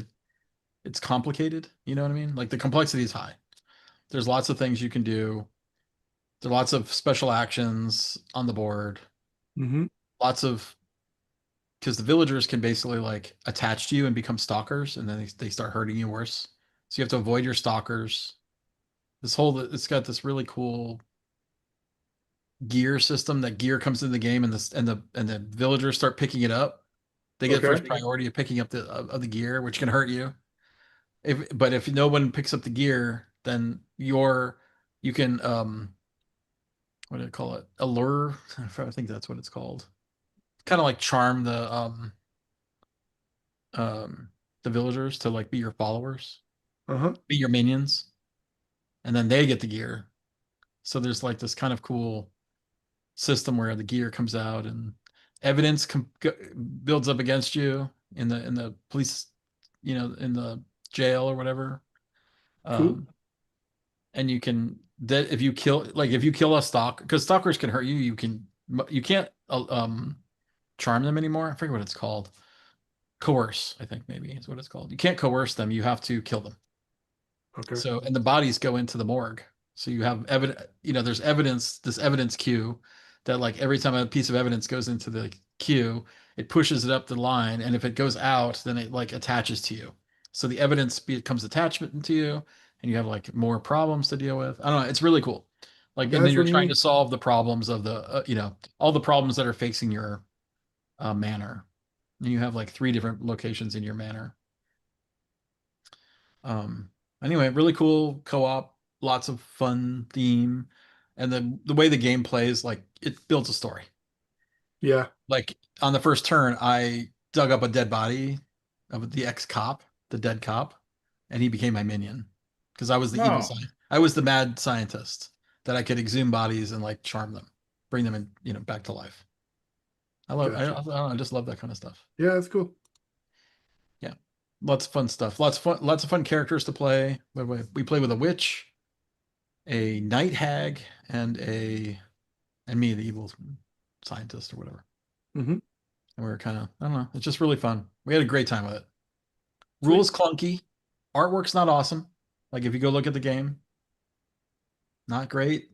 it's complicated, you know what I mean? Like the complexity is high. There's lots of things you can do. There are lots of special actions on the board. Mm-hmm. Because the villagers can basically like attach to you and become stalkers, and then they start hurting you worse. So you have to avoid your stalkers. It's got this really cool gear system. That gear comes into the game, and the villagers start picking it up. They get first priority of picking up the gear, which can hurt you. If no one picks up the gear, then you can what do you call it? Allure. I think that's what it's called. Kind of like charm the villagers to like be your followers, Uh-huh. be your minions, and then they get the gear. So there's like this kind of cool system where the gear comes out and evidence builds up against you in the police, in the jail or whatever. Cool. And you can that if you kill a stalker, because stalkers can hurt you, you can't charm them anymore. I forget what it's called. Coerce, I think maybe is what it's called. You can't coerce them. You have to kill them. Okay. So, and the bodies go into the morgue. So you have evidence, there's evidence, this evidence queue that like every time a piece of evidence goes into the queue, it pushes it up the line. And if it goes out, then it like attaches to you. So the evidence becomes attachment to you and you have like more problems to deal with. I don't know. It's really cool. Like, and then That's you're really trying to neat. solve the problems of all the problems that are facing your manor. And you have like 3 different locations in your manor. Anyway, really cool co-op, lots of fun theme, and the way the game plays, like it builds a story. Yeah. Like on the first turn, I dug up a dead body of the ex-cop, the dead cop, and he became my minion because I was the evil No. side. I was the mad scientist that I could exhume bodies and like charm them, bring them in, back to life. Gotcha. I don't know, I just love that kind of stuff. Yeah, that's cool. Yeah. Lots of fun stuff. Lots of fun characters to play. We play with a witch, a night hag, and me, the evil scientist or whatever. Mm-hmm. And we were kind of, I don't know, it's just really fun. We had a great time with it. Sweet. Rules clunky. Artwork's not awesome. Like if you go look at the game, not great.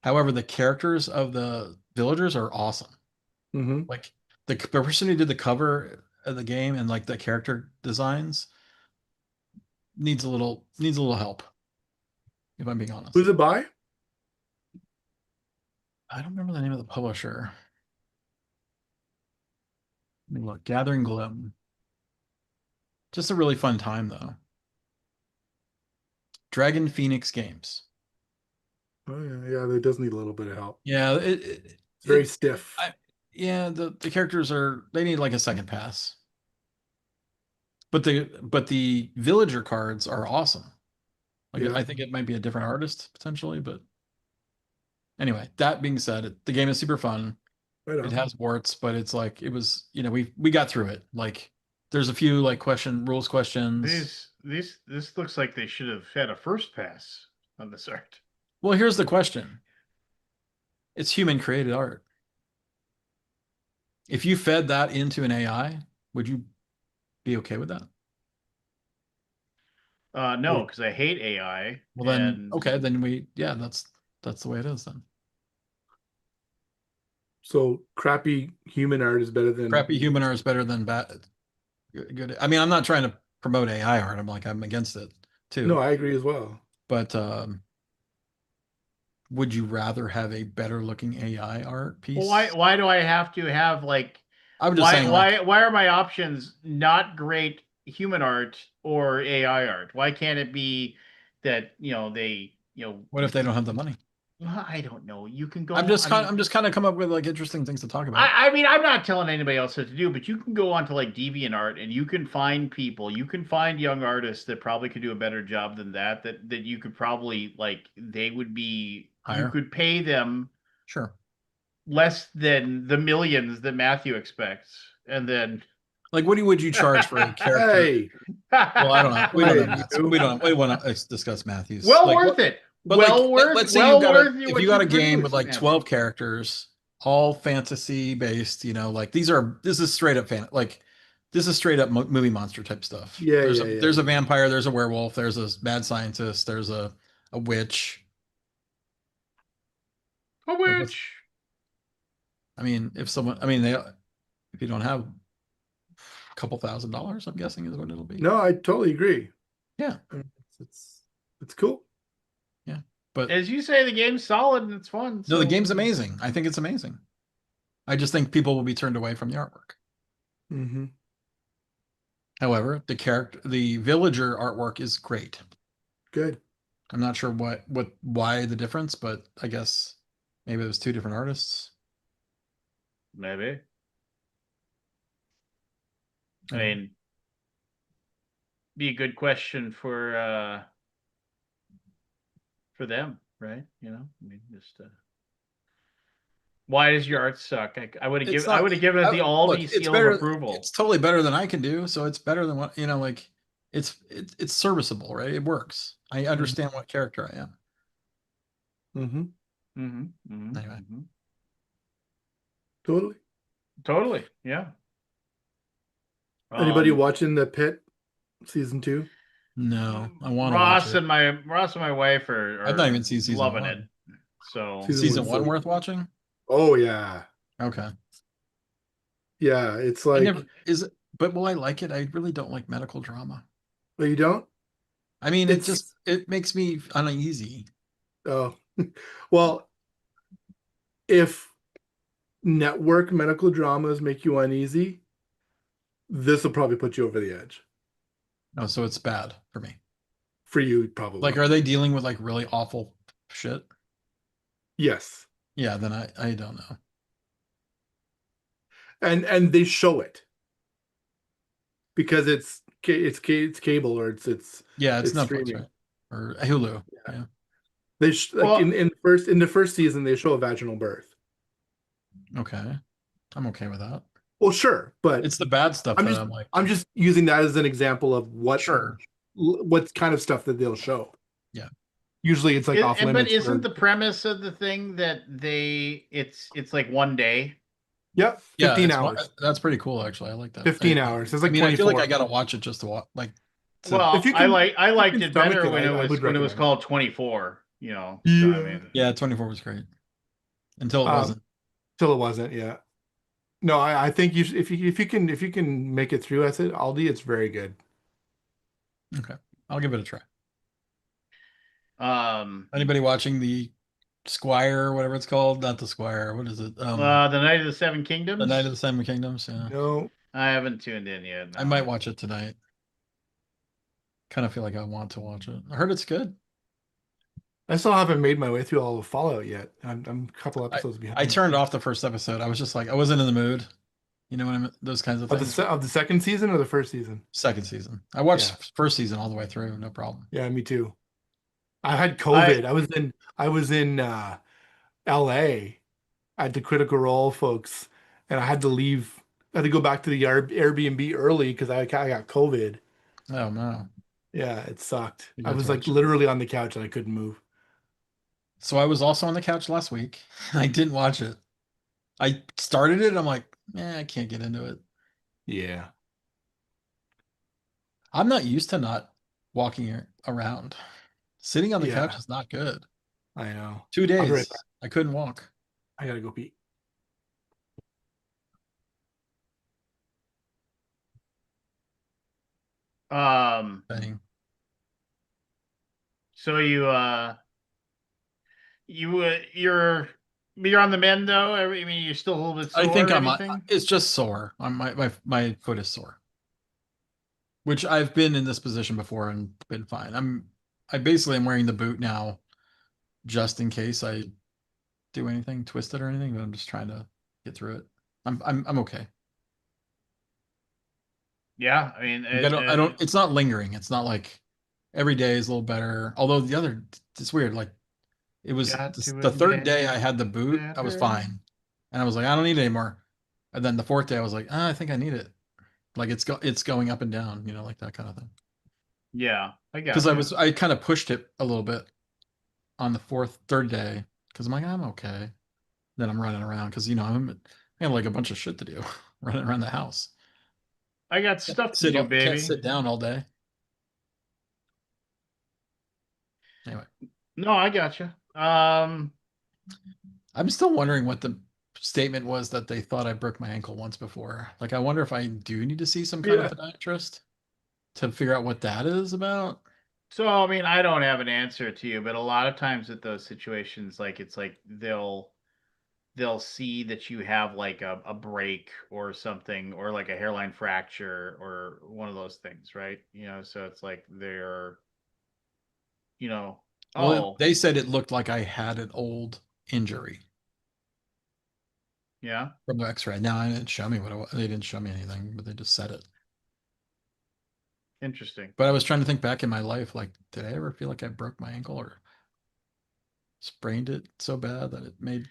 However, the characters of the villagers are awesome. Mm-hmm. Like the person who did the cover of the game and like the character designs needs a little help, if I'm being honest. Who's it by? I don't remember the name of the publisher. Let me look. Gathering Gloom. Just a really fun time though. Dragon Phoenix Games. Oh yeah, yeah. It does need a little bit of help. Yeah, It's very stiff. yeah. The characters they need like a second pass. But the villager cards are awesome. Like Yeah. I think it might be a different artist potentially, but anyway, that being said, the game is super fun. Right It on. has warts, but it's like it was, we got through it. Like there's a few like rules questions. This looks like they should have had a first pass on this art. Well, here's the question. It's human created art. If you fed that into an AI, would you be okay with that? No, because I hate AI. Well, then, and okay, then that's the way it is then. So crappy human art is better than Crappy human art is better than bad. Good. I mean, I'm not trying to promote AI art. I'm against it too. No, I agree as well. But would you rather have a better looking AI art piece? Well, why do I have to have like? I'm just saying, why are my options not great human art or AI art? Why can't it be that what if they don't have the money? I don't know. You can go. I'm just kind of come up with like interesting things to talk about. I mean, I'm not telling anybody else what to do, but you can go onto like DeviantArt and you can find people, you can find young artists that probably could do a better job than that you could probably like they would be Higher. You could pay them Sure. less than the millions that Matthew expects, and then like what would you charge for a character? Hey. Well, I don't know. We don't know. Hey, We want to discuss Matthews. well like, worth it. But well like, worth. let's say well if what you got a game produce, with like Matthew. 12 characters, all fantasy based, like this is straight up this is straight up movie monster type stuff. Yeah, There's a vampire, there's a werewolf, there's a mad scientist, there's a witch. A witch. I mean, if you don't have a couple $1,000s, I'm guessing is what it'll be. No, I totally agree. Yeah. It's cool. Yeah. But as you say, the game's solid and it's fun. No, the game's amazing. I think it's amazing. I just think people will be turned away from the artwork. Mm-hmm. However, the villager artwork is great. Good. I'm not sure why the difference, but I guess maybe it was two different artists. Maybe. I Yeah. mean, be a good question for them, right? You know, I mean, just why does your art suck? I would have It's given I not. would have given it the Aldi Look, it's seal of better. approval. It's totally better than I can do. So it's better than what like. It's serviceable, right? It works. I understand what character I am. Mm-hmm. Anyway. Totally. Totally, yeah. Anybody watching The Pit season 2? No, I want to watch it. Ross and my wife are I've not even seen season loving 1. it. So Season Season one's 1 so worth good. watching? Oh yeah, Okay. yeah. It's I like, never but will I like it? I really don't like medical drama. well, you don't. I mean, It's it makes me uneasy. oh, well, if network medical dramas make you uneasy, this will probably put you over the edge. No, so it's bad for me. For you, probably. Like, are they dealing with like really awful shit? Yes, Yeah, then I don't know. and they show it because it's cable or it's Yeah, it's Netflix, streaming. right? Or Hulu. Yeah. They like Well- in the first season they show a vaginal birth. Okay. I'm okay with that. Well, sure, but It's the bad stuff I'm that just I'm like, I'm just using that as an example of what kind of stuff that they'll show. Yeah. Usually it's like off but limits. isn't the premise of the thing that it's like one day? Yep, Yeah, 15 hours. that's pretty cool, actually. I like that. 15 hours. It's like I mean, I feel like 24. I gotta watch it just to watch, like. Well, If you can- I liked can it stomach better it, when I would when it was recommend. called 24. You know, so, I mean, Yeah, 24 was great until it wasn't. Till it wasn't. Yeah. No, I think if you can make it through as it Aldi, it's very good. Okay, I'll give it a try. um, Anybody watching the Squire, whatever it's called? Not the Squire. What is it? the Night of the Seven Kingdoms. The Night of the Seven Kingdoms. Yeah, No, I haven't tuned in yet. I no. might watch it tonight. Kind of feel like I want to watch it. I heard it's good. I still haven't made my way through all of Fallout yet. I'm a couple episodes behind. I turned off the first episode. I was just like, I wasn't in the mood. You know what I mean? Those kinds of Of things. the second season or the first season? Second season. I watched first season all the way through, no problem. Yeah, me too. I had COVID. I was in LA at the Critical Role folks, and I had to leave. I had to go back to the Airbnb early because I got COVID. Oh no. Yeah, it sucked. You I got was to like watch. literally on the couch and I couldn't move. So I was also on the couch last week. I didn't watch it. I started it. I'm like, I can't get into it. Yeah. I'm not used to not walking around. Sitting on the Yeah. couch is not good. I know. 2 I'll be days, right back. I couldn't walk. I gotta go pee. Thing. So you're on the mend though. I mean, you're still a little bit sore. I think or I'm. anything? It's just sore. My foot is sore, which I've been in this position before and been fine. I basically am wearing the boot now, just in case I do anything twisted or anything. But I'm just trying to get through it. I'm okay. Yeah, I mean, I don't. It's not lingering. It's not like every day is a little better. Although it's weird. Like it was the third day I had the boot. I was fine, and I was like, I don't need it anymore. And then the fourth day, I was like, I think I need it. Like it's going up and down, like that kind of thing. Yeah, I got Because I kind of pushed it a little bit on the third day because I'm like, I'm okay. Then I'm running around because I have like a bunch of shit to do, running around the house. I got stuff to do, baby. Can't sit down all day. Anyway, no, I got you. I'm still wondering what the statement was that they thought I broke my ankle once before. Like, I wonder if I do need to see some kind of podiatrist to figure out what that is about. So, I mean, I don't have an answer to you, but a lot of times with those situations, like it's like they'll they'll see that you have like a break or something, or like a hairline fracture or one of those things, right? So it's like they're, you know, Well, oh, they said it looked like I had an old injury yeah, from the X-ray. Now, I didn't show me what it was. They didn't show me anything, but they just said it. interesting. But I was trying to think back in my life, like, did I ever feel like I broke my ankle or sprained it so bad that it made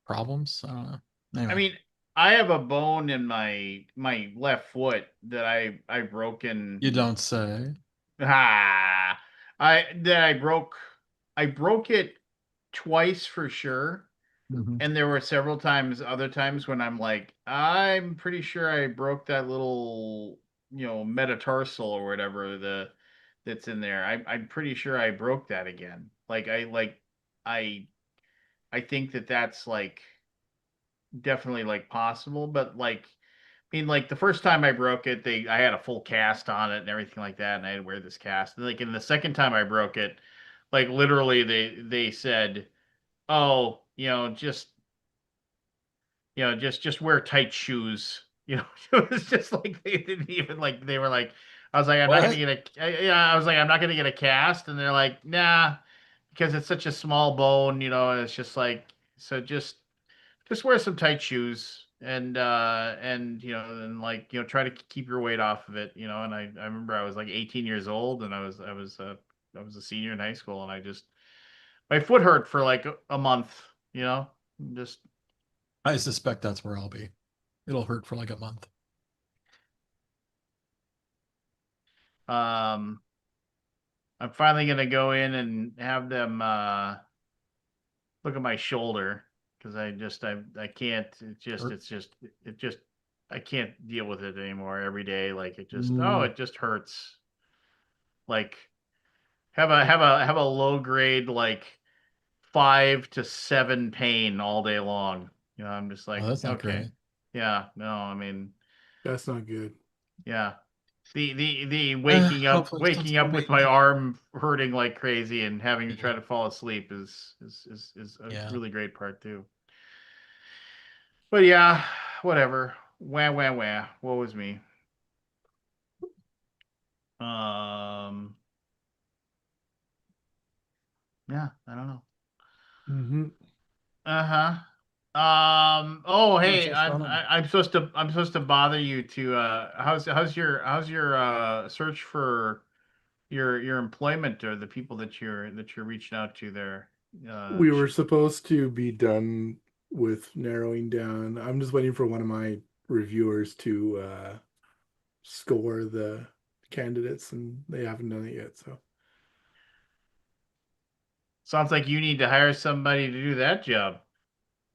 problems? I don't know. I Anyway, mean, I have a bone in my left foot that I broken. you don't say. Ah, I broke it twice for sure. Mhm. And there were several times, other times when I'm like, I'm pretty sure I broke that little, metatarsal or whatever that's in there. I'm pretty sure I broke that again. I I think that's like definitely like possible, but like, I mean, like the first time I broke it, I had a full cast on it and everything like that, and I had to wear this cast. And like in the second time I broke it, like literally they said, oh, just wear tight shoes. It was just like they didn't even like. They were like, I was like, I'm not gonna What? get yeah, I was like, I'm not gonna get a cast, and they're like, nah, because it's such a small bone. And it's just like, so just wear some tight shoes and and like try to keep your weight off of it. And I remember I was like 18 years old, and I was a senior in high school, and I just my foot hurt for like a month. You know, just I suspect that's where I'll be. It'll hurt for like a month. um I'm finally gonna go in and have them look at my shoulder, because I can't. Hurt. It just I can't deal with it anymore every day. Like Mm. it just hurts. Like have a low grade like 5 to 7 pain all day long. I'm just Oh, like, that's not okay, great. yeah, no, I mean, That's not good. yeah. The waking up Hopefully, it doesn't waking kill up with me. my arm hurting like crazy and having to try to fall asleep is a Yeah. really great part too. But yeah, whatever. Wah wah wah. What was me? Um, yeah, I don't know. Mm-hmm. Uh-huh. Oh, That's hey, what's going I'm on. I, I'm supposed to bother you to how's your search for your employment, or the people that you're reaching out to there? We were supposed to be done with narrowing down. I'm just waiting for one of my reviewers to score the candidates, and they haven't done it yet. So, Sounds like you need to hire somebody to do that job,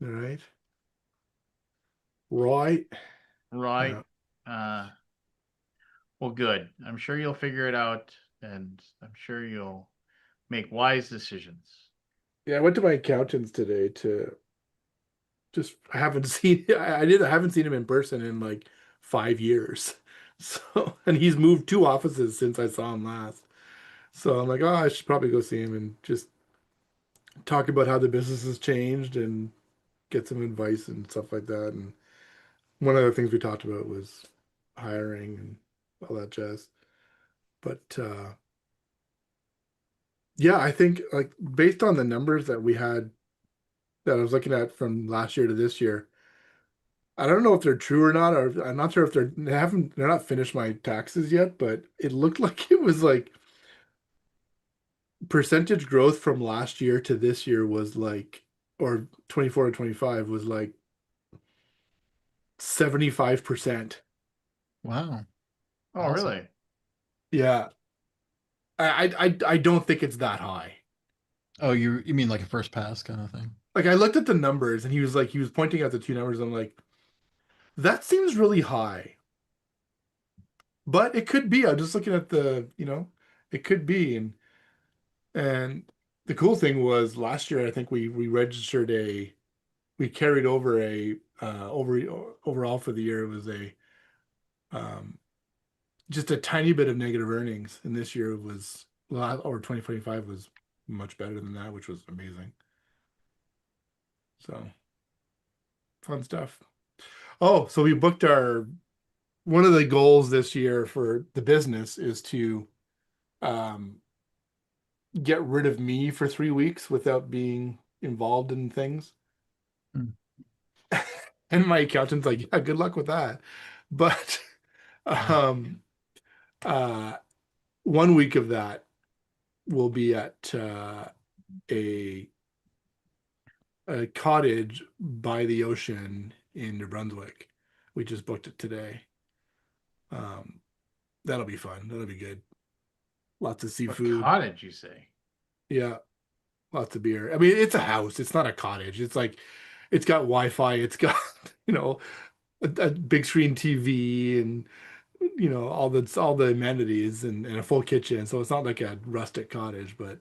all right, right. right? Yeah, Uh, well, good. I'm sure you'll figure it out, and I'm sure you'll make wise decisions. yeah. I went to my accountant's today to just. I haven't seen. I haven't seen him in person in like 5 years. So, and he's moved 2 offices since I saw him last. So I'm like, oh, I should probably go see him and just talk about how the business has changed and get some advice and stuff like that. And one of the things we talked about was hiring and all that jazz. But yeah, I think like based on the numbers that we had that I was looking at from last year to this year, I don't know if they're true or not, or I'm not sure if they're not finished my taxes yet, but it looked like it was like percentage growth from last year to this year was like, or 24 to 25 was like 75%. Wow. Oh, Awesome. really? Yeah. I don't think it's that high. Oh, you mean like a first pass kind of thing? Like I looked at the numbers and he was pointing out the two numbers. I'm like, that seems really high. But it could be. I'm just looking at it could be. And the cool thing was last year I think we registered we carried over a overall for the year it was a um just a tiny bit of negative earnings. And this year was or 2025 was much better than that, which was amazing. So Fun stuff. Oh, so we booked our one of the goals this year for the business is to um, get rid of me for 3 weeks without being involved in things. Hmm. And my accountant's like, yeah, good luck with that. But um, uh, 1 week of that will be at a a cottage by the ocean in New Brunswick. We just booked it today. Um, that'll be fun. That'll be good. Lots of What seafood. cottage, you say? Yeah, lots of beer. I mean, it's a house. It's not a cottage. It's like it's got Wi-Fi. It's got, you know, a big screen TV and all the amenities and a full kitchen. So it's not like a rustic cottage, but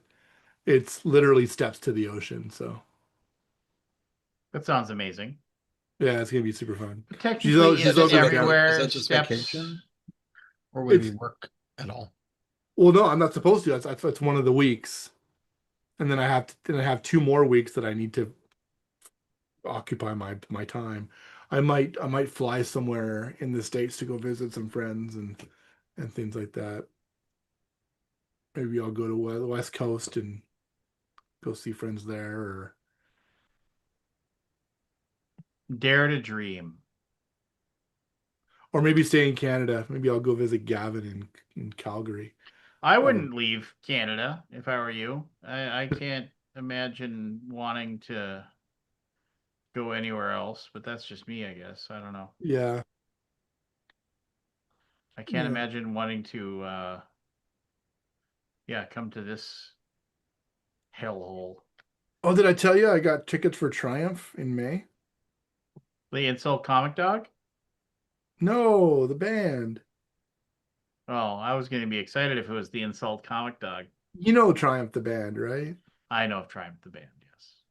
it's literally steps to the ocean. So That sounds amazing. yeah, it's gonna be super fun. But technically, She's isn't also down. everywhere Is that just steps? vacation? Or would it be It's work at all? well, no, I'm not supposed to. That's one of the weeks, and then I have 2 more weeks that I need to occupy my time. I might fly somewhere in the States to go visit some friends and things like that. Maybe I'll go to the West Coast and go see friends there, Dare to dream. or maybe stay in Canada. Maybe I'll go visit Gavin in Calgary. I wouldn't leave Canada if I were you. I can't imagine wanting to go anywhere else, but that's just me, I guess. I don't know. Yeah, I can't Yeah. imagine wanting to come to this hellhole. Oh, did I tell you I got tickets for Triumph in May? The insult comic dog? No, the band. Oh, I was gonna be excited if it was the insult comic dog. You know Triumph the band, right? I know of Triumph the band, yes.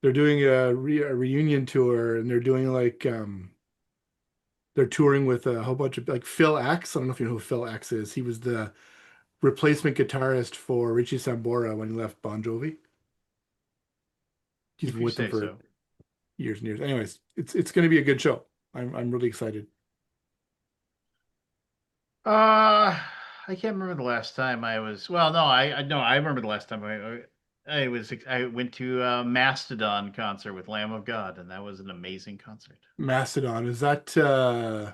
They're doing a reunion tour, and they're doing like they're touring with a whole bunch of like Phil X. I don't know if you know who Phil X is. He was the replacement guitarist for Richie Sambora when he left Bon Jovi. He's If been you with them say for so. years and years. Anyways, it's going to be a good show. I'm really excited. I can't remember the last time I was. Well, no, I no, I remember the last time I went to a Mastodon concert with Lamb of God, and that was an amazing concert. Mastodon, is that Van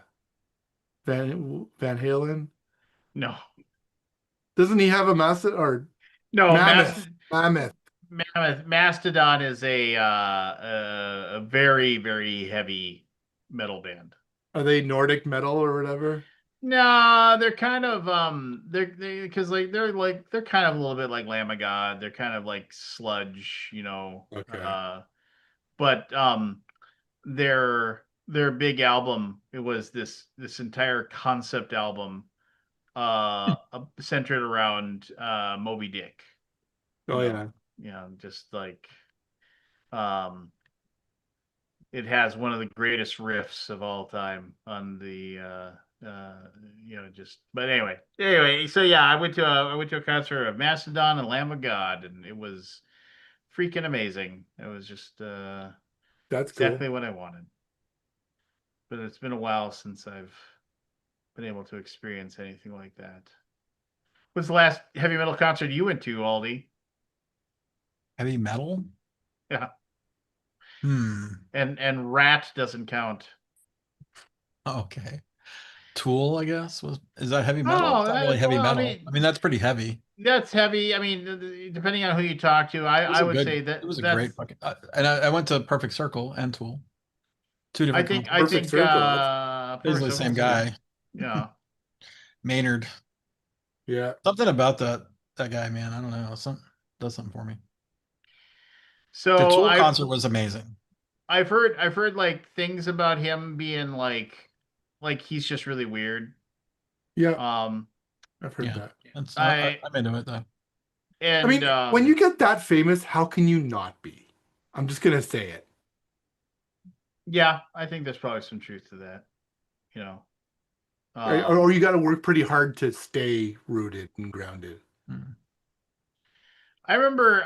Halen? No, Doesn't he have a Mastodon or no, Mammoth? Mastodon is a very very heavy metal band. Are they Nordic metal or whatever? No, they're kind of they because they're kind of a little bit like Lamb of God. They're kind of like sludge, Okay. But their big album, it was this entire concept album centered around Moby Dick. Oh yeah. Just like um it has one of the greatest riffs of all time on the just but anyway, so yeah, I went to a concert of Mastodon and Lamb of God, and it was freaking amazing. It was just That's exactly cool. what I wanted. But it's been a while since I've been able to experience anything like that. What's the last heavy metal concert you went to, Aldi? Heavy metal? Yeah. Hmm. And Rat doesn't count. Okay. Tool, I guess, is that heavy metal? Oh, It's not really heavy well, metal. I mean, that's pretty heavy. that's heavy. I mean, depending on who you talk to, It was I a would good, say it was a that's. great fucking, and I went to Perfect Circle and Tool, two different concerts. I Perfect think Circle. Basically the same guy, Yeah. Maynard. Yeah. Something about that guy, man. I don't know. Some does something for me. The So Tool concert was amazing. I've heard like things about him being like he's just really weird. Yeah. Um, I've heard that. I'm into it though. and I mean, when you get that famous, how can you not be? I'm just gonna say it. yeah, I think there's probably some truth to that. You know, Or you got to work pretty hard to stay rooted and grounded. Hmm. I remember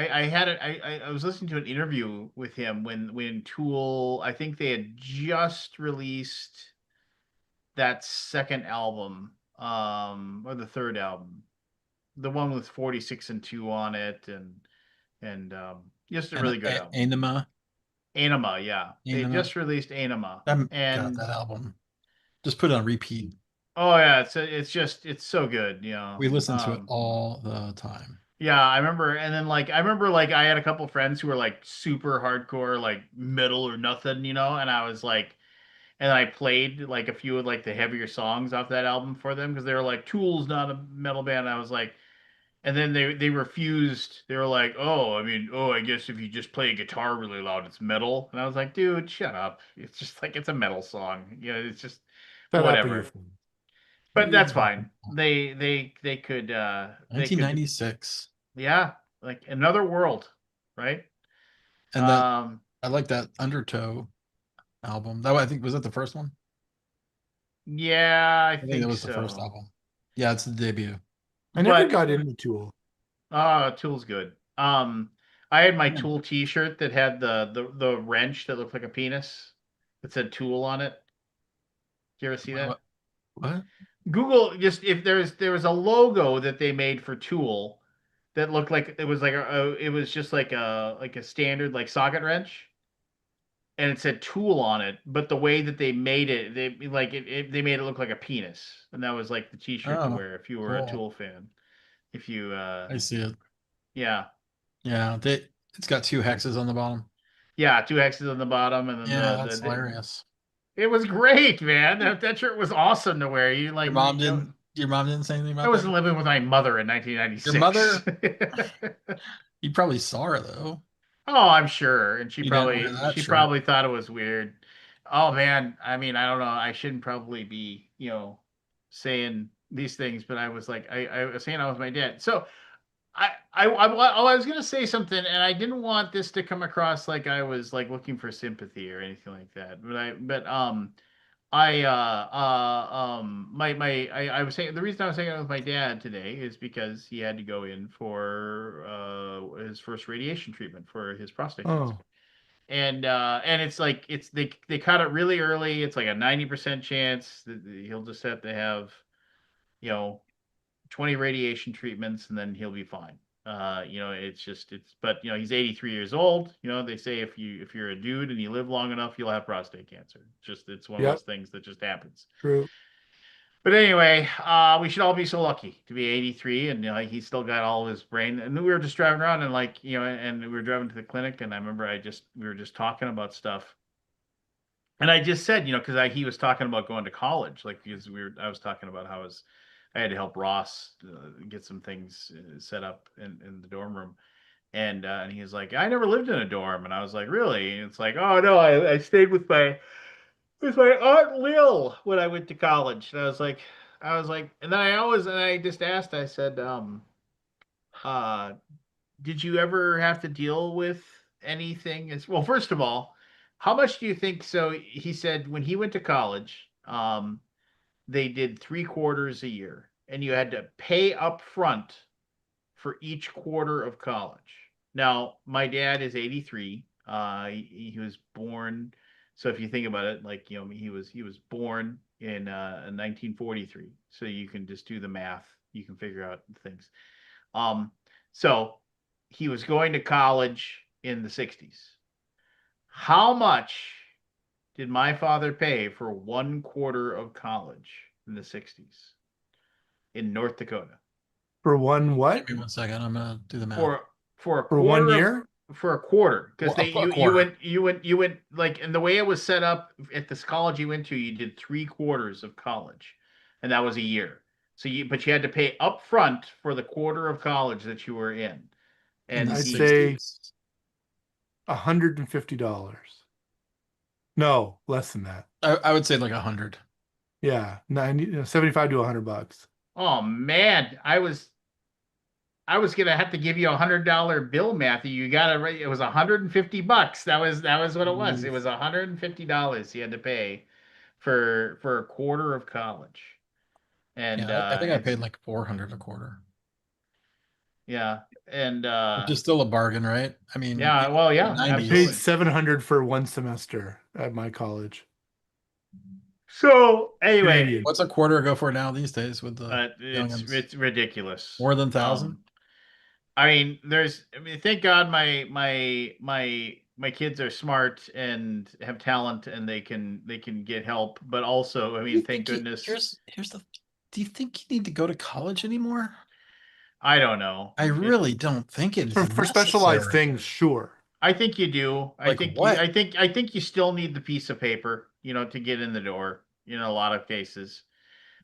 I had it. I was listening to an interview with him when Tool. I think they had just released that second album, or the third album, the one with 46 and 2 on it, and just a And really good album. Anima. Anima, yeah, they Anima. just released Anima, God, and that album. Just put it on repeat. oh yeah, it's so good, We listen to it all the time. Yeah, I remember, and then like I remember like I had a couple friends who were like super hardcore, like metal or nothing, and I was like, and I played like a few of like the heavier songs off that album for them because they were like, Tool's not a metal band. I was like, and then they refused. They were like, oh, I mean, oh, I guess if you just play a guitar really loud, it's metal. And I was like, dude, shut up. It's just like it's a metal song. It's just Shut up with your whatever. phone. But that's fine. They could they could 1996. yeah, like another world, right? And that I like that Undertow album. That I think was that the first one? Yeah, I I think that think was the first so. album. Yeah, it's the debut. I never But got into Tool. Tool's good. I had my Yeah. Tool T-shirt that had the wrench that looked like a penis that said Tool on it. Did you ever see that? What? Google just if there was a logo that they made for Tool that looked like it was like it was just like a standard like socket wrench and it said Tool on it, but the way that they made it, they made it look like a penis, and that was like the T-shirt to Oh, wear if you were a cool. Tool fan. If you I see it. yeah. Yeah, it's got two hexes on the bottom. Yeah, two hexes on the bottom, and then Yeah, that's hilarious. it was great, man. That shirt was awesome to wear. Your mom didn't say anything I about wasn't that? living with my mother in Your 1996. mother, you probably saw her though. Oh, I'm sure, and You didn't wear that she shirt. probably thought it was weird. Oh man, I mean, I don't know. I shouldn't probably be, saying these things, but I was like, I was saying I was my dad. So I was gonna say something, and I didn't want this to come across like I was like looking for sympathy or anything like that. I was saying the reason I was hanging out with my dad today is because he had to go in for his first radiation treatment for his prostate cancer. Oh, And it's like they caught it really early. It's like a 90% chance that he'll just have to have, you know, 20 radiation treatments and then he'll be fine. But he's 83 years old. They say if you're a dude and you live long enough, you'll have prostate cancer. It's one of yep, those things that just happens. true. But anyway, we should all be so lucky to be 83 and he's still got all his brain. And we were just driving around and and we were driving to the clinic and I remember we were just talking about stuff. And I just said, because he was talking about going to college, like because I was talking about how I had to help Ross get some things set up in the dorm room, and he was like, I never lived in a dorm, and I was like, really? And it's like, oh no, I stayed with my aunt Lil when I went to college, and I was like, and then I just asked, I said, uh, did you ever have to deal with anything as well? First of all, how much do you think? So he said when he went to college, they did 3 quarters a year, and you had to pay up front for each quarter of college. Now, my dad is 83. He was born. So if you think about it, like he was born in 1943. So you can just do the math. You can figure out things. Um, so he was going to college in the 60s. How much did my father pay for 1 quarter of college in the 60s in North Dakota? For one what? Give me 1 second. I'm gonna do the math. For a For one quarter of year? for a quarter because Well, a quarter. you went like and the way it was set up at this college you went to you did 3 quarters of college and that was a year so you had to pay up front for the quarter of college that you were in In and the I'd he say '60s. $150. No, less than that. I would say like 100. Yeah, 75 to $100. oh man I was gonna have to give you $100 bill, Matthew. You got it right. It was $150. That was what it was. It Jeez. was $150 you had to pay for a quarter of college. And Yeah, I think I and paid like 400 a quarter. Yeah. And Which is still a bargain, right? I mean, yeah, well, yeah, I 90s. paid absolutely. $700 for one semester at my college. So anyway, Canadian. What's a quarter go for now these days with the youngins? it's ridiculous. More than 1,000? I mean, thank God my kids are smart and have talent and they can get help, but also, I mean, thank goodness. Here's the. Do you think you need to go to college anymore? I don't know. I really don't think it is For specialized necessary. things, sure. I think you do. I Like think what? I think you still need the piece of paper, to get in the door, in a lot of cases.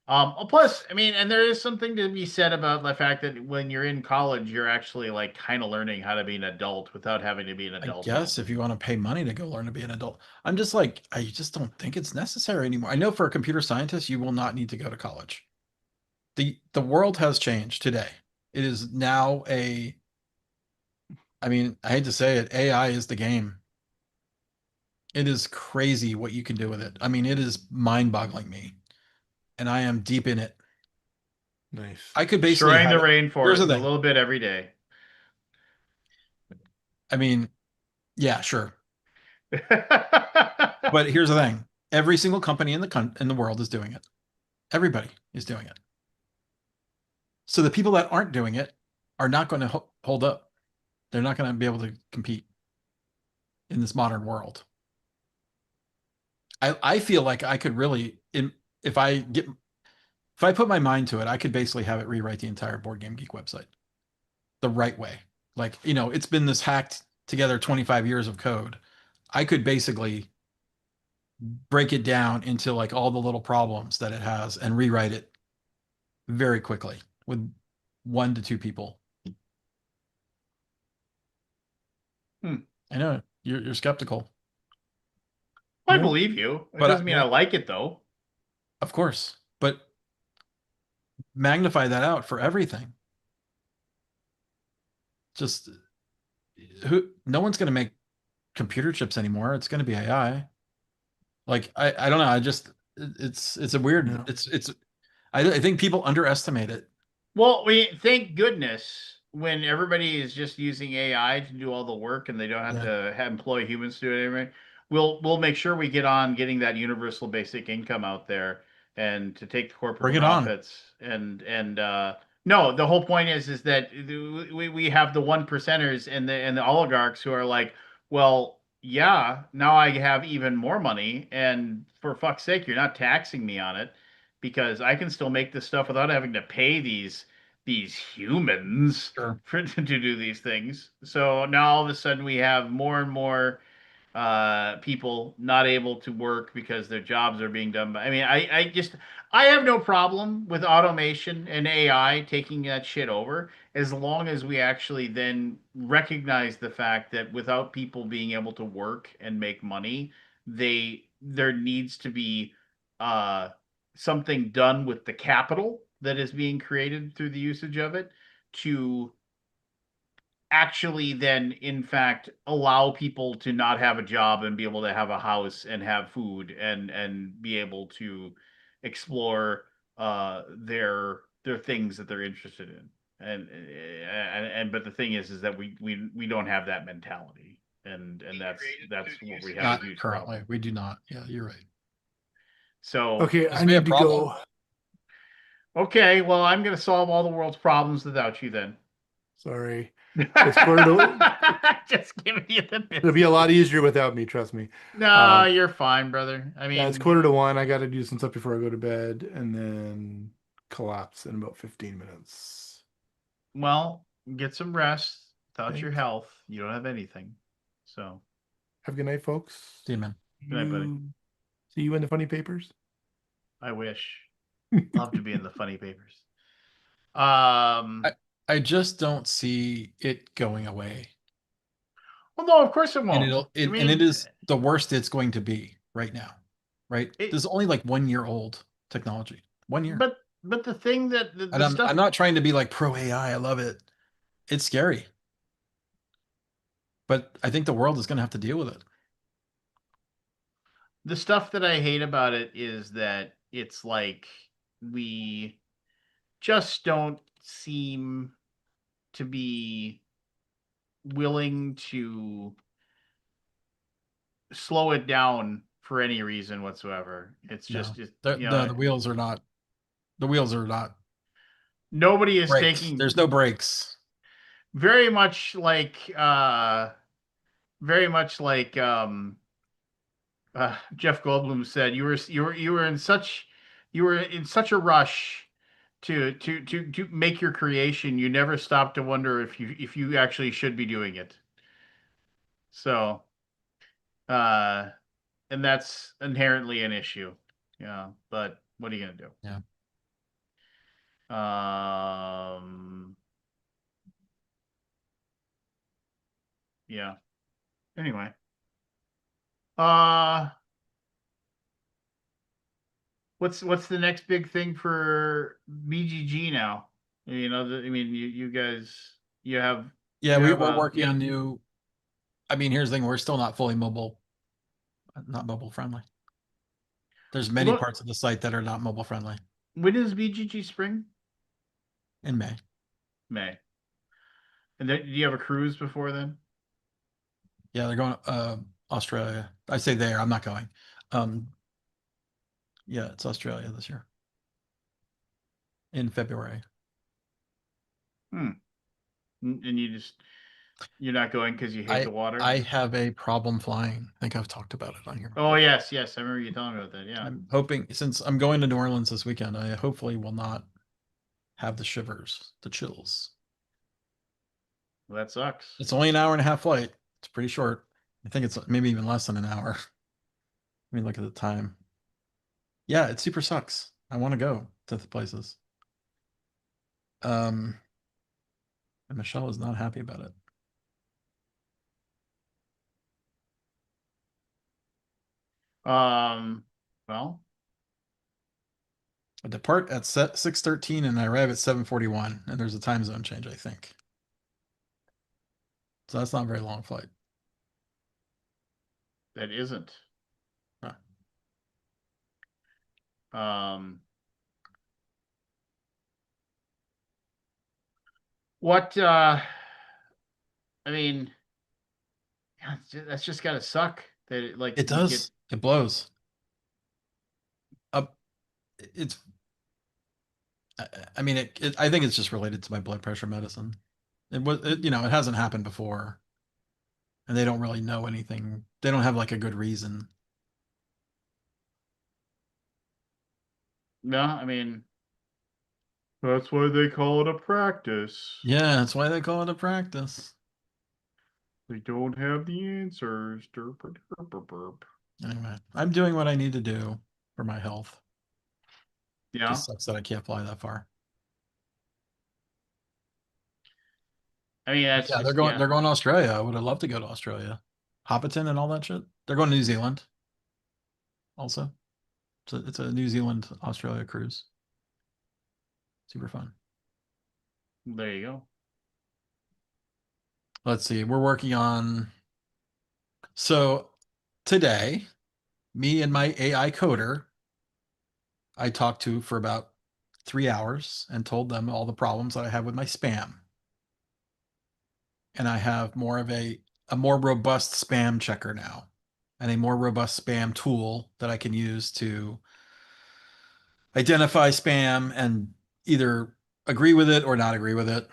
Plus, I mean, and there is something to be said about the fact that when you're in college, you're actually like kind of learning how to be an adult without having to be an I adult. guess if you want to pay money to go learn to be an adult, I'm just like, I just don't think it's necessary anymore. I know for a computer scientist, you will not need to go to college. The world has changed today. It is now I mean, I hate to say it, AI is the game. It is crazy what you can do with it. I mean, it is mind-boggling me. And I am deep in it. Nice. I could basically Destroying the have it. Here's rainforest the a thing. little bit every day. I mean, yeah, sure. But here's the thing. Every single company in the world is doing it. Everybody is doing it. So the people that aren't doing it are not going to hold up. They're not going to be able to compete in this modern world. I feel like I could really, if I put my mind to it, I could basically have it rewrite the entire Board Game Geek website the right way. Like, it's been this hacked together 25 years of code. I could basically break it down into like all the little problems that it has and rewrite it very quickly with 1 to 2 people. I know you're skeptical. I Yeah. believe you. It But doesn't mean yeah. I like it though. Of course, but magnify that out for everything. Just no one's going to make computer chips anymore. It's going to be AI. Like I don't know. It's a weird. Yeah. I think people underestimate it. Well, thank goodness when everybody is just using AI to do all the work and they don't have to employ humans to do it anyway. We'll make sure we get on getting that universal basic income out there and to take the corporate Bring it on. profits and no, the whole point is that we have the 1%ers and the oligarchs who are like, well, yeah, now I have even more money, and for fuck's sake, you're not taxing me on it because I can still make this stuff without having to pay these humans Sure. to do these things. So now all of a sudden we have more and more people not able to work because their jobs are being done by. I mean, I have no problem with automation and AI taking that shit over as long as we actually then recognize the fact that without people being able to work and make money, there needs to be uh something done with the capital that is being created through the usage of it to actually then in fact allow people to not have a job and be able to have a house and have food and be able to explore their things that they're interested in and but the thing is that we don't have that mentality and that's what we have Not a huge currently. problem. We do not. Yeah, you're right. So Okay, Must I be a need to problem. go. okay, well, I'm going to solve all the world's problems without you then. Sorry. It's quarter to, Just giving you the it'll be a lot easier without me, trust me. No, you're fine, brother. I mean, Yeah, it's quarter to 1. I got to do some stuff before I go to bed and then collapse in about 15 minutes. well, get some rest. Without your Thanks. health, you don't have anything. So, Have a good night, folks. See you, man. Good night, buddy. See you in the funny papers. I wish. Love to be in the funny papers. I just don't see it going away. Well, no, of course it And won't. and it is the worst it's going to be right now. Right? This is only like 1 year old technology. 1 year. But the thing that And I'm not trying to be like pro AI. I love it. It's scary. But I think the world is going to have to deal with it. The stuff that I hate about it is that it's like we just don't seem to be willing to slow it down for any reason whatsoever. It's No. just, The wheels are not. The wheels are not nobody is brakes. taking There's no brakes. very much like very much like Jeff Goldblum said, you were in such a rush to make your creation, you never stop to wonder if you actually should be doing it. So uh and that's inherently an issue. Yeah, but what are you gonna do? Yeah. Yeah. Anyway. Uh what's the next big thing for BGG now? You know, I mean, you guys, you have Yeah, you have we're a working on new. I mean, here's the thing: we're still not fully not mobile friendly. There's many look. parts of the site that are not mobile friendly When is BGG Spring? in May. May. And then, do you have a cruise before then? Yeah, they're going Australia. I say there. I'm not going. Um, yeah, it's Australia this year in February. And you're not going because you hate the water? I have a problem flying. I think I've talked about it on here. Oh before. yes, yes, I remember you telling me about that. Yeah. I'm hoping, since I'm going to New Orleans this weekend, I hopefully will not have the shivers, the chills. Well, that sucks. It's only an hour and a half flight. It's pretty short. I think it's maybe even less than an hour. Let me look at the time. Yeah, it super sucks. I want to go to the places. And Michelle is not happy about it. Well, I depart at 6:13 and I arrive at 7:41, and there's a time zone change, I think. So that's not a very long flight. that isn't. Huh. What I mean, yeah, that's just gotta suck that It does. It blows. Up. It's. I mean, I think it's just related to my blood pressure medicine. It hasn't happened before, and they don't really know anything. They don't have like a good reason. No, I mean, that's why they call it a practice. Yeah, that's why they call it a practice. They don't have the answers. Derp, derp, derp, derp. Anyway, I'm doing what I need to do for my health. Yeah. Just sucks that I can't fly that far. I mean, that's Yeah, just, they're going. They're going to Australia. I would have loved to go to Australia, Hopperton and all that shit. They're going to New Zealand. Also, it's a New Zealand Australia cruise. Super fun. There you go. Let's see. We're working on. So today, me and my AI coder, I talked to for about 3 hours and told them all the problems that I have with my spam. And I have more of a more robust spam checker now, and a more robust spam tool that I can use to identify spam and either agree with it or not agree with it.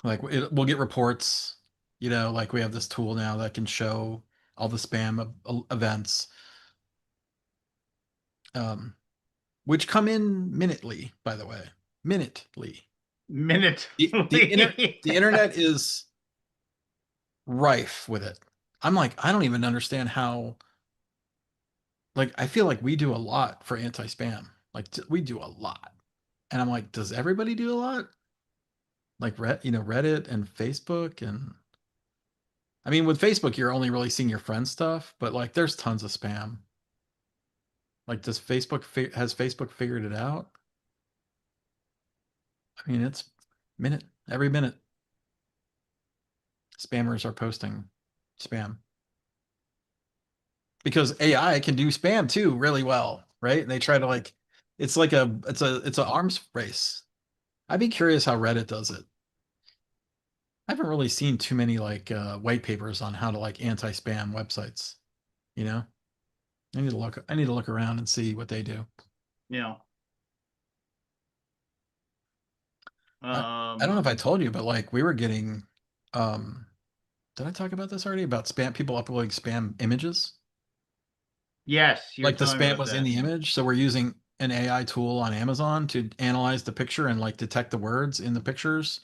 Like we'll get reports, like we have this tool now that can show all the spam events, which come in minutely, by the way, minutely. The internet is rife with it. I'm like, I don't even understand how. Like, I feel like we do a lot for anti-spam. Like, we do a lot, and I'm like, does everybody do a lot? Like, Reddit and Facebook, and I mean, with Facebook, you're only really seeing your friends' stuff, but like, there's tons of spam. Like, has Facebook figured it out? I mean, it's every minute, spammers are posting spam. Because AI can do spam too really well, right? And they try to it's like it's an arms race. I'd be curious how Reddit does it. I haven't really seen too many like white papers on how to like anti-spam websites. You know, I need to look around and see what they do. You know. I don't know if I told you, but like we were getting, um, did I talk about this already? About spam, people uploading spam images? Yes, you were Like the telling me spam about was in that. the image. So we're using an AI tool on Amazon to analyze the picture and like detect the words in the pictures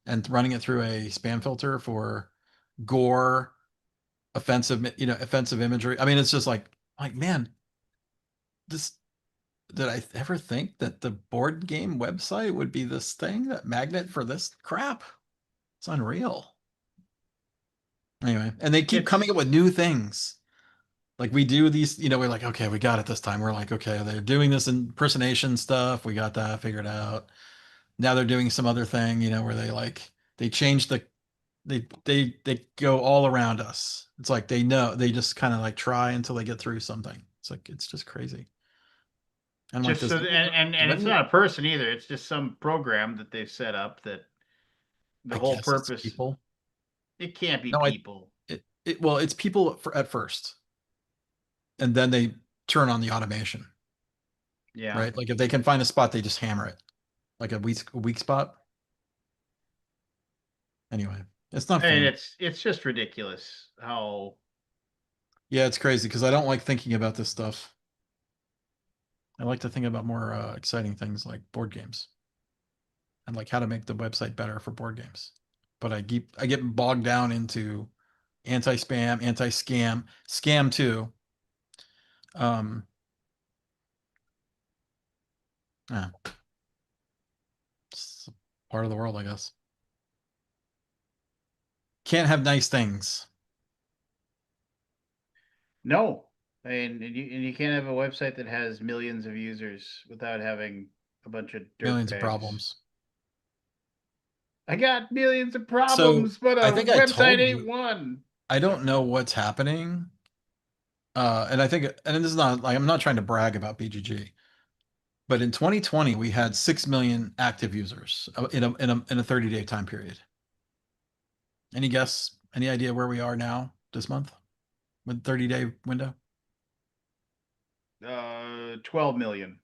and running it through a spam filter for gore, offensive imagery. I mean, it's just like, man, this did I ever think that the board game website would be this thing, that magnet for this crap? It's unreal. Anyway, and they keep coming up It's with new things. Like we do these, we're like, okay, we got it this time. We're like, okay, they're doing this impersonation stuff. We got that figured out. Now they're doing some other thing, where they change they go all around us. It's like they know, they just kind of like try until they get through something. It's like it's just crazy. And like, just so, and it's not a person either. It's just some program that they've set up that the I whole guess it's purpose. people. It can't be No, people. well, it's people at first, and then they turn on the automation, Yeah. right? Like if they can find a spot, they just hammer it, like a weak spot. Anyway, it's not I mean, fun. it's just ridiculous how. Yeah, it's crazy because I don't like thinking about this stuff. I like to think about more exciting things like board games and like how to make the website better for board games. But I get bogged down into anti-spam, anti-scam, scam too. Um, yeah, it's part of the world, I guess. Can't have nice things. No, and you can't have a website that has millions of users without having a bunch of Millions of dirtbags. problems. I got millions of So problems, but I a think I website told ain't you, one. I don't know what's happening. And I think, and this is not like, I'm not trying to brag about BGG, but in 2020, we had 6 million active users in a 30-day time period. Any guess? Any idea where we are now this month with 30-day window? 12 million.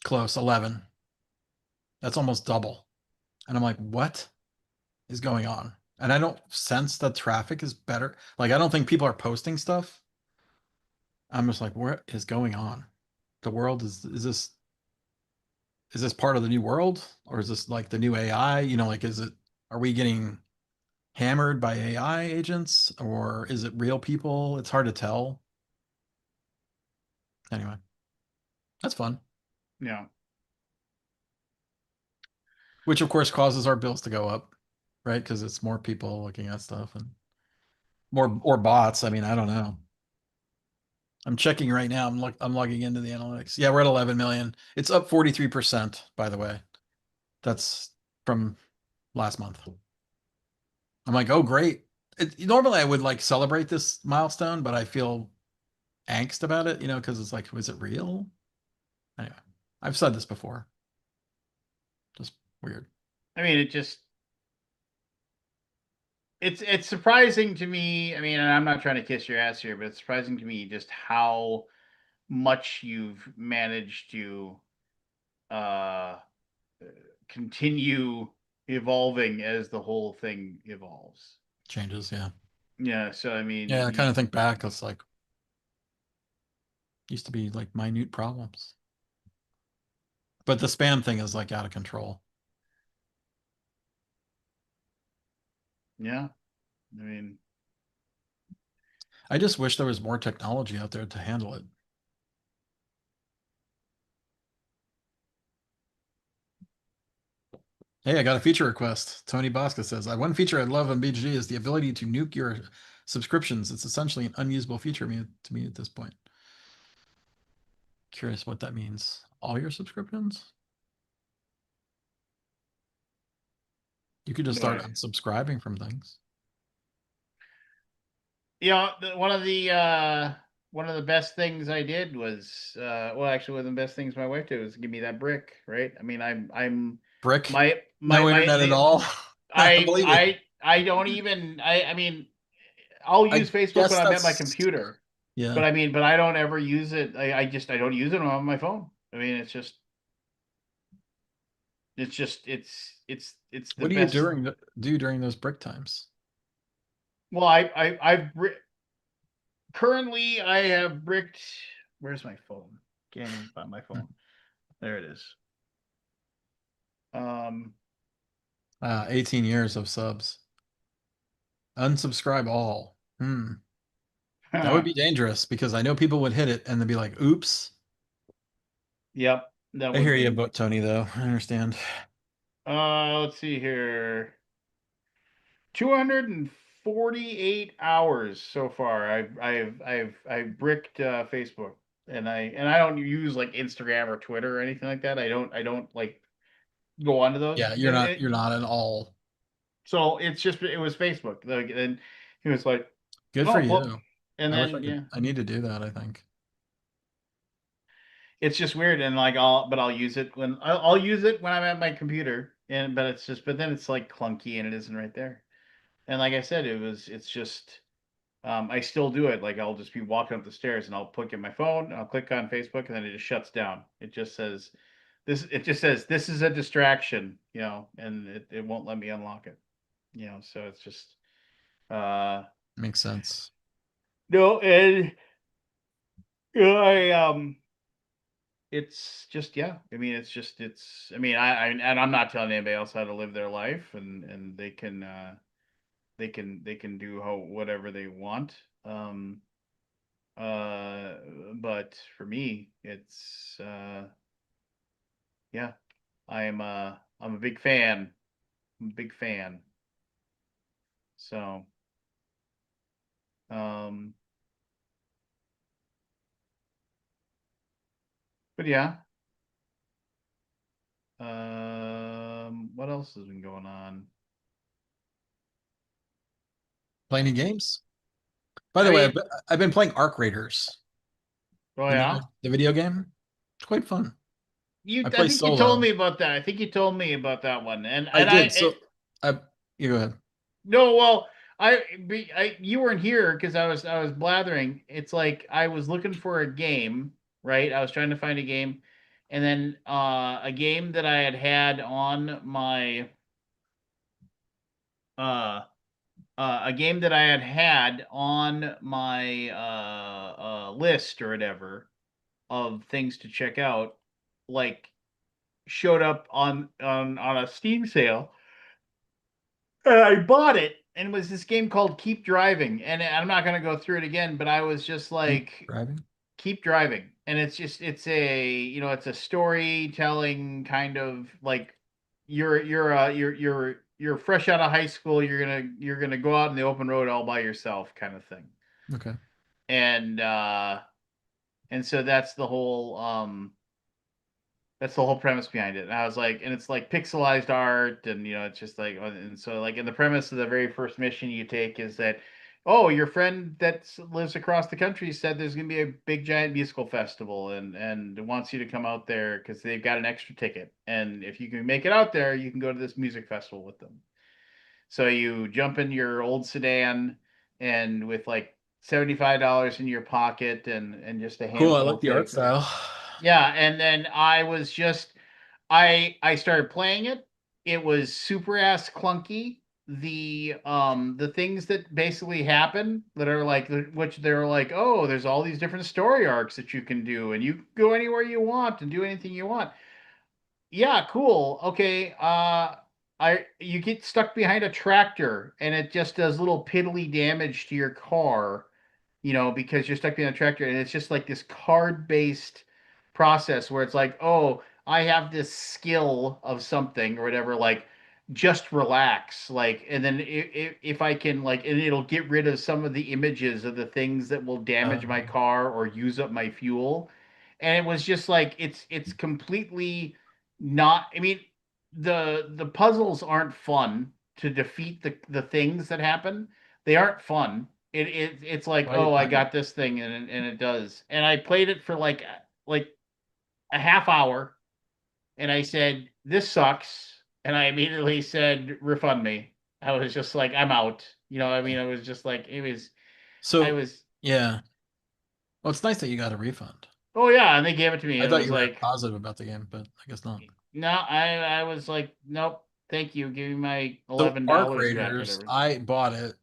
Close, 11. That's almost double. And I'm like, what is going on? And I don't sense that traffic is better. Like, I don't think people are posting stuff. I'm just like, what is going on? The world is this part of the new world, or is this like the new AI? Like, are we getting hammered by AI agents, or is it real people? It's hard to tell. Anyway, that's fun. Yeah. Which of course causes our bills to go up, right? Because it's more people looking at stuff and more or bots. I mean, I don't know. I'm checking right now. I'm logging into the analytics. Yeah, we're at 11 million. It's up 43%, by the way. That's from last month. I'm like, oh great. Normally I would like celebrate this milestone, but I feel angst about it, because it's like, was it real? Anyway, I've said this before. Just weird. I mean, it's surprising to me. I mean, and I'm not trying to kiss your ass here, but it's surprising to me just how much you've managed to uh continue evolving as the whole thing evolves. Changes, yeah. Yeah, so I mean, Yeah, I kind of think back, it's like used to be like minute problems. But the spam thing is like out of control. yeah, I mean, I just wish there was more technology out there to handle it. Hey, I got a feature request. Tony Bosca says, one feature I love on BGG is the ability to nuke your subscriptions. It's essentially an unusable feature to me at this point. Curious what that means. All your subscriptions? You could just no start idea. unsubscribing from things. One of the best things I did was well, actually, one of the best things my wife did was give me that brick, right? I mean, I'm Brick? my No internet at the all? I Believe me. I don't even. I mean, I'll I use Facebook guess when I'm at my that's computer. yeah. But I mean, but I don't ever use it. I don't use it on my phone. I mean, it's the What do you best. do during those break times? Well, currently I have bricked. Where's my phone? Can't even find my phone. There it is. 18 years of subs. Unsubscribe all. That would be dangerous because I know people would hit it and then be like, oops. Yep, that I would hear you be. about Tony though. I understand. Let's see here. 248 hours so far. I've bricked Facebook, and I don't use like Instagram or Twitter or anything like that. I don't like go onto those. Yeah, you're not at all. So it's just it was Facebook. Like, and he was like, Good for oh well, you. and I wish I then could yeah, I need to do that, I think. it's just weird. And like I'll use it when I'll use it when I'm at my computer, and but then it's like clunky and it isn't right there. And like I said, it's just. I still do it. Like I'll just be walking up the stairs and I'll look at my phone and I'll click on Facebook and then it just shuts down. It just says this. It just says this is a distraction, and it won't let me unlock it. So it's just Makes sense. no, and I it's just yeah. I mean, it's. I mean, and I'm not telling anybody else how to live their life, and they can do whatever they want. Uh, but for me, it's yeah, I'm a big fan. I'm a big fan. So, um, but yeah. What else has been going on? Play any games? By I the way, mean, I've been playing Arc Raiders, oh the yeah. the video game. It's quite fun. I I play think you told solo. me about that. I think you told me about that one. And I and did. So I you go ahead. no, well, you weren't here because I was blathering. It's like I was looking for a game, right? I was trying to find a game, and then a game that I had on my uh a game that I had on my list or whatever of things to check out, like showed up on a Steam sale. I bought it, and it was this game called Keep Driving. And I'm not going to go through it again, but I was just Keep like, driving. Keep Driving. And it's a storytelling kind of like you're fresh out of high school. You're gonna go out in the open road all by yourself, kind of thing. Okay. And so that's the whole premise behind it. And I was like, and it's like pixelized art, and it's just like, and so like in the premise of the very first mission you take is that, oh, your friend that lives across the country said there's gonna be a big giant musical festival, and wants you to come out there because they've got an extra ticket, and if you can make it out there, you can go to this music festival with them. So you jump in your old sedan, and with like $75 in your pocket and just a Cool. I handful like of the art things. style. Yeah, and then I started playing it. It was super ass clunky. The things that basically happen that are like which they're like, oh, there's all these different story arcs that you can do, and you can go anywhere you want and do anything you want. Yeah, cool. Okay. You get stuck behind a tractor and it just does little piddly damage to your car, because you're stuck behind a tractor, and it's just like this card-based process where it's like, oh, I have this skill of something or whatever, like just relax, like, and then if I can, like, and it'll get rid of some of the images of the things that will damage my car or use up my fuel. And it was just like it's completely not. I mean, the puzzles aren't fun to defeat the things that happen. They aren't fun. It's like, Why oh, I why got this thing, and it does. And I played it for like a half hour, and I said, this sucks. And I immediately said, refund me. I was just like, I'm out. You know, I mean, I was just like, it was, So I was, yeah. Well, it's nice that you got a refund. oh yeah, and they gave it to me. I And it thought was you were like, positive about the game, but I guess not. no, I was like, nope, thank you. Give me my So Arc $11 back, Raiders, whatever. I bought it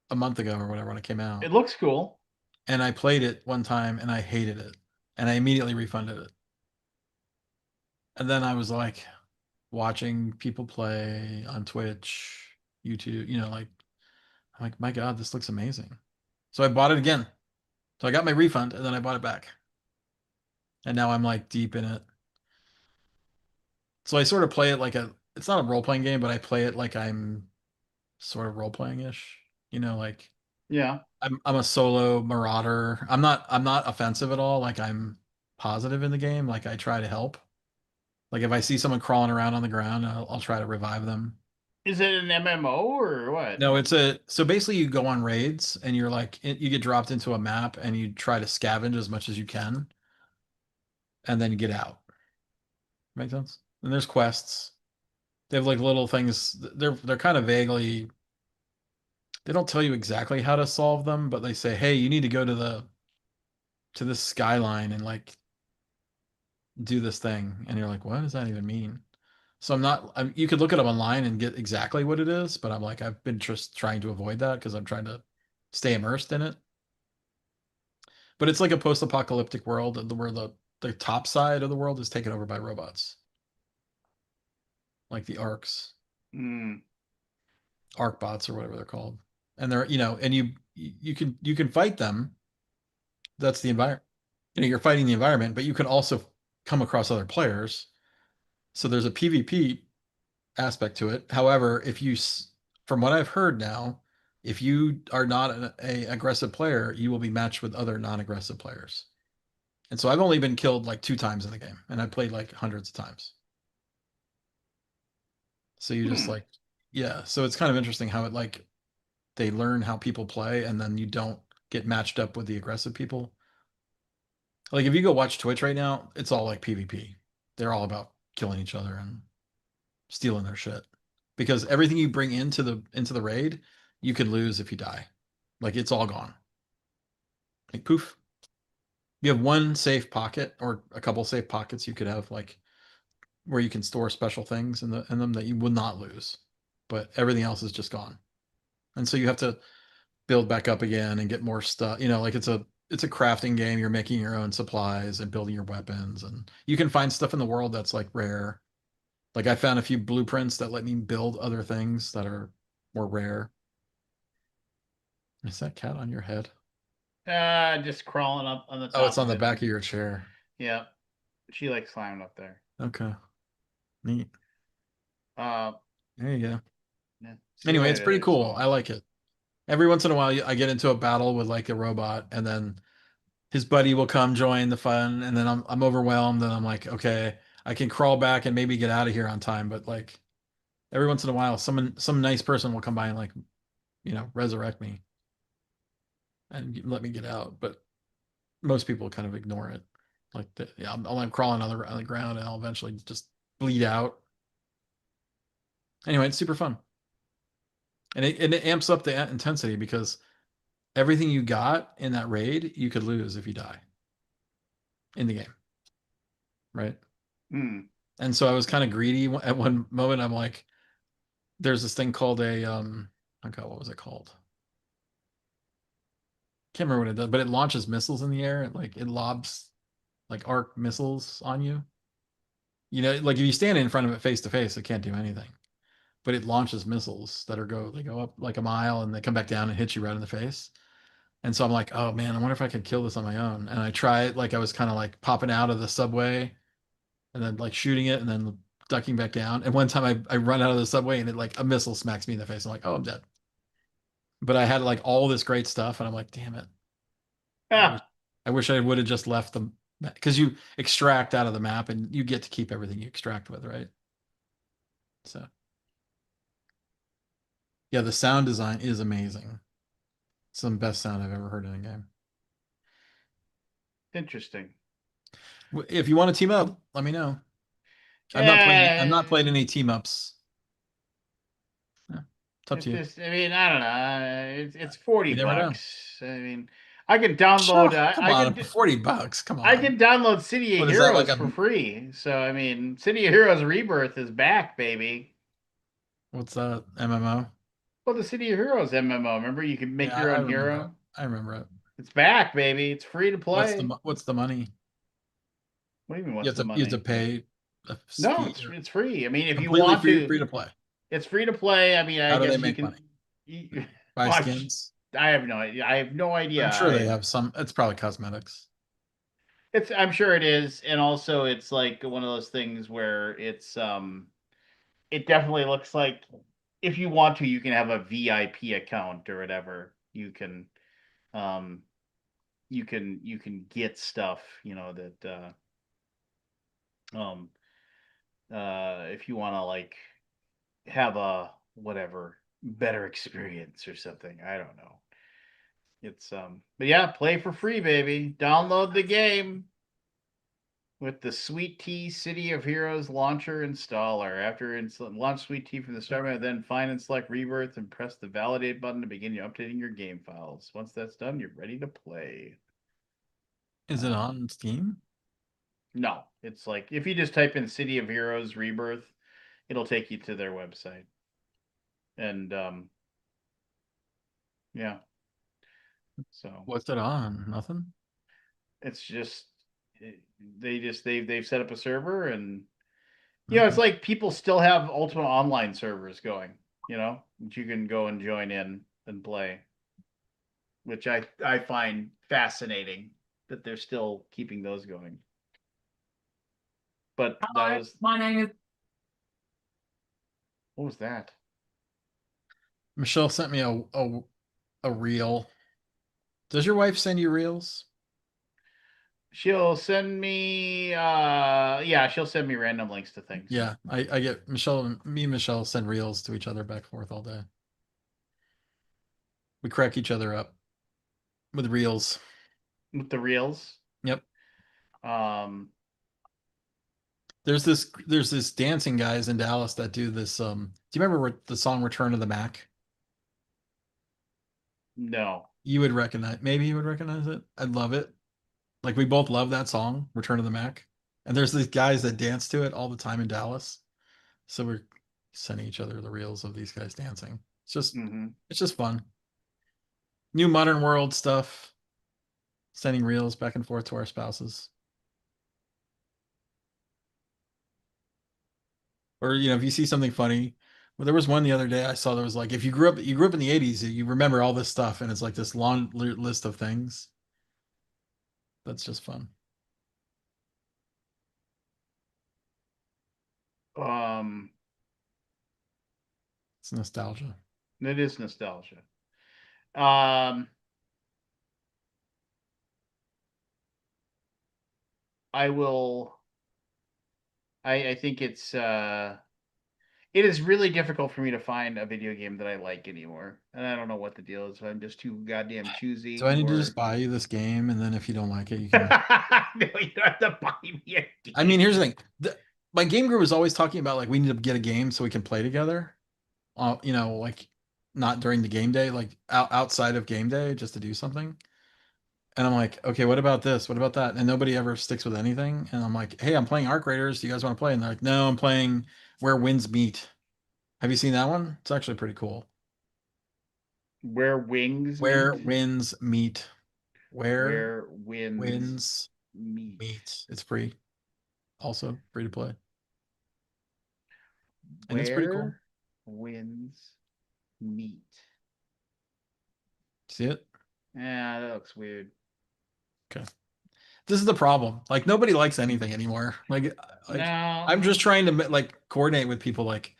a month ago or whatever when it came out. It looks cool. And I played it one time and I hated it. And I immediately refunded it. And then I was like watching people play on Twitch, YouTube, like I'm like, my God, this looks amazing. So I bought it again. So I got my refund and then I bought it back. And now I'm like deep in it. So I sort of play it like it's not a role-playing game, but I play it like I'm sort of role-playing-ish. Like Yeah. I'm a solo marauder. I'm not offensive at all. Like I'm positive in the game. Like I try to help. Like if I see someone crawling around on the ground, I'll try to revive them. Is it an MMO or what? No, so basically you go on raids and you're like you get dropped into a map and you try to scavenge as much as you can and then you get out. Make sense? And there's quests. They have like little things. They're kind of vaguely. They don't tell you exactly how to solve them, but they say, "Hey, you need to go to this skyline and like do this thing." And you're like, "What does that even mean?" So you could look it up online and get exactly what it is, but I'm like, I've been just trying to avoid that because I'm trying to stay immersed in it. But it's like a post-apocalyptic world where the top side of the world is taken over by robots, like the arcs, Mm. arc bots or whatever they're called. And they're, and you can fight them. That's the environment. You're fighting the environment, but you can also come across other players. So there's a PvP aspect to it. However, from what I've heard now, if you are not a aggressive player, you will be matched with other non-aggressive players. And so I've only been killed like 2 times in the game, and I played like hundreds of times. So you just like, yeah. So it's kind of interesting how it like they learn how people play, and then you don't get matched up with the aggressive people. Like if you go watch Twitch right now, it's all like PvP. They're all about killing each other and stealing their shit. Because everything you bring into the raid, you could lose if you die. Like it's all gone. Like poof. You have one safe pocket or a couple safe pockets you could have like where you can store special things in them that you will not lose. But everything else is just gone. And so you have to build back up again and get more stuff. Like it's a crafting game. You're making your own supplies and building your weapons, and you can find stuff in the world that's like rare. Like I found a few blueprints that let me build other things that are more rare. Is that cat on your head? Just crawling up on the top. Oh, it's on of the it. back of your chair. Yeah. She likes climbing up there. Okay. Neat. Uh, There you go. yeah. See Anyway, what it's it pretty is, cool. so- I like it. Every once in a while, I get into a battle with like a robot, and then his buddy will come join the fun, and then I'm overwhelmed, and I'm like, okay, I can crawl back and maybe get out of here on time, but like every once in a while, some nice person will come by and like, resurrect me and let me get out. But most people kind of ignore it. Like, yeah, I'm crawling on the ground, and I'll eventually just bleed out. Anyway, it's super fun, and it amps up the intensity because everything you got in that raid you could lose if you die in the game, right? Hmm. And so I was kind of greedy at one moment. I'm like, there's this thing called oh God, what was it called? Can't remember what it does, but it launches missiles in the air. It lobs like arc missiles on you. Like if you stand in front of it face to face, it can't do anything. But it launches missiles they go up like a mile and they come back down and hit you right in the face. And so I'm like, oh man, I wonder if I could kill this on my own. And I tried, like I was kind of like popping out of the subway and then like shooting it and then ducking back down. And one time I run out of the subway and it like a missile smacks me in the face. I'm like, oh, I'm dead. But I had like all this great stuff and I'm like, damn it. Ah, I wish I would have just left them because you extract out of the map and you get to keep everything you extract with, right? So yeah, the sound design is amazing. Some best sound I've ever heard in a game. interesting. If you want to team up, let me know. I'm not playing any team ups. Yeah. It's up It's to you. just, I mean, I don't know. It's 40 You never know. bucks. I mean, I can download. Come I on, can. $40. Come I on. can download City of What is that, like Heroes a- for free. So I mean, City of Heroes Rebirth is back, baby. What's that? MMO? Well, the City of Heroes MMO. Remember, you can make Yeah, your I own remember it. hero. I remember it. It's back, baby. It's free to play. What's the money? What do you mean? You What's have the to money? pay a No, fee or it's free. I mean, if you completely want free, to, free to play. it's free to play. I mean, I How do they guess you make can. money? You, Buy well, skins? I have no idea. I have no idea. I'm sure they have some. It's probably cosmetics. I'm sure it is, and also it's like one of those things where it definitely looks like if you want to, you can have a VIP account or whatever. Um, you can get stuff, that um if you want to like have a whatever better experience or something. I don't know. It's but yeah, play for free, baby. Download the game with the Sweet Tea City of Heroes launcher installer. After launch Sweet Tea from the start menu, then find and select Rebirth and press the validate button to begin updating your game files. Once that's done, you're ready to play. Is it on Steam? No, it's like if you just type in City of Heroes Rebirth, it'll take you to their website. And yeah. So What's it on? Nothing? it's just they've set up a server, and Okay. it's like people still have Ultimate Online servers going, that you can go and join in and play, which I find fascinating that they're still keeping those going. But that was My name is. what was that? Michelle sent me a reel. Does your wife send you reels? She'll send me she'll send me random links to things. Yeah, I get me and Michelle send reels to each other back and forth all day. We crack each other up with reels. With the reels. Yep. Um There's this dancing guys in Dallas that do this. Do you remember the song "Return to the Mac"? no. You would recognize. Maybe you would recognize it. I'd love it. Like we both love that song, "Return to the Mac." And there's these guys that dance to it all the time in Dallas. So we're sending each other the reels of these guys dancing. It's just fun. New modern world stuff. Sending reels back and forth to our spouses. Or if you see something funny. Well, there was one the other day I saw that was like if you grew up in the 80s, you remember all this stuff, and it's like this long list of things. That's just fun. Um It's nostalgia. it is nostalgia. Um I will I think it is really difficult for me to find a video game that I like anymore. And I don't know what the deal is. I'm just too goddamn choosy. So I need to or... just buy you this game, and then if you don't like it, you can. No, you don't have to buy me a game. I mean, here's the thing. My game group is always talking about like we need to get a game so we can play together. Like not during the game day, like outside of game day, just to do something. And I'm like, okay, what about this? What about that? And nobody ever sticks with anything. And I'm like, hey, I'm playing Arc Raiders. Do you guys want to play? And they're like, no, I'm playing Where Winds Meet. Have you seen that one? It's actually pretty cool. Where wings Where meet. Winds Meet. Where winds Meet. meet. It's free. Also free to play. And Where it's pretty cool. winds meet. See it? Yeah, that looks weird. Okay. This is the problem. Like nobody likes anything anymore. Like No. I'm just trying to like coordinate with people. Like,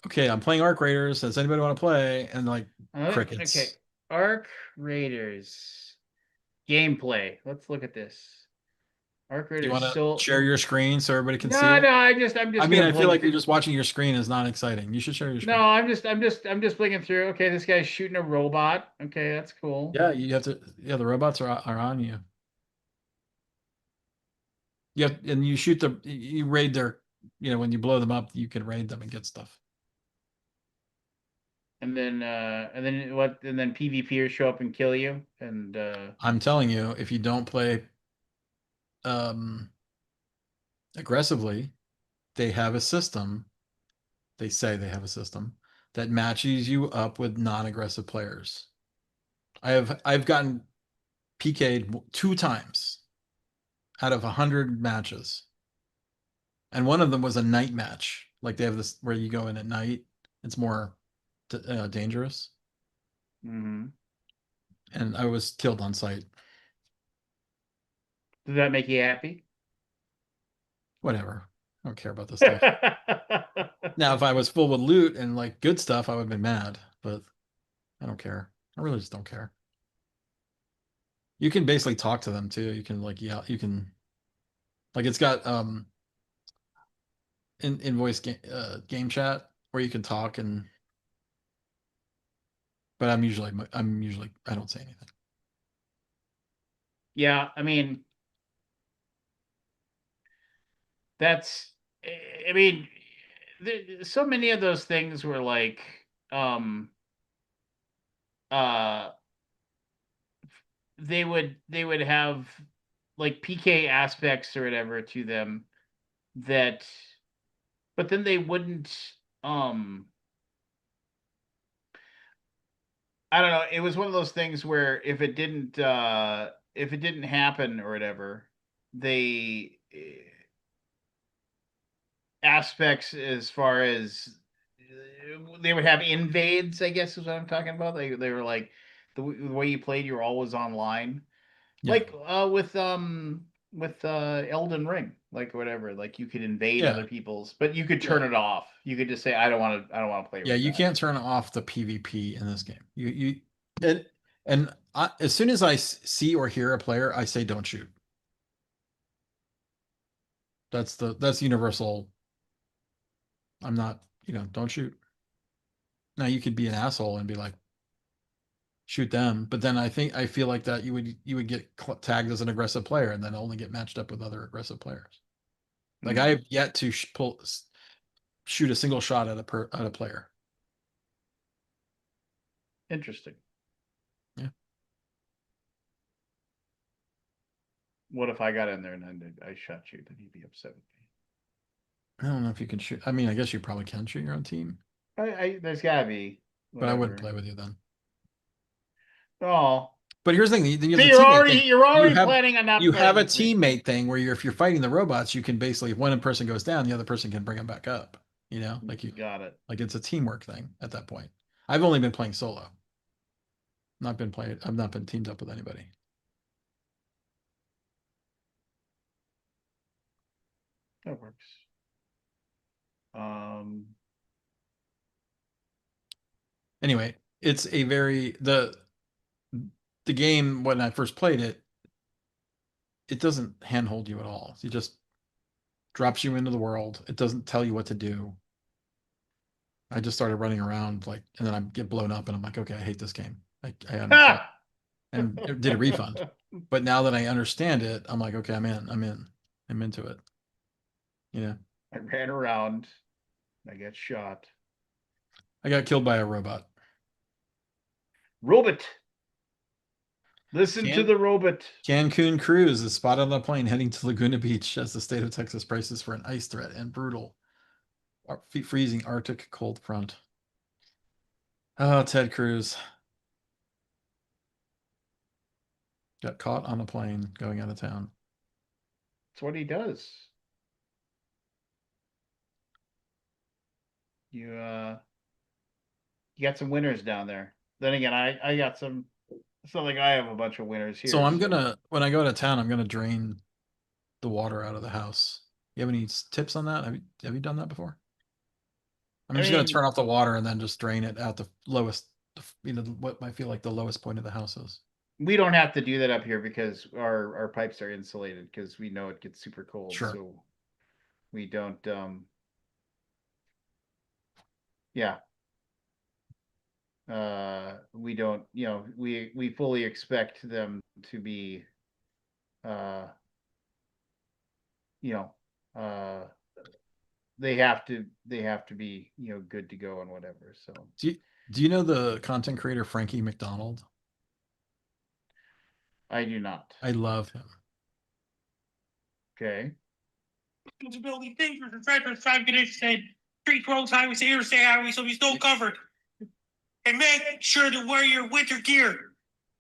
okay, I'm playing Arc Raiders. Does anybody want to play? And like crickets. Okay. Arc Raiders gameplay. Let's look at this. Arc Do Raiders. you want to So share your screen so everybody can see no, it? no. I'm just. I mean, gonna I feel blink like through- you're just watching your screen is not exciting. You should share your screen. No, I'm just blinking through. Okay, this guy's shooting a robot. Okay, that's cool. Yeah, you have to. Yeah, the robots are on you. And you shoot you raid their. When you blow them up, you can raid them and get stuff. And then what? And then PvPers show up and kill you. And I'm telling you, if you don't play um aggressively, they have a system. They say they have a system that matches you up with non-aggressive players. I've gotten PK'd 2 times out of 100 matches, and one of them was a night match. Like they have this where you go in at night. It's more dangerous, mhm. and I was killed on sight. Does that make you happy? Whatever. I don't care about this stuff. Now, if I was full with loot and like good stuff, I would have been mad, but I don't care. I really just don't care. You can basically talk to them too. You can like yeah, you can like it's got in voice game chat where you can talk and but I'm usually I don't say anything. Yeah, I mean, that's, I mean, so many of those things were like, um, uh, they would have like PK aspects or whatever to them that, but then they wouldn't, um, I don't know. It was one of those things where if it didn't happen or whatever, they aspects as far as they would have invades, I guess is what I'm talking about. They were like the way you played, you were always online. Yeah. Like with Elden Ring, like whatever. Like you could invade Yeah. other people's, but you could Yeah. turn it off. You could just say, I don't want to play Yeah, right you now. can't turn off the PvP in this game. And as soon as I see or hear a player, I say don't shoot. That's universal. I'm not, don't shoot. Now you could be an asshole and be like, shoot them, but then I feel like that you would get tagged as an aggressive player and then only get matched up with other aggressive players. Like I have yet to shoot a single shot at a player. Interesting. Yeah. What if I got in there and then I shot you? Then you'd be upset with me. I don't know if you can shoot. I mean, I guess you probably can shoot your own team, There's gotta be but I wouldn't whatever. play with you then. Oh, But here's the thing: you so have the teammate thing. you're You already have planning on not you playing have a with me. teammate thing where if you're fighting the robots, you can basically if one person goes down, the other person can bring them back up. Got it. Like it's a teamwork thing at that point. I've only been playing solo. I've not been teamed up with anybody. That works. Um, Anyway, it's a very the game when I first played it, it doesn't handhold you at all. It just drops you into the world. It doesn't tell you what to do. I just started running around like, and then I get blown up, and I'm like, okay, I hate this game. I uninstalled and it did a refund. But now that I understand it, I'm like, okay, I'm in. I'm into it. I ran around. I got shot. I got killed by a robot. Robot. Listen to the robot. Cancun cruise is spotted on a plane heading to Laguna Beach as the state of Texas braces for an ice threat and brutal, freezing Arctic cold front. Oh, Ted Cruz got caught on a plane going out of town. That's what he does. You got some winners down there. Then again, I got some. It's not like I have a bunch of winners here. So when I go to town, I'm gonna drain the water out of the house. You have any tips on that? Have you done that before? I'm just gonna turn off the water and then just drain it at the lowest, what I feel like the lowest point of the house is. We don't have to do that up here because our pipes are insulated because we know it gets super cold. Sure. So we don't yeah. We don't, we fully expect them to be uh you know, they have to be, good to go and whatever. So Do Do you know the content creator Frankie McDonald? I do not. I love him. Okay. Building dangerous and treacherous, traffic conditions, and street roads, highways, interstate highways, so be snow covered. And make sure to wear your winter gear.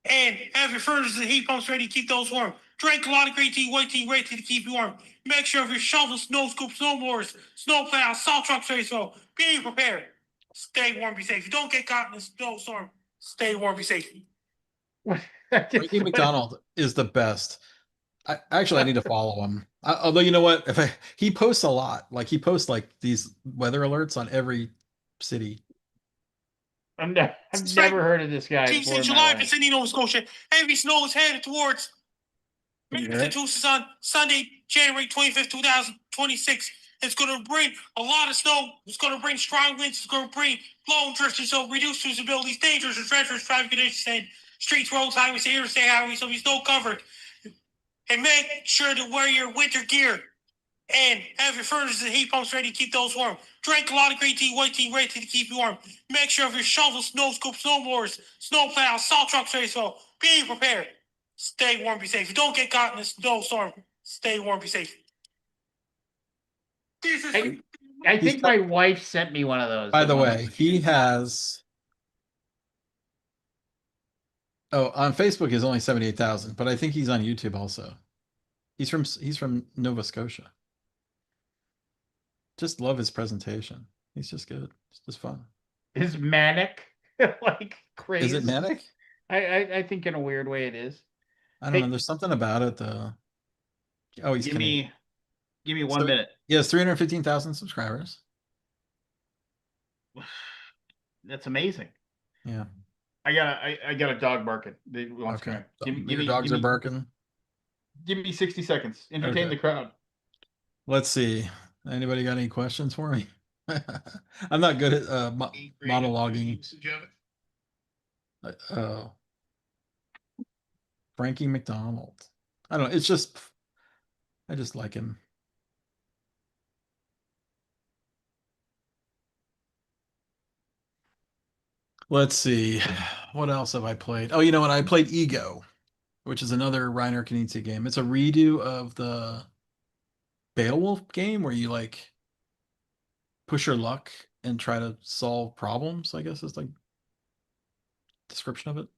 And have your furnaces and heat pumps ready to keep those warm. Drink a lot of green tea, white tea, red tea to keep you warm. Make sure of your shovels, snow scoops, snowboards, snow plows, salt trucks ready to go. Be prepared. Stay warm, be safe. Don't get caught in a snowstorm. Stay warm, be safe. Frankie McDonald is the best. I need to follow him. Although you know what, he posts a lot. Like he posts like these weather alerts on every city. I've never heard of this guy Team before in St. my July, life. Vicinity, Nova Scotia. Heavy snow is headed towards Can you hear it? Massachusetts on Sunday, January 25th, 2026. It's going to bring a lot of snow. It's going to bring strong winds. It's going to bring blowing drifting, so reduced visibility, dangerous and treacherous traffic conditions, and streets, roads, highways, interstate highways, so be snow covered. And make sure to wear your winter gear. And have your furnaces and heat pumps ready to keep those warm. Drink a lot of green tea, white tea, red tea to keep you warm. Make sure of your shovels, snow scoops, snowboards, snow plows, salt trucks ready to go. Be prepared. Stay warm, be safe. Don't get caught in a snowstorm. Stay warm, be safe. I think my wife sent me one of those. By the way, he has. Oh, on Facebook is only 78,000, but I think he's on YouTube also. He's from Nova Scotia. Just love his presentation. He's just good. It's just fun. Is manic like crazy? Is it manic? I think in a weird way it is. I don't know. There's something about it though. Oh, he's give me 1 minute. He has 315,000 subscribers. That's amazing. Yeah. I got a dog barking. Okay. Your dogs are barking. Give me 60 seconds. Entertain the crowd. Let's see. Anybody got any questions for me? I'm not good at monologuing. Frankie McDonald. I don't know. It's just, I just like him. Let's see. What else have I played? Oh, you know what? I played Ego, which is another Reiner Knizia game. It's a redo of the Beowulf game where you like push your luck and try to solve problems, I guess is like description of it.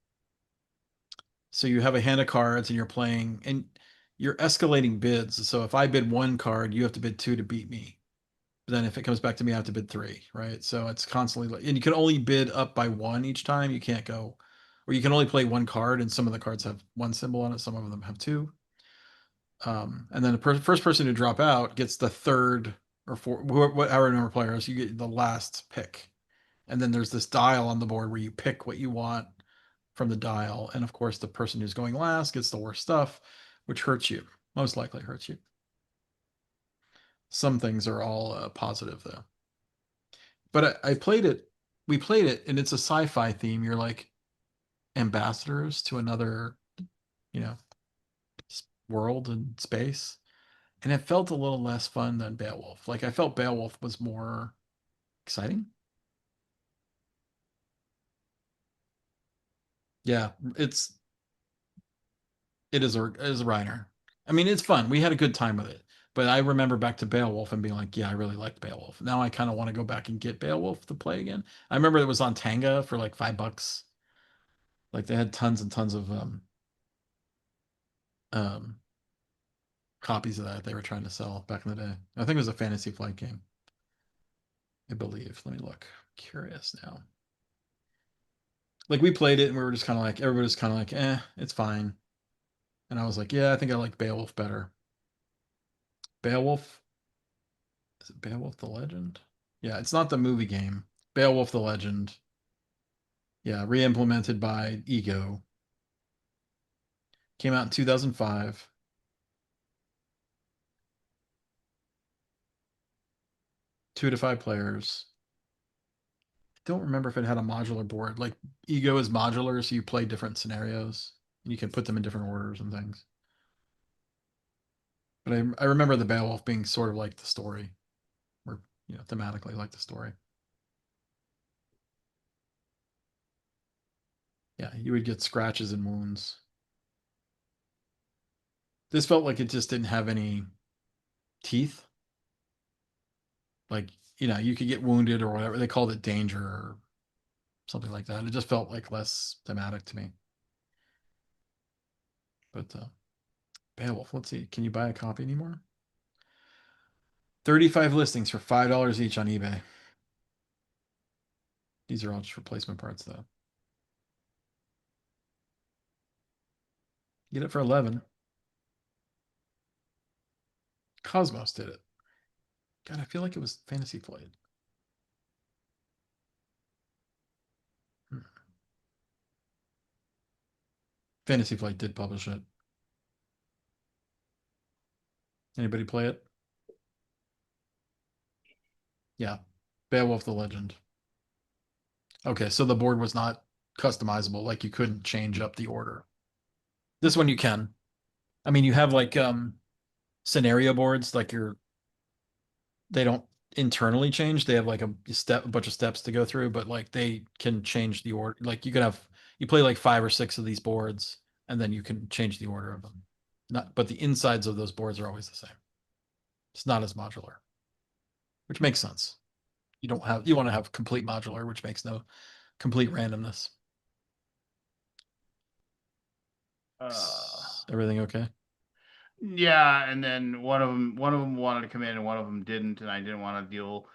So you have a hand of cards and you're playing and you're escalating bids. So if I bid 1 card, you have to bid 2 to beat me. But then if it comes back to me, I have to bid 3, right? So it's constantly like, and you can only bid up by 1 each time. You can't go, or you can only play 1 card, and some of the cards have 1 symbol on it, some of them have 2. And then the first person to drop out gets the 3rd or 4th, however number of players, you get the last pick. And then there's this dial on the board where you pick what you want from the dial. And of course, the person who's going last gets the worst stuff, which hurts you, most likely hurts you. Some things are all positive though. But I played it, we played it, and it's a sci-fi theme. You're like ambassadors to another, you know, world and space. And it felt a little less fun than Beowulf. Like I felt Beowulf was more exciting. Yeah, it is a Reiner. I mean, it's fun. We had a good time with it. But I remember back to Beowulf and being like, yeah, I really liked Beowulf. Now I kind of want to go back and get Beowulf to play again. I remember it was on Tanga for like $5. Like they had tons and tons of um copies of that they were trying to sell back in the day. I think it was a Fantasy Flight game. I believe. Let me look. Curious now. Like we played it and we were just kind of like, everybody was kind of like, it's fine. And I was like, yeah, I think I like Beowulf better. Beowulf? Is it Beowulf the Legend? Yeah, it's not the movie game. Beowulf the Legend. Yeah, re-implemented by Ego. Came out in 2005. Two to 5 players. I don't remember if it had a modular board. Like Ego is modular, so you play different scenarios. And you can put them in different orders and things. But I remember the Beowulf being sort of like the story. Or, thematically like the story. Yeah, you would get scratches and wounds. This felt like it just didn't have any teeth. Like, you could get wounded or whatever. They called it danger or something like that. It just felt like less thematic to me. But Beowulf, let's see. Can you buy a copy anymore? 35 listings for $5 each on eBay. These are all just replacement parts, though. Get it for 11. Cosmos did it. God, I feel like it was Fantasy Flight. Fantasy Flight did publish it. Anybody play it? Yeah. Beowulf the Legend. Okay, so the board was not customizable, like you couldn't change up the order. This one you can. I mean, you have like scenario boards, like they don't internally change. They have like a bunch of steps to go through, but like they can change the order. Like you play like 5 or 6 of these boards, and then you can change the order of them. But the insides of those boards are always the same. It's not as modular, which makes sense. You want to have complete modular, which makes no complete randomness. Everything okay? Yeah, and then one of them wanted to come in and one of them didn't, and I didn't want to deal,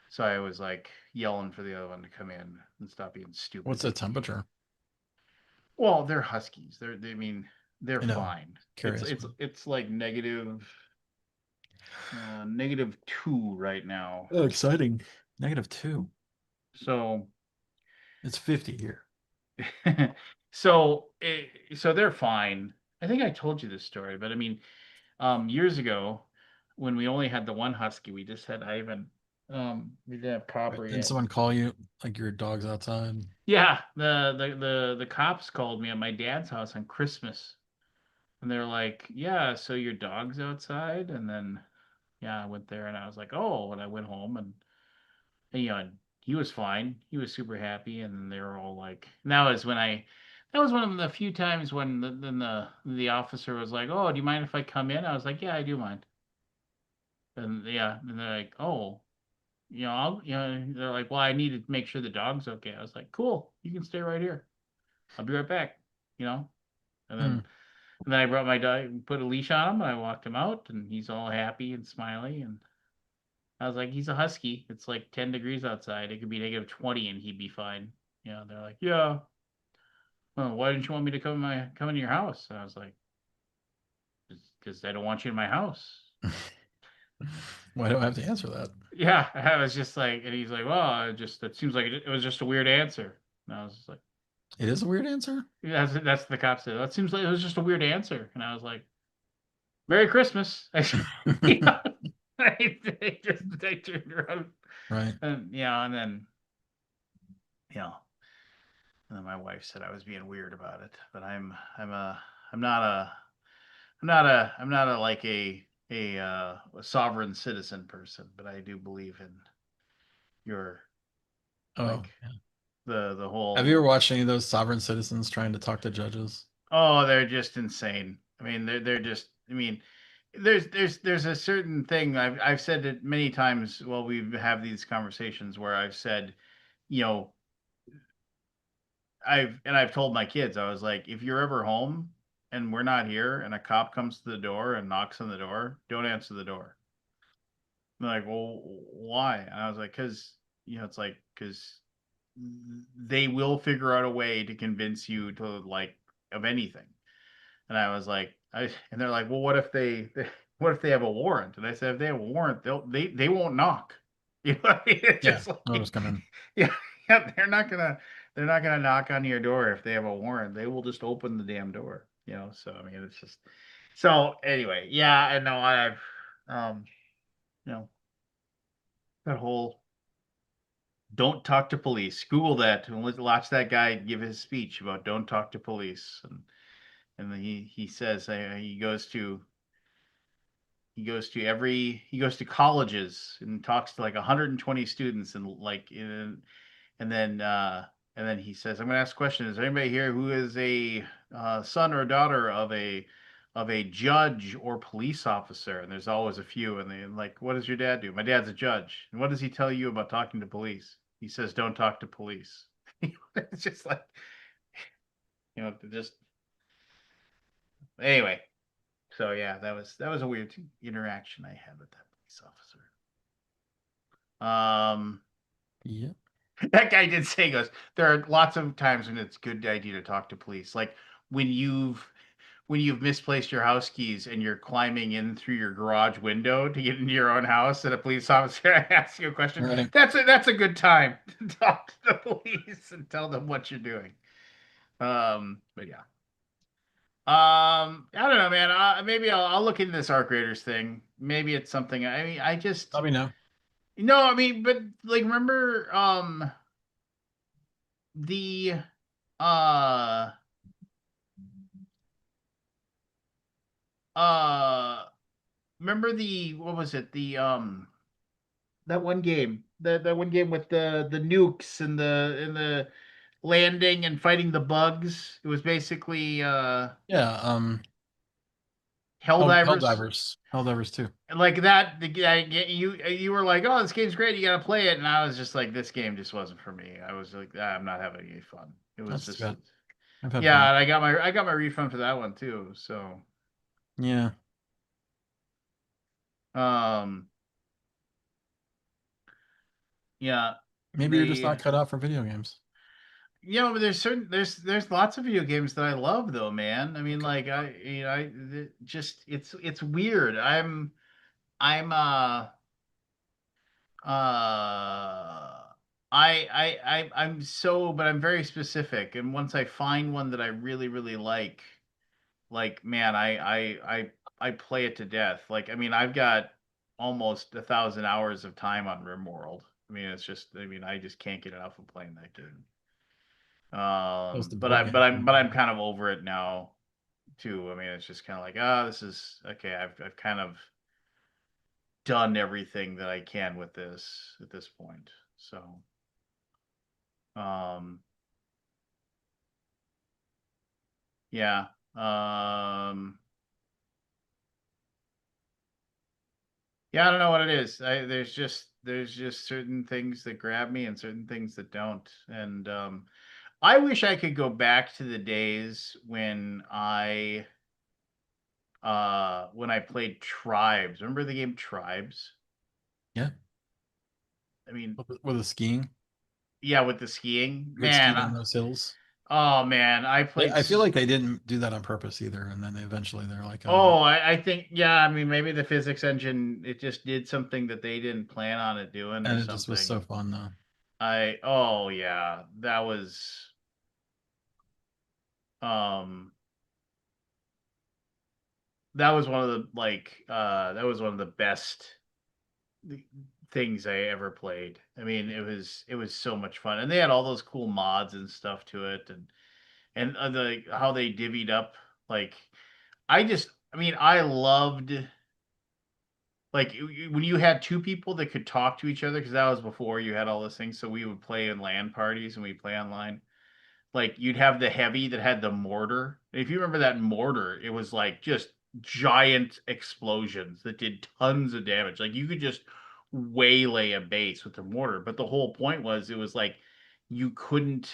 so I was like yelling for the other one to come in and stop being stupid. What's the temperature? Well, they're huskies. I mean, they're I know. fine. Curious. It's like -2 right now. Oh, exciting. -2. So It's 50 here. so they're fine. I think I told you this story, but I mean, years ago when we only had the one husky, we just had Ivan. We didn't have Copper Didn't yet. someone call you like your dog's outside? Yeah, the cops called me at my dad's house on Christmas, and they're like, "Yeah, so your dog's outside?" And then, yeah, I went there and I was like, "Oh," and I went home and he was fine. He was super happy, and then they were all like, that was one of the few times when the officer was like, "Oh, do you mind if I come in?" I was like, "Yeah, I do mind." And yeah, and they're like, "Oh, they're like, well, I need to make sure the dog's okay." I was like, "Cool, you can stay right here. I'll be right back." You know, and then Hmm. and then I brought my dog, put a leash on him, and I walked him out, and he's all happy and smiley. And I was like, "He's a husky. It's like 10 degrees outside. It could be -20, and he'd be fine." They're like, "Yeah. Well, why didn't you want me to come into your house?" And I was like, "Because I don't want you in my house." Why do I have to answer that? Yeah, I was just like, and he's like, "Well, it seems like it was just a weird answer." And I was just like, It is a weird answer. yeah, that's the cop said. That seems like it was just a weird answer. And I was like, "Merry Christmas." Yeah, I turned around Right. and then you know, and then my wife said I was being weird about it, but I'm not a I'm not a like a sovereign citizen person, but I do believe in your Oh, like yeah. the whole. Have you ever watched any of those sovereign citizens trying to talk to judges? Oh, they're just insane. I mean, they're just. I mean, there's a certain thing I've said it many times. Well, we have these conversations where I've said, you know, I've told my kids, I was like, if you're ever home and we're not here, and a cop comes to the door and knocks on the door, don't answer the door. And they're like, well, why? And I was like, because it's like because they will figure out a way to convince you to like of anything. And I was like, and they're like, well, what if what if they have a warrant? And I said, if they have a warrant, they won't knock. You know what I mean? It's Yeah, just like, I'll just come in. yeah, they're not gonna knock on your door if they have a warrant. They will just open the damn door. So I mean, it's just so anyway. Yeah, I know um, you know, that whole don't talk to police. Google that and watch that guy give his speech about don't talk to police. And then he says he goes to colleges and talks to like 120 students and like and then And then he says, "I'm going to ask a question. Is there anybody here who is a son or daughter of a judge or police officer?" And there's always a few. And they're like, "What does your dad do?" "My dad's a judge." "And what does he tell you about talking to police?" "He says, don't talk to police." It's just like, just anyway. So yeah, that was a weird interaction I had with that police officer. Yeah. That guy did say, he goes, there are lots of times when it's a good idea to talk to police. Like when you've misplaced your house keys and you're climbing in through your garage window to get into your own house and a police officer asks you a question. Right. That's a good time to talk to the police and tell them what you're doing. But yeah. I don't know, man. Maybe I'll look into this Arc Raiders thing. Maybe it's something. I mean, I just Let me know. no. I mean, but like, remember, the uh uh remember the what was it? The that one game. That one game with the nukes and the landing and fighting the bugs. It was basically Yeah. Helldivers. Helldivers too. And like that, you were like, "Oh, this game's great. You gotta play it." And I was just like, "This game just wasn't for me." I was like, I'm not having any fun." It was That's too just, bad. I've had yeah. fun. And I got my refund for that one too. So, Yeah. um, yeah, Maybe you're just not cut out for video games. but there's lots of video games that I love though, man. I mean, Okay. like just it's weird. I'm I'm so, but I'm very specific. And once I find one that I really, really like, man, I play it to death. Like, I mean, I've got almost 1,000 hours of time on RimWorld. I mean, it's just, I mean, I just can't get enough of playing that game. Those the But board game. I'm kind of over it now too. I mean, it's just kind of like, this is okay. I've kind of done everything that I can with this at this point. So, um, yeah. Yeah, I don't know what it is. There's just certain things that grab me and certain things that don't. And I wish I could go back to the days when I played Tribes. Remember the game Tribes? Yeah. I mean, With the skiing. yeah, with the skiing. You could Man, ski down those hills. oh man, I played I feel like they didn't do that on purpose either, and then eventually they're like, Oh, I think, yeah, I mean, maybe the physics engine, it just did something that they didn't plan on it doing or and it just was so something. fun though. Oh yeah, um that was one of the that was one of the best things I ever played. I mean, it was so much fun. And they had all those cool mods and stuff to it, and how they divvied up, like, I mean, I loved, like, when you had two people that could talk to each other, because that was before you had all those things. So we would play in LAN parties and we play online. Like, you'd have the heavy that had the mortar. If you remember that mortar, it was like just giant explosions that did tons of damage. Like, you could just waylay a base with the mortar. But the whole point was, it was like you couldn't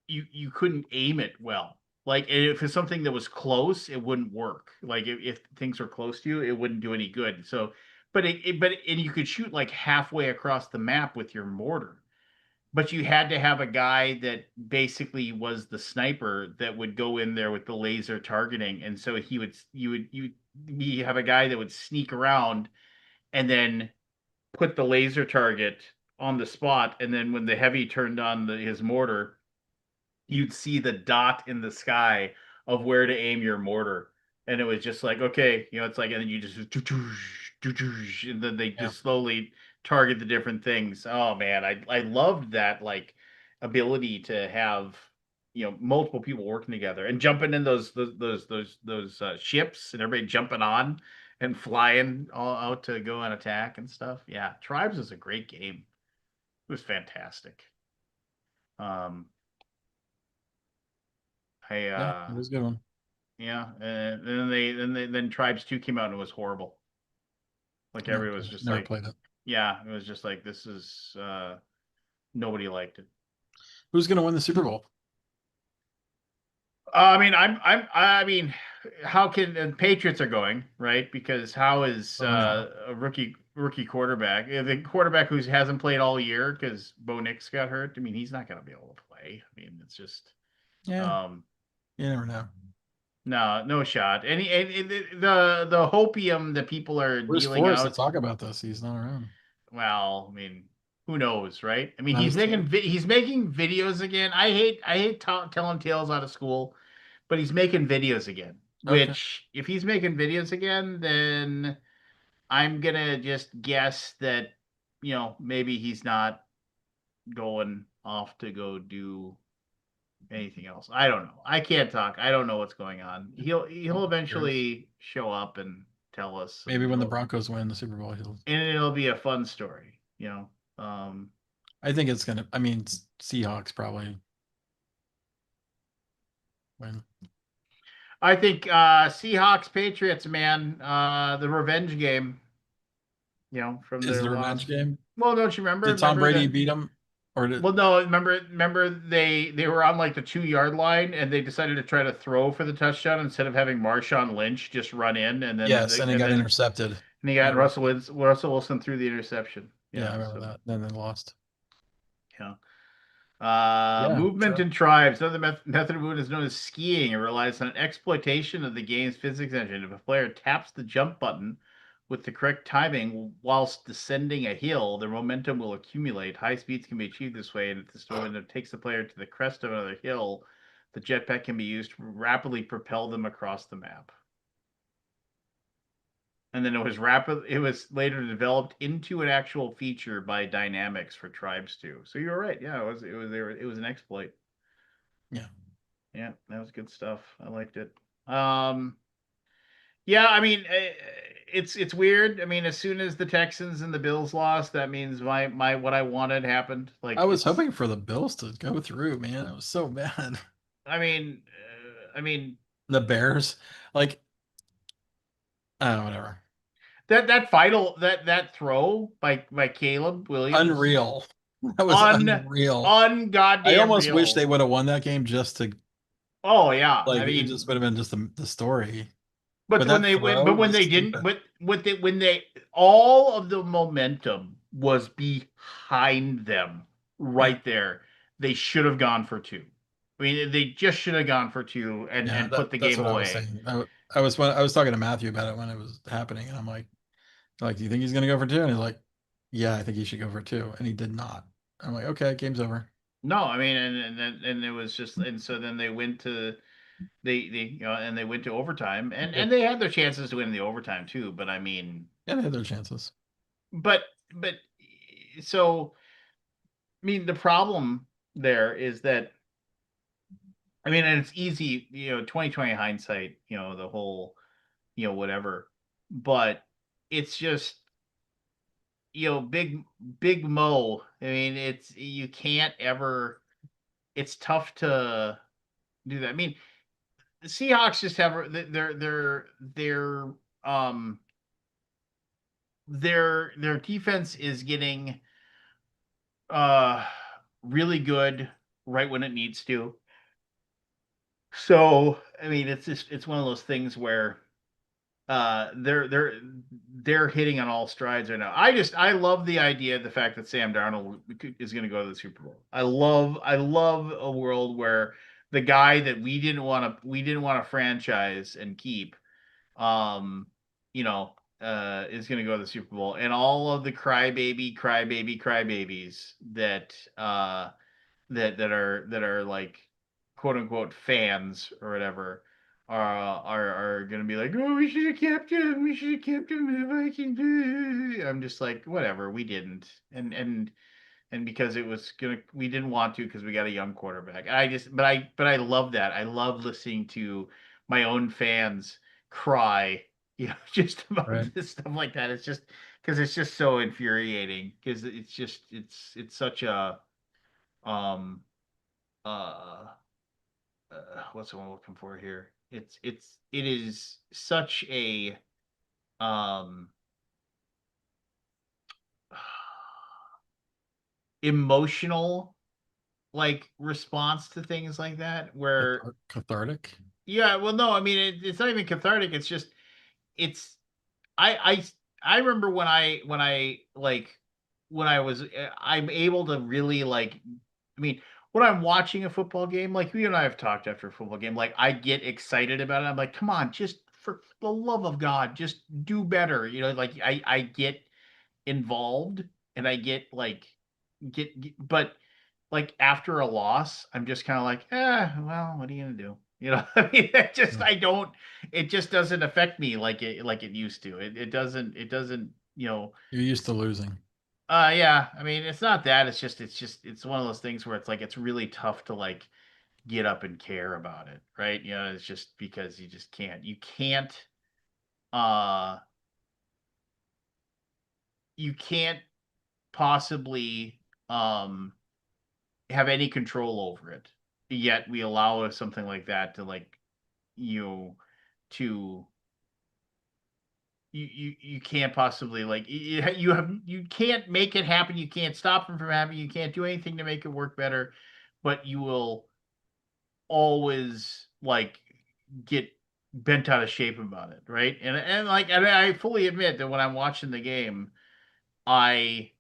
you couldn't aim it well. Like, if it's something that was close, it wouldn't work. Like, if things were close to you, it wouldn't do any good. So, and you could shoot like halfway across the map with your mortar, but you had to have a guy that basically was the sniper that would go in there with the laser targeting. And so you have a guy that would sneak around and then put the laser target on the spot. And then when the heavy turned on his mortar, you'd see the dot in the sky of where to aim your mortar. And it was just like, okay, it's like, and then you just, and then they Yeah. just slowly target the different things. Oh man, I loved that, like, ability to have, multiple people working together and jumping in those ships and everybody jumping on and flying all out to go and attack and stuff. Yeah, Tribes is a great game. It was fantastic. Um, Yeah, it was a good one. yeah, and then Tribes 2 came out and it was horrible. Like Never everyone was played it. just Never like, played it. yeah, it was just like this is nobody liked it. Who's gonna win the Super Bowl? I mean, how can and Patriots are going right because how is Oh, no. a rookie quarterback the quarterback who hasn't played all year because Bo Nix got hurt? I mean, he's not going to be able to play. I mean, it's just Yeah, you never know. no shot. And the hopium that people are Where's dealing Forrest to out. talk about this? He's not around. Well, I mean, who knows, right? I mean, Not his team. he's making videos again. I hate telling tales out of school, but he's making videos again. Okay. Which, if he's making videos again, then I'm gonna just guess that maybe he's not going off to go do anything else. I don't know. I can't talk. I don't know what's going on. He'll eventually show up and tell us. Maybe when the Broncos win the Super Bowl, and it'll be a fun story. I think it's gonna. I mean, Seahawks probably win. I think Seahawks Patriots, man, the revenge game. From Is their the loss. revenge game? Well, don't you remember? Did Tom Brady the, beat him, or did? Well, no. Remember they were on like the 2 yard line, and they decided to try to throw for the touchdown instead of having Marshawn Lynch just run in, and then Yes, and he got intercepted. And he got Russell Wilson through the interception. Yeah, I remember that. Then they lost. Yeah. Yeah, Movement sure. in tribes. Another method of movement is known as skiing. It relies on an exploitation of the game's physics engine. If a player taps the jump button with the correct timing whilst descending a hill, their momentum will accumulate. High speeds can be achieved this way, and if this momentum takes the player to the crest of another hill, the jetpack can be used to rapidly propel them across the map. And then it was later developed into an actual feature by Dynamics for Tribes 2. So you're right. Yeah, it was an exploit. Yeah. Yeah, that was good stuff. I liked it. Yeah, I mean, it's weird. I mean, as soon as the Texans and the Bills lost, that means my what I wanted happened. Like I was hoping for the Bills to go through, man. It was so bad. I mean, The Bears, like, whatever. That final that throw by Caleb Williams, Unreal. That was unreal. Ungoddamn I almost real. wish they would have won that game just to. Oh yeah, Like, I mean, it just would have been just the story. But when they didn't, when they all of the momentum was behind them right there, they should have gone for two. I mean, they just should have gone for two and put the that's game what away. I was saying. I was talking to Matthew about it when it was happening, and I'm like, do you think he's gonna go for two? And he's like, yeah, I think he should go for two, and he did not. I'm like, okay, game's over. No, I mean, and it was just, and so then they went to and they went to overtime, and they had their chances to win the overtime too. But I mean, yeah, they had their chances. But so, I mean, the problem there is that, I mean, and it's easy, 2020 hindsight, the whole, whatever, but it's just, big Mo. I mean, you can't ever, it's tough to do that. I mean, the Seahawks just have um, their defense is getting, uh, really good right when it needs to. So, I mean, it's one of those things where they're hitting on all strides right now. I love the idea, the fact that Sam Darnold is going to go to the Super Bowl. I love a world where the guy that we didn't want to franchise and keep, is going to go to the Super Bowl, and all of the crybabies that are like quote unquote fans or whatever are gonna be like, oh, we should have kept him. We should have kept him in the Vikings. I'm just like, whatever, we didn't, and because we didn't want to because we got a young quarterback. But I love that. I love listening to my own fans cry, just about this stuff like that. It's just because it's just so infuriating because it's such a what's the one I'm looking for here? It is such a um emotional like response to things like that where Cathartic. yeah, well no, I mean it's not even cathartic, it's just it's I I remember when I like when I was I'm able to really like I mean when I'm watching a football game, like you and I have talked after a football game, like I get excited about it. I'm like, come on, just for the love of God, just do better. You know, like I get involved and I get like but like after a loss, I'm just kind of like, well, what are you gonna do? You know, I mean, I don't, it just doesn't affect me like it used to. It doesn't, you know, You're used to losing. yeah, I mean, it's not that, it's one of those things where it's like, it's really tough to like get up and care about it, right? You know, it's just because you just uh, you can't possibly, um, have any control over it. Yet we allow something like that to like you to you can't possibly like you can't make it happen. You can't stop them from happening. You can't do anything to make it work better, but you will always like get bent out of shape about it, right? And like and I fully admit that when I'm watching the game, I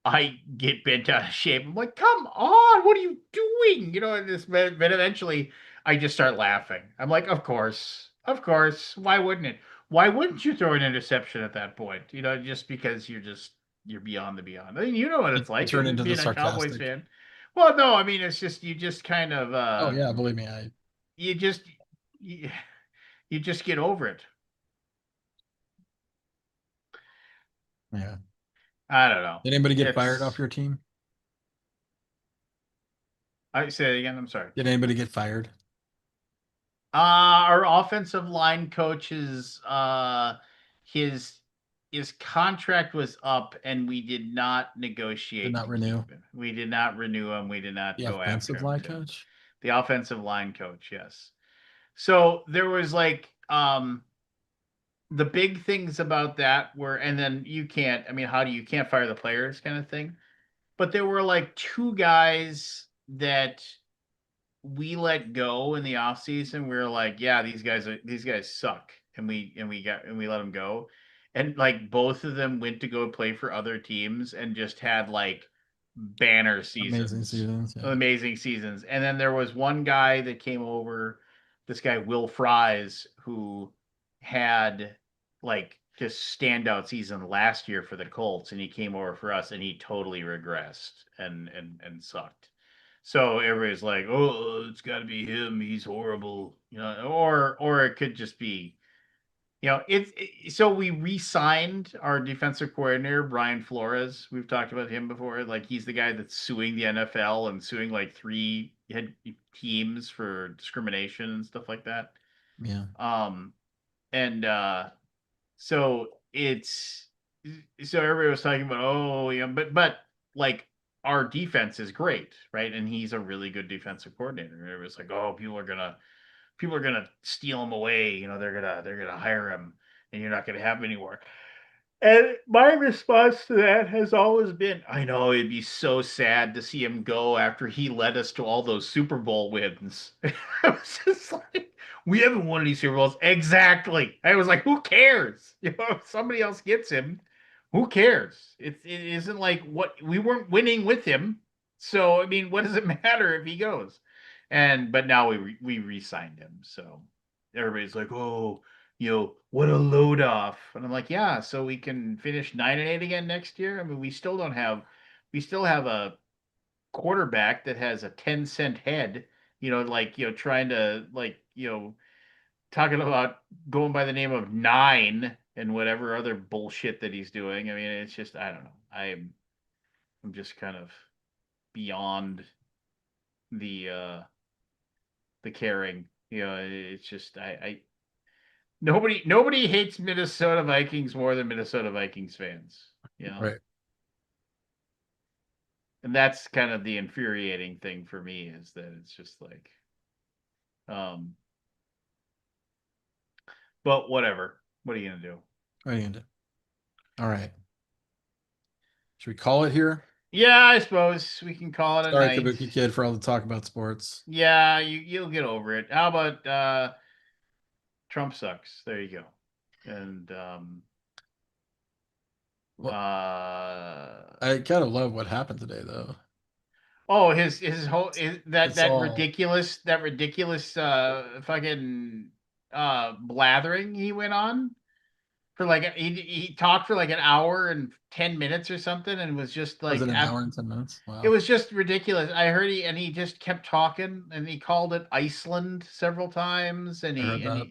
I get bent out of shape. I'm like, come on, what are you doing? You know, and this, but eventually I just start laughing. I'm like, of course. Why wouldn't it? Why wouldn't you throw an interception at that point? You know, just because you're beyond the beyond. I mean, you know what You, it's you like turn into the being a Cowboys sarcastic. fan. Well, no, I mean, it's just you just kind of Oh yeah, believe me, I you just you, you just get over it. yeah. I don't know. Did anybody get fired off It's your team? I say it again. I'm sorry. Did anybody get fired? Our offensive line coaches, his his contract was up, and we did not Did negotiate not to renew. keep him. We did not renew him. We did not The go after offensive him. line coach? The offensive line coach, yes. So there was like the big things about that were, and then you can't. I mean, how do you can't fire the players, kind of thing. But there were like two guys that we let go in the off season. We were like, yeah, these guys suck, and we let them go, and like both of them went to go play for other teams and just had like banner Amazing seasons, seasons. Yeah. amazing seasons. And then there was one guy that came over, this guy Will Fries, who had like just standout season last year for the Colts, and he came over for us, and he totally regressed and sucked. So everybody's like, "Oh, it's got to be him. He's horrible," you know, or it could just be, you know, so we re-signed our defensive coordinator Brian Flores. We've talked about him before. Like he's the guy that's suing the NFL and suing like three head teams for discrimination and stuff like that. Yeah. And so it's so everybody was talking about, oh yeah, but like our defense is great, right? And he's a really good defensive coordinator. It was like, oh, people are gonna steal him away. You know, they're gonna hire him, and you're not gonna have him anymore. And my response to that has always been, I know it'd be so sad to see him go after he led us to all those Super Bowl wins. I was just like, we haven't won any Super Bowls. Exactly. I was like, who cares? You know, if somebody else gets him, who cares? It isn't like what we weren't winning with him. So I mean, what does it matter if he goes? And but now we re-signed him. So everybody's like, oh, you know, what a load off. And I'm like, yeah, so we can finish 9-8 again next year. I mean, we still have a quarterback that has a 10-cent head, you know, like, you know, trying to like, you know, talking about going by the name of Nine and whatever other bullshit that he's doing. I mean, it's just, I don't know. I'm just kind of beyond the caring. You know, it's just, nobody hates Minnesota Vikings more than Minnesota Vikings fans, you know. Right. And that's kind of the infuriating thing for me, is that it's just like, but whatever. What are you gonna do? What are you gonna do? All right. Should we call it here? Yeah, I suppose we can call it a Sorry, night. Kabuki Kid, for all the talk about sports. Yeah, you'll get over it. How about Trump sucks? There you go. And Well, uh I kind of love what happened today, though. oh, his whole It's that all- ridiculous fucking blathering he went on for like he talked for like an hour and 10 minutes or something, and was just like Was it an hour and 10 minutes? Wow. it was just ridiculous. I heard he just kept talking, and he called it Iceland several times, and I heard that.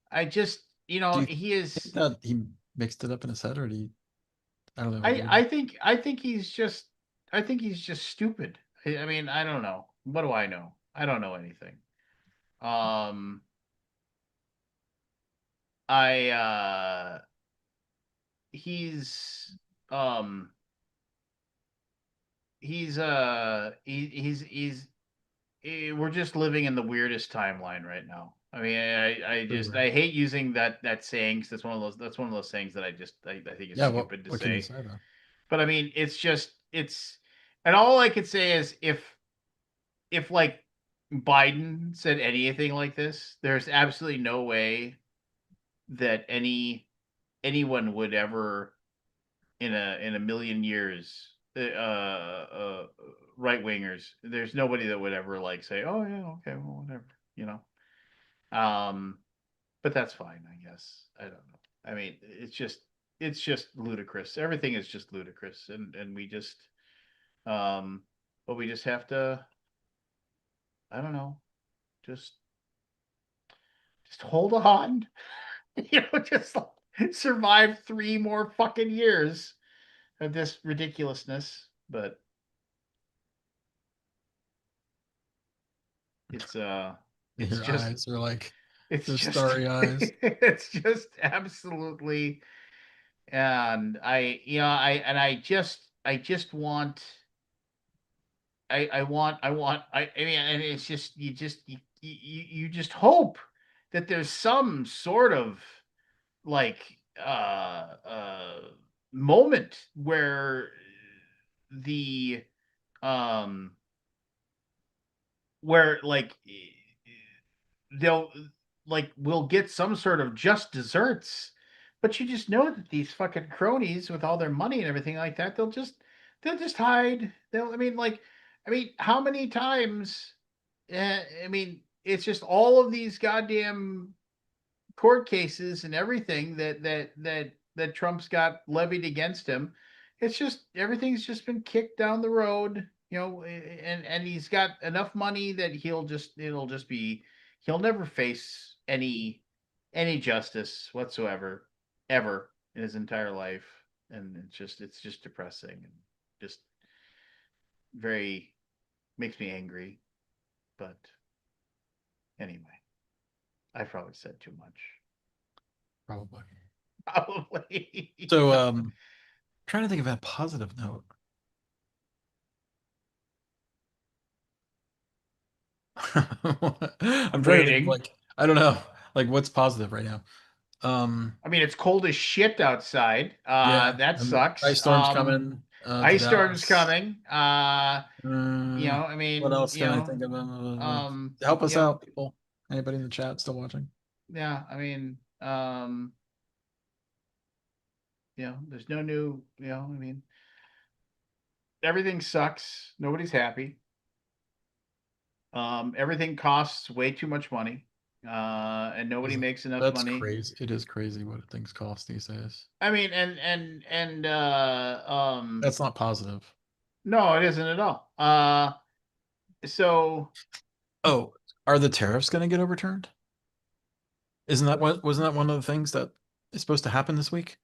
I just, Do you he is. think that he mixed it up in his head, or do you, I don't know. I think he's just. I think he's just stupid. I mean, I don't know. What do I know? I don't know anything. I he's we're just living in the weirdest timeline right now. I mean, I just Right. I hate using that saying, 'cause that's one of those things that I think is Yeah, stupid to what can you say. say, though? But I mean, and all I could say is, if like Biden said anything like this, there's absolutely no way that anyone would ever in a million years, right wingers, there's nobody that would ever like say, oh yeah, okay, well, whatever, you know. But that's fine, I guess. I don't know. I mean, it's just ludicrous. Everything is just ludicrous, and we just but we just have to, I don't know, just hold on. Just like, survive 3 more fucking years of this ridiculousness. But it's Your just eyes are like it's those just starry eyes. it's just absolutely. And I just want, I mean, and it's just, you just hope that there's some sort of like moment where the um like they'll we'll get some sort of just desserts. But you just know that these fucking cronies with all their money and everything like that, they'll just hide. I mean, how many times, I mean, it's just all of these goddamn court cases and everything that Trump's got levied against him. It's just, everything's just been kicked down the road, and he's got enough money that he'll never face any justice whatsoever, ever, in his entire life. And it's just depressing, and just very, makes me angry. But anyway, I probably said too much. Probably. Probably. So, trying to think of a positive note. I'm trying to think of, like, I don't know, like, what's positive right now. I mean, it's cold as shit outside. Yeah, That sucks. ice storm's coming. To Ice storm's Dallas. coming. I mean, What else can I think of? Help us out, people. Anybody in the chat still watching? Yeah, I mean, there's no new, I mean, everything sucks. Nobody's happy. Everything costs way too much money. And nobody makes enough That's money. crazy. It is crazy what things cost these days. I mean, That's not positive. no, it isn't at all. So, Oh, are the tariffs going to get overturned? Wasn't that one of the things that is supposed to happen this week?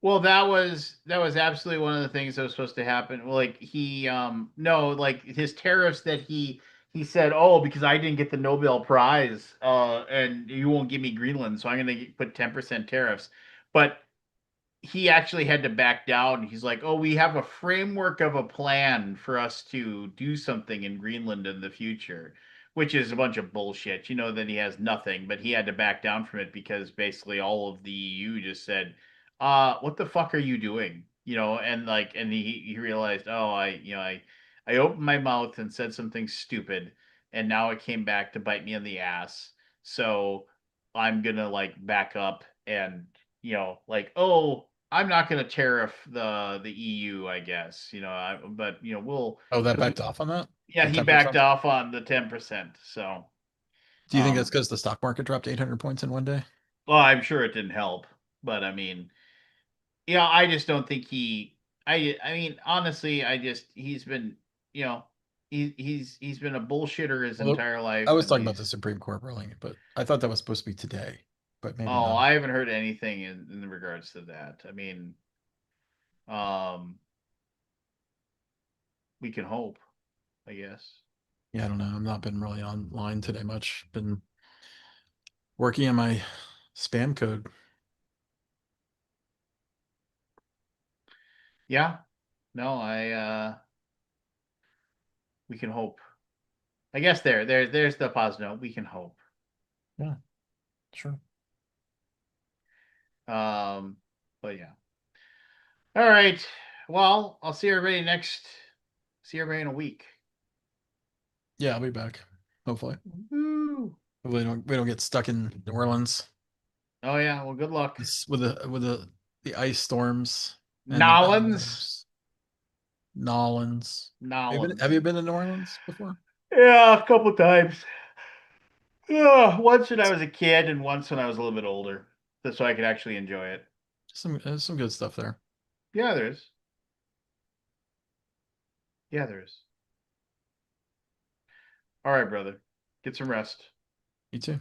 well, that was absolutely one of the things that was supposed to happen. Like, no, like his tariffs that he said, oh, because I didn't get the Nobel Prize, and you won't give me Greenland, so I'm going to put 10% tariffs. But he actually had to back down. He's like, "Oh, we have a framework of a plan for us to do something in Greenland in the future," which is a bunch of bullshit. You know that he has nothing, but he had to back down from it because basically all of the EU just said, what the fuck are you doing?" You know, and like, and he realized, "Oh, I opened my mouth and said something stupid, and now it came back to bite me in the ass. So I'm gonna like back up and, like, oh, I'm not going to tariff the EU, I guess, but we'll. Oh, that 'Cause backed off on that? yeah, The he backed 10%? off on the 10%. So, Do you think that's um, because the stock market dropped 800 points in one day? well, I'm sure it didn't help, but I mean, I just don't think I mean, honestly, he's been, he's been a bullshitter his Well, entire I life, was and talking about the Supreme Court ruling, but I thought that was supposed to be today, but maybe oh, not. I haven't heard anything in regards to that. I mean, um, we can hope, I guess. Yeah, I don't know. I've not been really online today much. Been working on my spam code. Yeah. No, we can hope. I guess there's the positive note. We can hope. Yeah, sure. But yeah. All right. Well, I'll see everybody in a week. Yeah, I'll be back. Hopefully. Woo. Hopefully we don't get stuck in New Orleans Oh yeah, well good luck. with the ice storms and the bad Nolans. weathers. Nolans. Nolans. Have you been to New Orleans before? Yeah, a couple times. Yeah, once when I was a kid and once when I was a little bit older. Just so I could actually enjoy it. There's some good stuff there. Yeah, there is. Yeah, there is. All right, brother. Get some rest. You too.